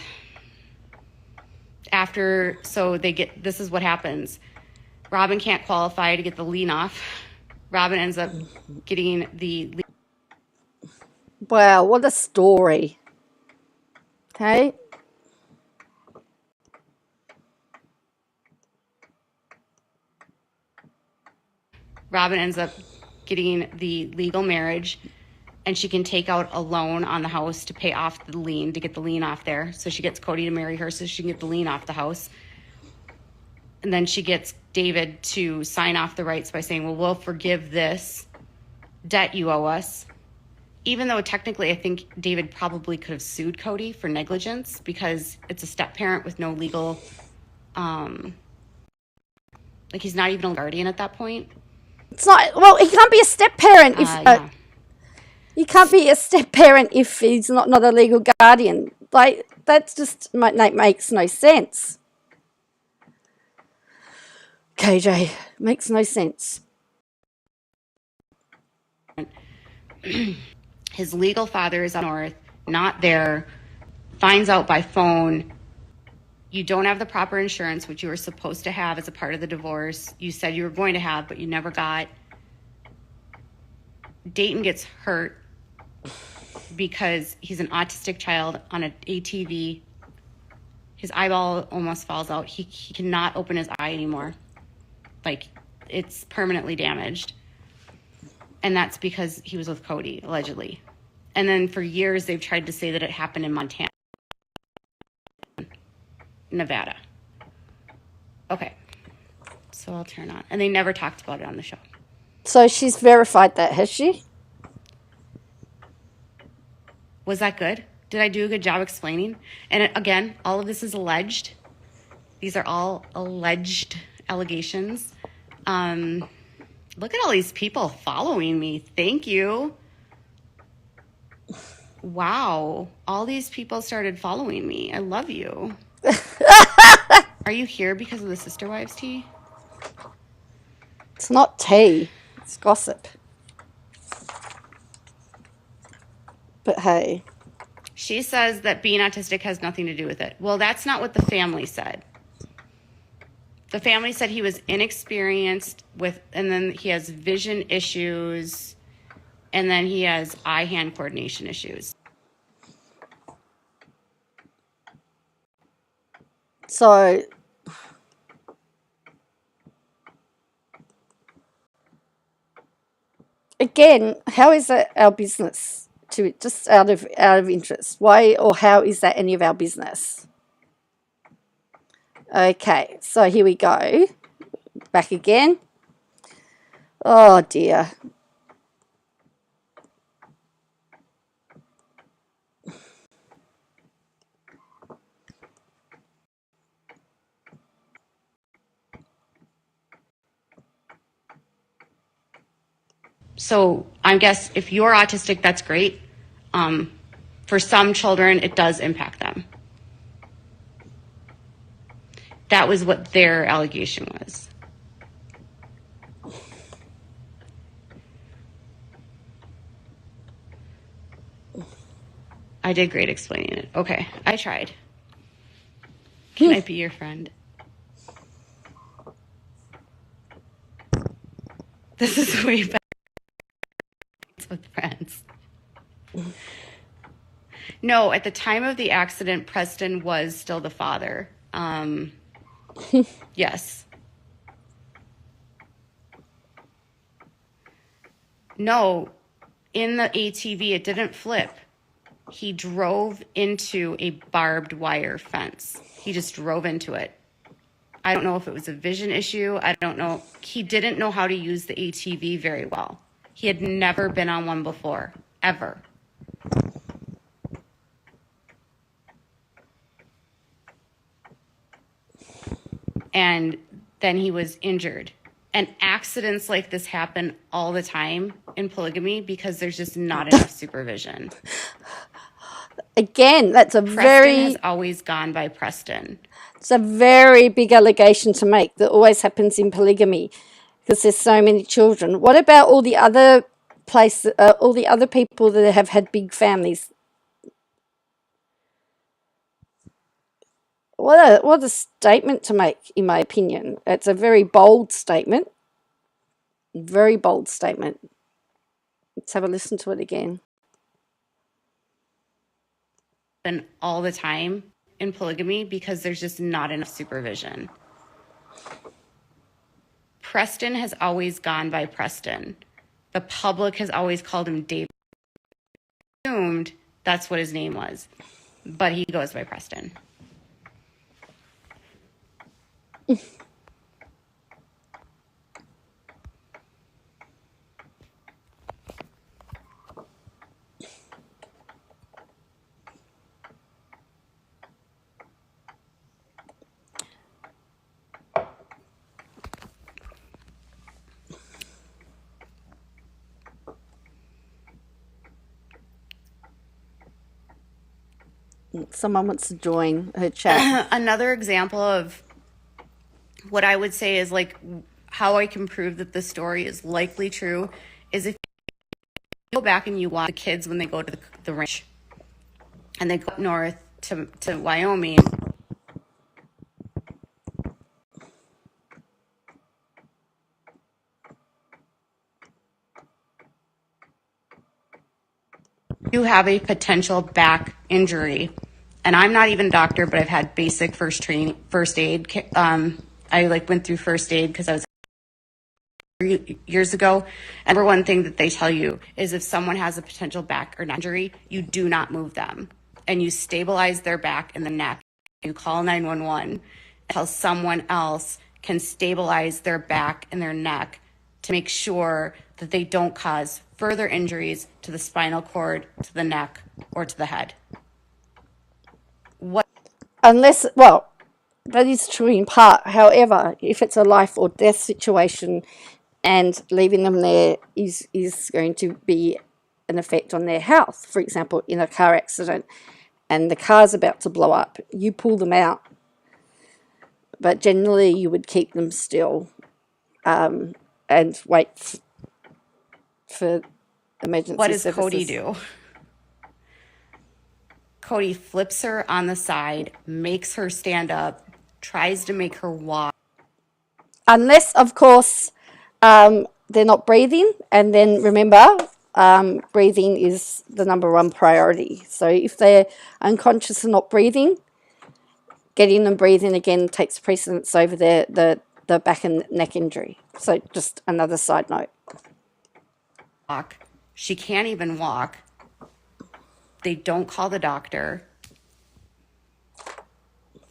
this is what happens. Robin can't qualify to get the lien off. Robin ends up getting the lien. Wow, what a story. Okay. Robin ends up getting the legal marriage, and she can take out a loan on the house to pay off the lien, to get the lien off there. So she gets Cody to marry her so she can get the lien off the house. And then she gets David to sign off the rights by saying, well, we'll forgive this debt you owe us. even though technically I think David probably could have sued Cody for negligence because it's a step parent with no legal, like he's not even a guardian at that point. It's not, well, he can't be a step parent if, Yeah. he can't be a step parent if he's not a legal guardian. Like, that just makes no sense. KJ, makes no sense. His legal father is up north, not there, finds out by phone, you don't have the proper insurance, which you were supposed to have as a part of the divorce. You said you were going to have, but you never got. Dayton gets hurt because he's an autistic child on an ATV. His eyeball almost falls out. He cannot open his eye anymore. Like, it's permanently damaged. And that's because he was with Cody, allegedly. And then for years, they've tried to say that it happened in Montana, Nevada. Okay. So I'll turn on. And they never talked about it on the show. So she's verified that, has she? Was that good? Did I do a good job explaining? And again, all of this is alleged. These are all alleged allegations. Look at all these people following me. Thank you. Wow. All these people started following me. I love you. Are you here because of the Sister Wives tea? It's not tea. It's gossip. But hey. She says that being autistic has nothing to do with it. Well, that's not what the family said. The family said he was inexperienced with, and then he has vision issues, and then he has eye-hand coordination issues. So, again, how is that our business? To just out of interest, why or how is that any of our business? Okay, so here we go. Back again. Oh dear. So I guess if you're autistic, that's great. For some children, it does impact them. That was what their allegation was. I did great explaining it. Okay, I tried. Can I be your friend? This is way better with friends. No, at the time of the accident, Preston was still the father. Yes. No, in the ATV, it didn't flip. He drove into a barbed wire fence. He just drove into it. I don't know if it was a vision issue. I don't know. He didn't know how to use the ATV very well. He had never been on one before, ever. And then he was injured. And accidents like this happen all the time in polygamy because there's just not enough supervision. Again, that's a Preston has always gone by Preston. It's a very big allegation to make that always happens in polygamy because there's so many children. What about all the other all the other people that have had big families? What a statement to make, in my opinion. It's a very bold statement. Very bold statement. Let's have a listen to it again. And all the time in polygamy because there's just not enough supervision. Preston has always gone by Preston. The public has always called him David. Assumed that's what his name was, but he goes by Preston. Someone wants to join her chat. Another example of what I would say is like how I can prove that the story is likely true is if you go back and you watch the kids when they go to the ranch and they go up north to Wyoming. You have a potential back injury, and I'm not even a doctor, but I've had basic first aid. I like went through first aid because I was years ago. And number one thing that they tell you is if someone has a potential back or neck injury, you do not move them, and you stabilize their back and the neck. You call 911 until someone else can stabilize their back and their neck to make sure that they don't cause further injuries to the spinal cord, to the neck, or to the head. Unless, well, that is true in part. However, if it's a life or death situation and leaving them there is going to be an effect on their health, for example, in a car accident and the car's about to blow up, you pull them out. But generally, you would keep them still and wait for emergency What does services. Cody do? Cody flips her on the side, makes her stand up, tries to make her walk. Unless, of course, they're not breathing. And then remember, breathing is the number one priority. So if they're unconscious and not breathing, getting them breathing again takes precedence over the back and neck injury. So just another side note. She can't even walk. They don't call the doctor.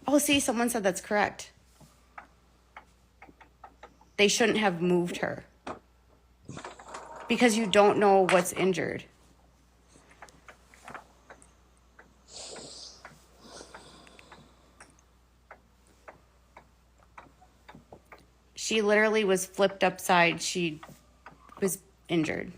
Oh, see, someone said that's correct. They shouldn't have moved her because you don't know what's injured. She literally was flipped upside. She was injured.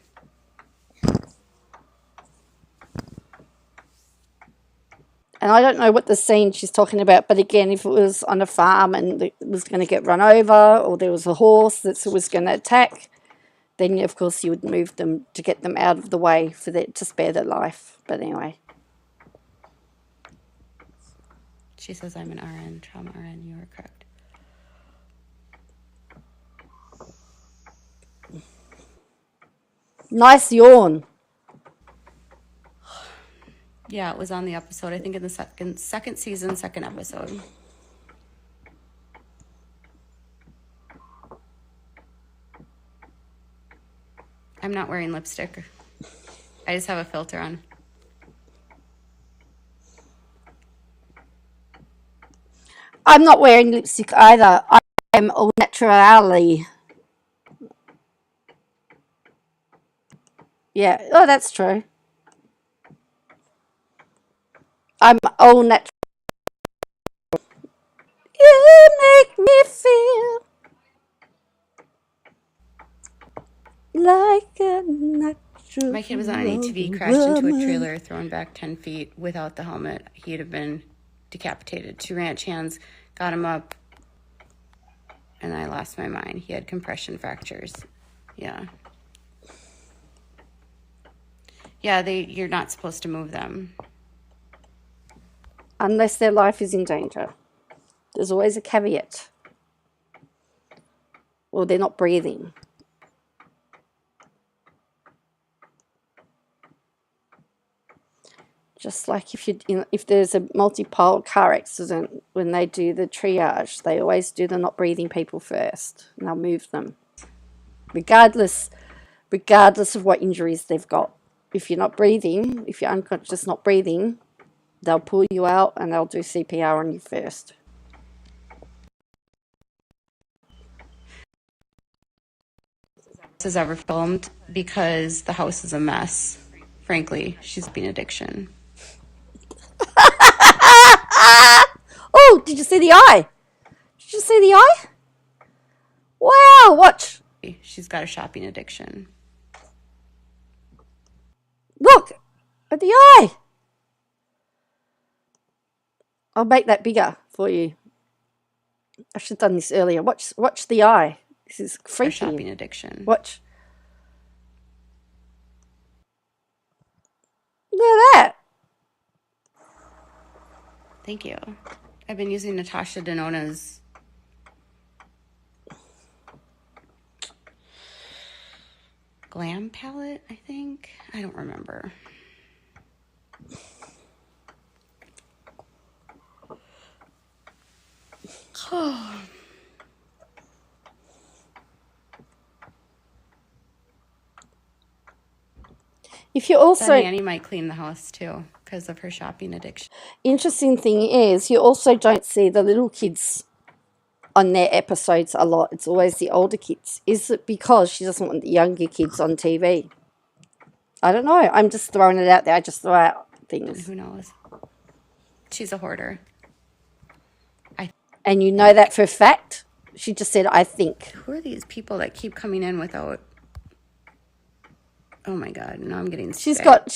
And I don't know what the scene she's talking about, but again, if it was on a farm and it was going to get run over or there was a horse that was going to attack, then of course you would move them to get them out of the way to spare their life. But anyway. She says, I'm an RN, trauma RN. You are correct. Nice yawn. Yeah, it was on the episode. I think in the second season, second episode. I'm not wearing lipstick. I just have a filter on. I'm not wearing lipstick either. I am au naturally. Yeah. Oh, that's true. I'm au natural. You make me feel like a natural. My kid was on an ATV, crashed into a trailer, thrown back 10 feet without the helmet. He'd have been decapitated. 2 ranch hands got him up, and I lost my mind. He had compression fractures. Yeah. Yeah, you're not supposed to move them. Unless their life is in danger. There's always a caveat. Or they're not breathing. Just like if there's a multi-pole car accident, when they do the triage, they always do the not breathing people first, and they'll move them, regardless of what injuries they've got. If you're not breathing, if you're unconscious, not breathing, they'll pull you out and they'll do CPR on you first. This is ever filmed because the house is a mess. Frankly, she's been addiction. Oh, did you see the eye? Did you see the eye? Wow, watch. She's got a shopping addiction. Look at the eye. I'll make that bigger for you. I should have done this earlier. Watch the eye. This is For freaky. shopping addiction. Watch. Look at that. Thank you. I've been using Natasha Denona's Glam palette, I think. I don't remember. If you also Nanny might clean the house too because of her shopping addiction. interesting thing is you also don't see the little kids on their episodes a lot. It's always the older kids. Is it because she doesn't want the younger kids on TV? I don't know. I'm just throwing it out there. I just throw out things. Who knows? She's a hoarder. And you know that for a fact? She just said, I think. Who are these people that keep coming in without... Oh my God, now I'm getting She's got...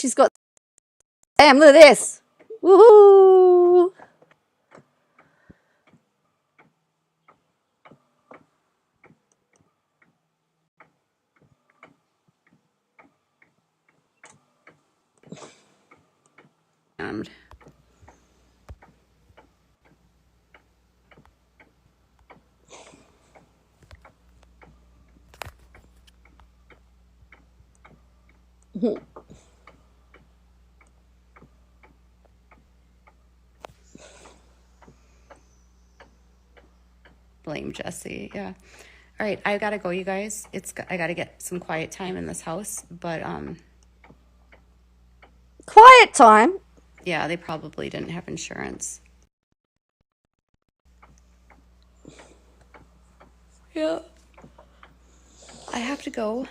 Damn, look at this. Woohoo! Blame Jesse, yeah. All right, I gotta go, you guys. I gotta get some quiet time in this house, but Quiet time? yeah, they probably didn't have insurance. Yeah. I have to go.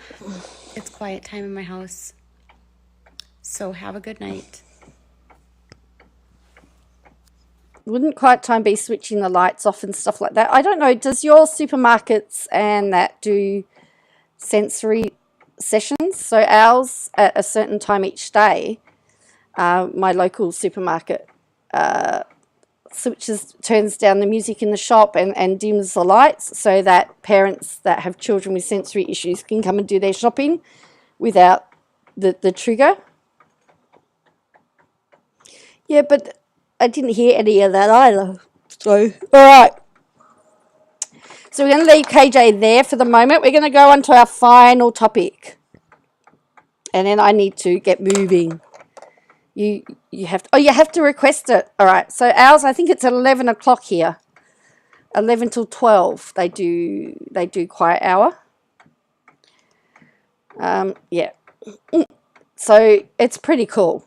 It's quiet time in my house. So have a good night. Wouldn't quiet time be switching the lights off and stuff like that? I don't know. Does your supermarkets and that do sensory sessions? So ours, at a certain time each day, my local supermarket turns down the music in the shop and dims the lights so that parents that have children with sensory issues can come and do their shopping without the trigger. Yeah, but I didn't hear any of that either. So, all right. So we're going to leave KJ there for the moment. We're going to go on to our final topic. And then I need to get moving. You have to, you have to request it. All right. So ours, I think it's at 11 o'clock here. 11 till 12. They do quiet hour. Yeah. So it's pretty cool.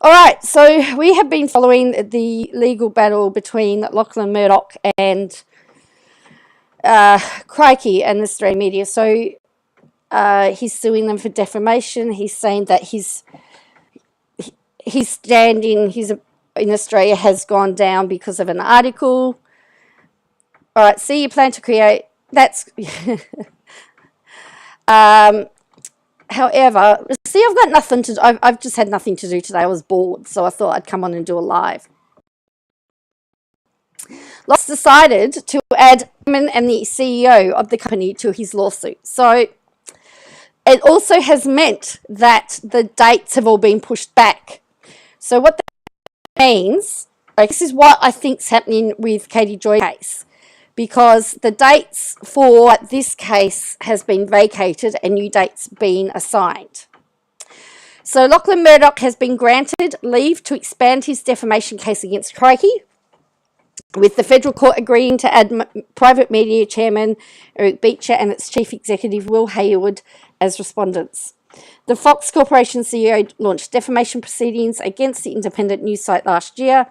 All right, so we have been following the legal battle between Lachlan Murdoch and Crikey and the Australian media. So he's suing them for defamation. He's saying that his standing in Australia has gone down because of an article. All right, see, you plan to create... That's... However, see, I've got nothing to... I've just had nothing to do today. I was bored, so I thought I'd come on and do a live. Loss decided to add him and the CEO of the company to his lawsuit. So it also has meant that the dates have all been pushed back. So what that means... This is what I think is happening with Katie Joy's case. Because the dates for this case has been vacated and new dates been assigned. So Lachlan Murdoch has been granted leave to expand his defamation case against Crikey, with the federal court agreeing to add private media chairman Eric Beecher and its chief executive Will Hayward as respondents. The Fox Corporation CEO launched defamation proceedings against the independent news site last year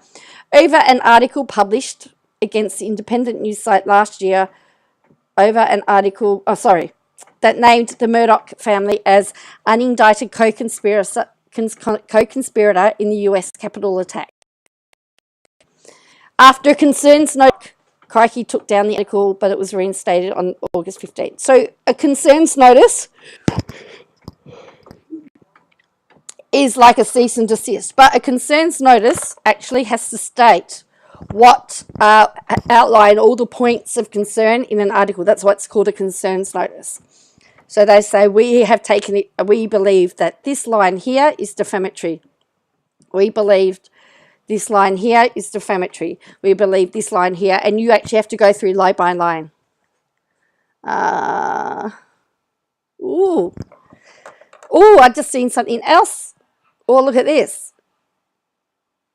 over an article published against the independent news site last year over an article, that named the Murdoch family as unindicted co-conspirator in the US Capitol attack. After a concerns note, Crikey took down the article, but it was reinstated on August 15th. So a concerns notice is like a cease and desist, but a concerns notice actually has to state what outline all the points of concern in an article. That's what's called a concerns notice. So they say, we believe that this line here is defamatory. We believed this line here is defamatory. We believe this line here, and you actually have to go through line by line. I just seen something else. Oh, look at this.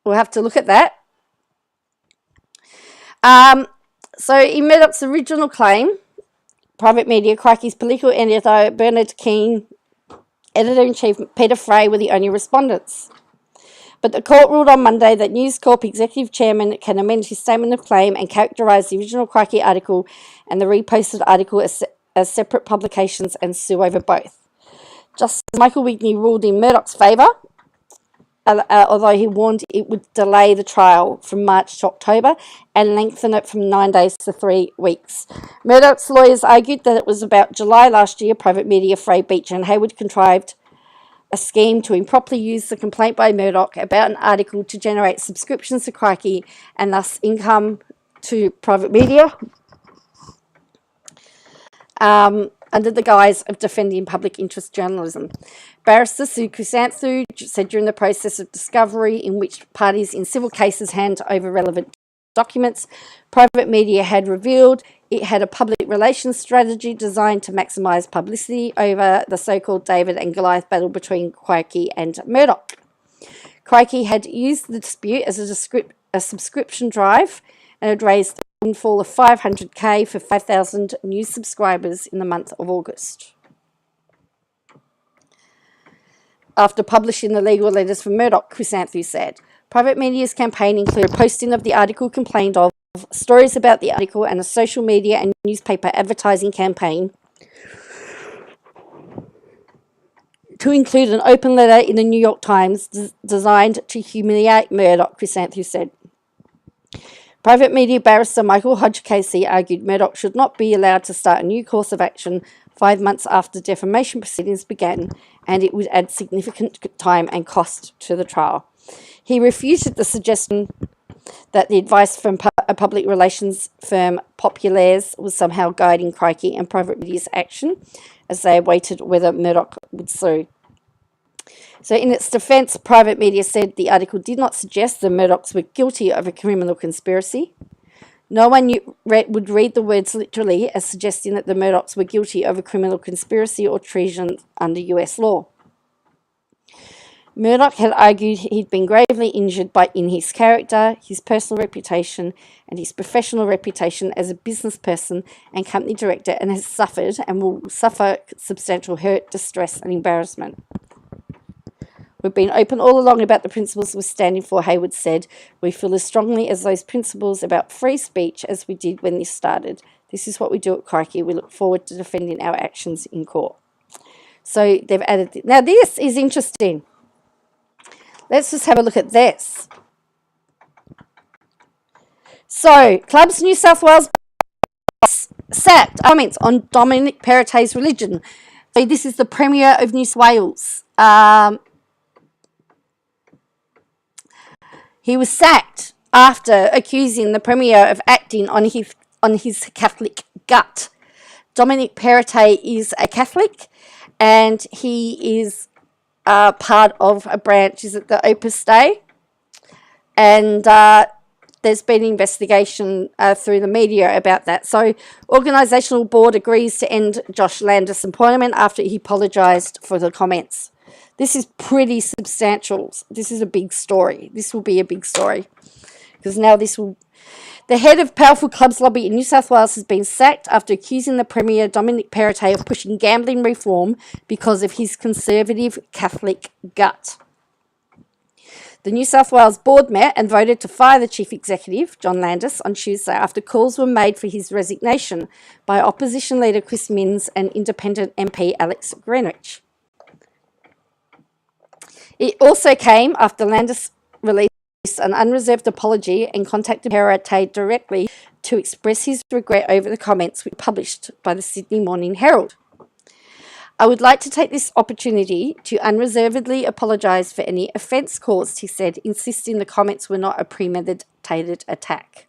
We'll have to look at that. So in Murdoch's original claim, private media, Crikey's political editor Bernard Keane, editor-in-chief Peter Fray were the only respondents. But the court ruled on Monday that News Corp executive chairman can amend his statement of claim and characterise the original Crikey article and the reposted article as separate publications and sue over both. Justice Michael Wigney ruled in Murdoch's favour, although he warned it would delay the trial from March to October and lengthen it from 9 days to 3 weeks. Murdoch's lawyers argued that it was about July last year private media Fray, Beach and Hayward contrived a scheme to improperly use the complaint by Murdoch about an article to generate subscriptions to Crikey and thus income to private media under the guise of defending public interest journalism. Barrister Sue Chrysanthou said during the process of discovery in which parties in civil cases hand over relevant documents, private media had revealed it had a public relations strategy designed to maximise publicity over the so-called David and Goliath battle between Crikey and Murdoch. Crikey had used the dispute as a subscription drive and had raised a windfall of $500,000 for 5,000 new subscribers in the month of August. After publishing the legal letters from Murdoch, Chrysanthou said, private media's campaign included posting of the article complained of, stories about the article, and a social media and newspaper advertising campaign to include an open letter in the New York Times designed to humiliate Murdoch, Chrysanthou said. Private media barrister Michael Hodgecasey argued Murdoch should not be allowed to start a new course of action 5 months after defamation proceedings began, and it would add significant time and cost to the trial. He refuted the suggestion that the advice from a public relations firm, Populares, was somehow guiding Crikey and private media's action as they awaited whether Murdoch would sue. So in its defence, private media said the article did not suggest the Murdochs were guilty of a criminal conspiracy. No one would read the words literally as suggesting that the Murdochs were guilty of a criminal conspiracy or treason under US law. Murdoch had argued he'd been gravely injured in his character, his personal reputation, and his professional reputation as a business person and company director, and has suffered and will suffer substantial hurt, distress, and embarrassment. We've been open all along about the principles we're standing for, Hayward said. We feel as strongly as those principles about free speech as we did when this started. This is what we do at Crikey. We look forward to defending our actions in court. So they've added... Now this is interesting. Let's just have a look at this. So, Clubs New South Wales sacked comments on Dominic Perrottet's religion. So this is the Premier of New South Wales. He was sacked after accusing the Premier of acting on his Catholic gut. Dominic Perrottet is a Catholic, and he is part of a branch, is it the Opus Dei? And there's been an investigation through the media about that. So organisational board agrees to end Josh Landis' employment after he apologised for the comments. This is pretty substantial. This is a big story. This will be a big story. Because now the head of powerful clubs lobby in New South Wales has been sacked after accusing the Premier, Dominic Perrottet, of pushing gambling reform because of his conservative Catholic gut. The New South Wales board met and voted to fire the chief executive, John Landis, on Tuesday after calls were made for his resignation by opposition leader Chris Minns and independent MP Alex Greenwich. It also came after Landis released an unreserved apology and contacted Perrottet directly to express his regret over the comments which were published by the Sydney Morning Herald. I would like to take this opportunity to unreservedly apologise for any offence caused, he said, insisting the comments were not a premeditated attack.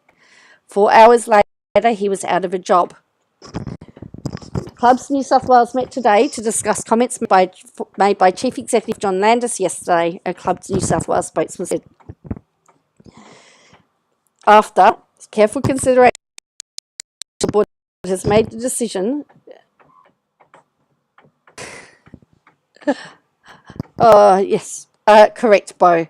4 hours later, he was out of a job. Clubs New South Wales met today to discuss comments made by Chief Executive John Landis yesterday, a Clubs New South Wales spokesman said. After careful consideration, the board has made the decision. Yes, correct, Bo.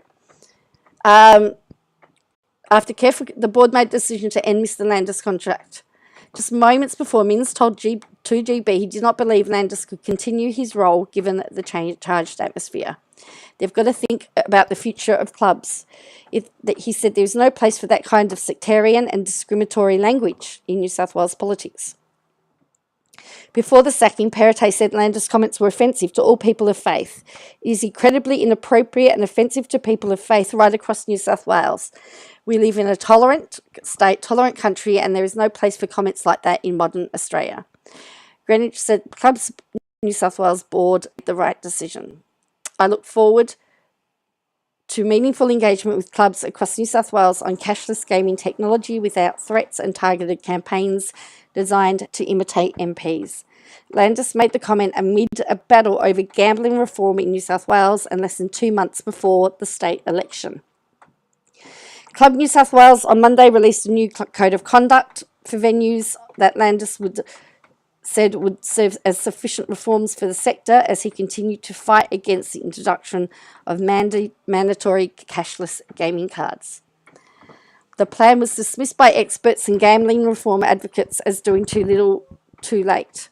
After careful, the board made the decision to end Mr. Landis' contract. Just moments before, Minns told 2GB he did not believe Landis could continue his role given the charged atmosphere. They've got to think about the future of clubs. He said there's no place for that kind of sectarian and discriminatory language in New South Wales politics. Before the sacking, Perrottet said Landis' comments were offensive to all people of faith. It is incredibly inappropriate and offensive to people of faith right across New South Wales. We live in a tolerant state, tolerant country, and there is no place for comments like that in modern Australia. Greenwich said Clubs New South Wales board made the right decision. I look forward to meaningful engagement with clubs across New South Wales on cashless gaming technology without threats and targeted campaigns designed to imitate MPs. Landis made the comment amid a battle over gambling reform in New South Wales and less than 2 months before the state election. Club New South Wales on Monday released a new code of conduct for venues that Landis said would serve as sufficient reforms for the sector as he continued to fight against the introduction of mandatory cashless gaming cards. The plan was dismissed by experts and gambling reform advocates as doing too little, too late.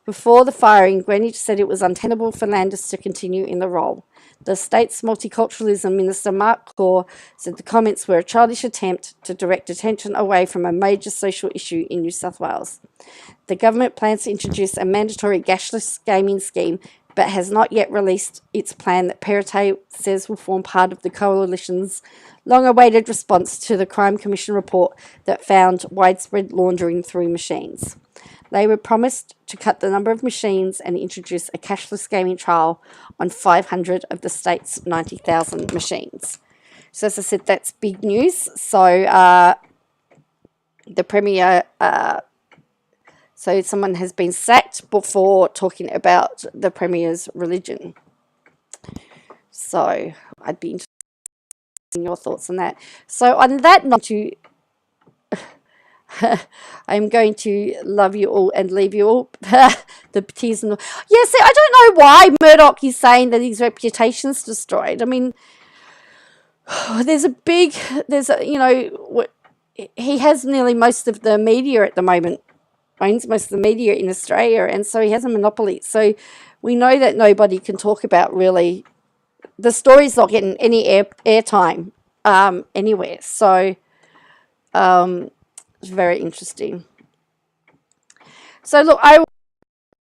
Before the firing, Greenwich said it was untenable for Landis to continue in the role. The state's multiculturalism minister, Mark Claw, said the comments were a childish attempt to direct attention away from a major social issue in New South Wales. The government plans to introduce a mandatory cashless gaming scheme, but has not yet released its plan that Perrottet says will form part of the coalition's long-awaited response to the Crime Commission report that found widespread laundering through machines. Labor promised to cut the number of machines and introduce a cashless gaming trial on 500 of the state's 90,000 machines. So as I said, that's big news. So the Premier, so someone has been sacked before talking about the Premier's religion. So I'd be interested in your thoughts on that. So on that note, I'm going to love you all and leave you all. The tears and yeah, see, I don't know why Murdoch is saying that his reputation's destroyed. I mean, he has nearly most of the media at the moment, owns most of the media in Australia, and so he has a monopoly. So we know that nobody can talk about really, the story's not getting any airtime anywhere. So it's very interesting. So look, I will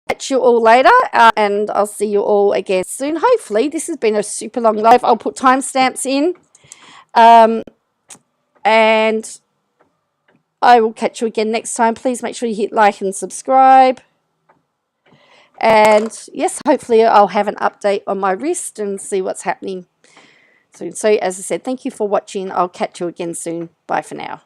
catch you all later, and I'll see you all again soon. Hopefully, this has been a super long live. I'll put timestamps in, and I will catch you again next time. Please make sure you hit like and subscribe. And yes, hopefully I'll have an update on my wrist and see what's happening soon. So as I said, thank you for watching. I'll catch you again soon. Bye for now.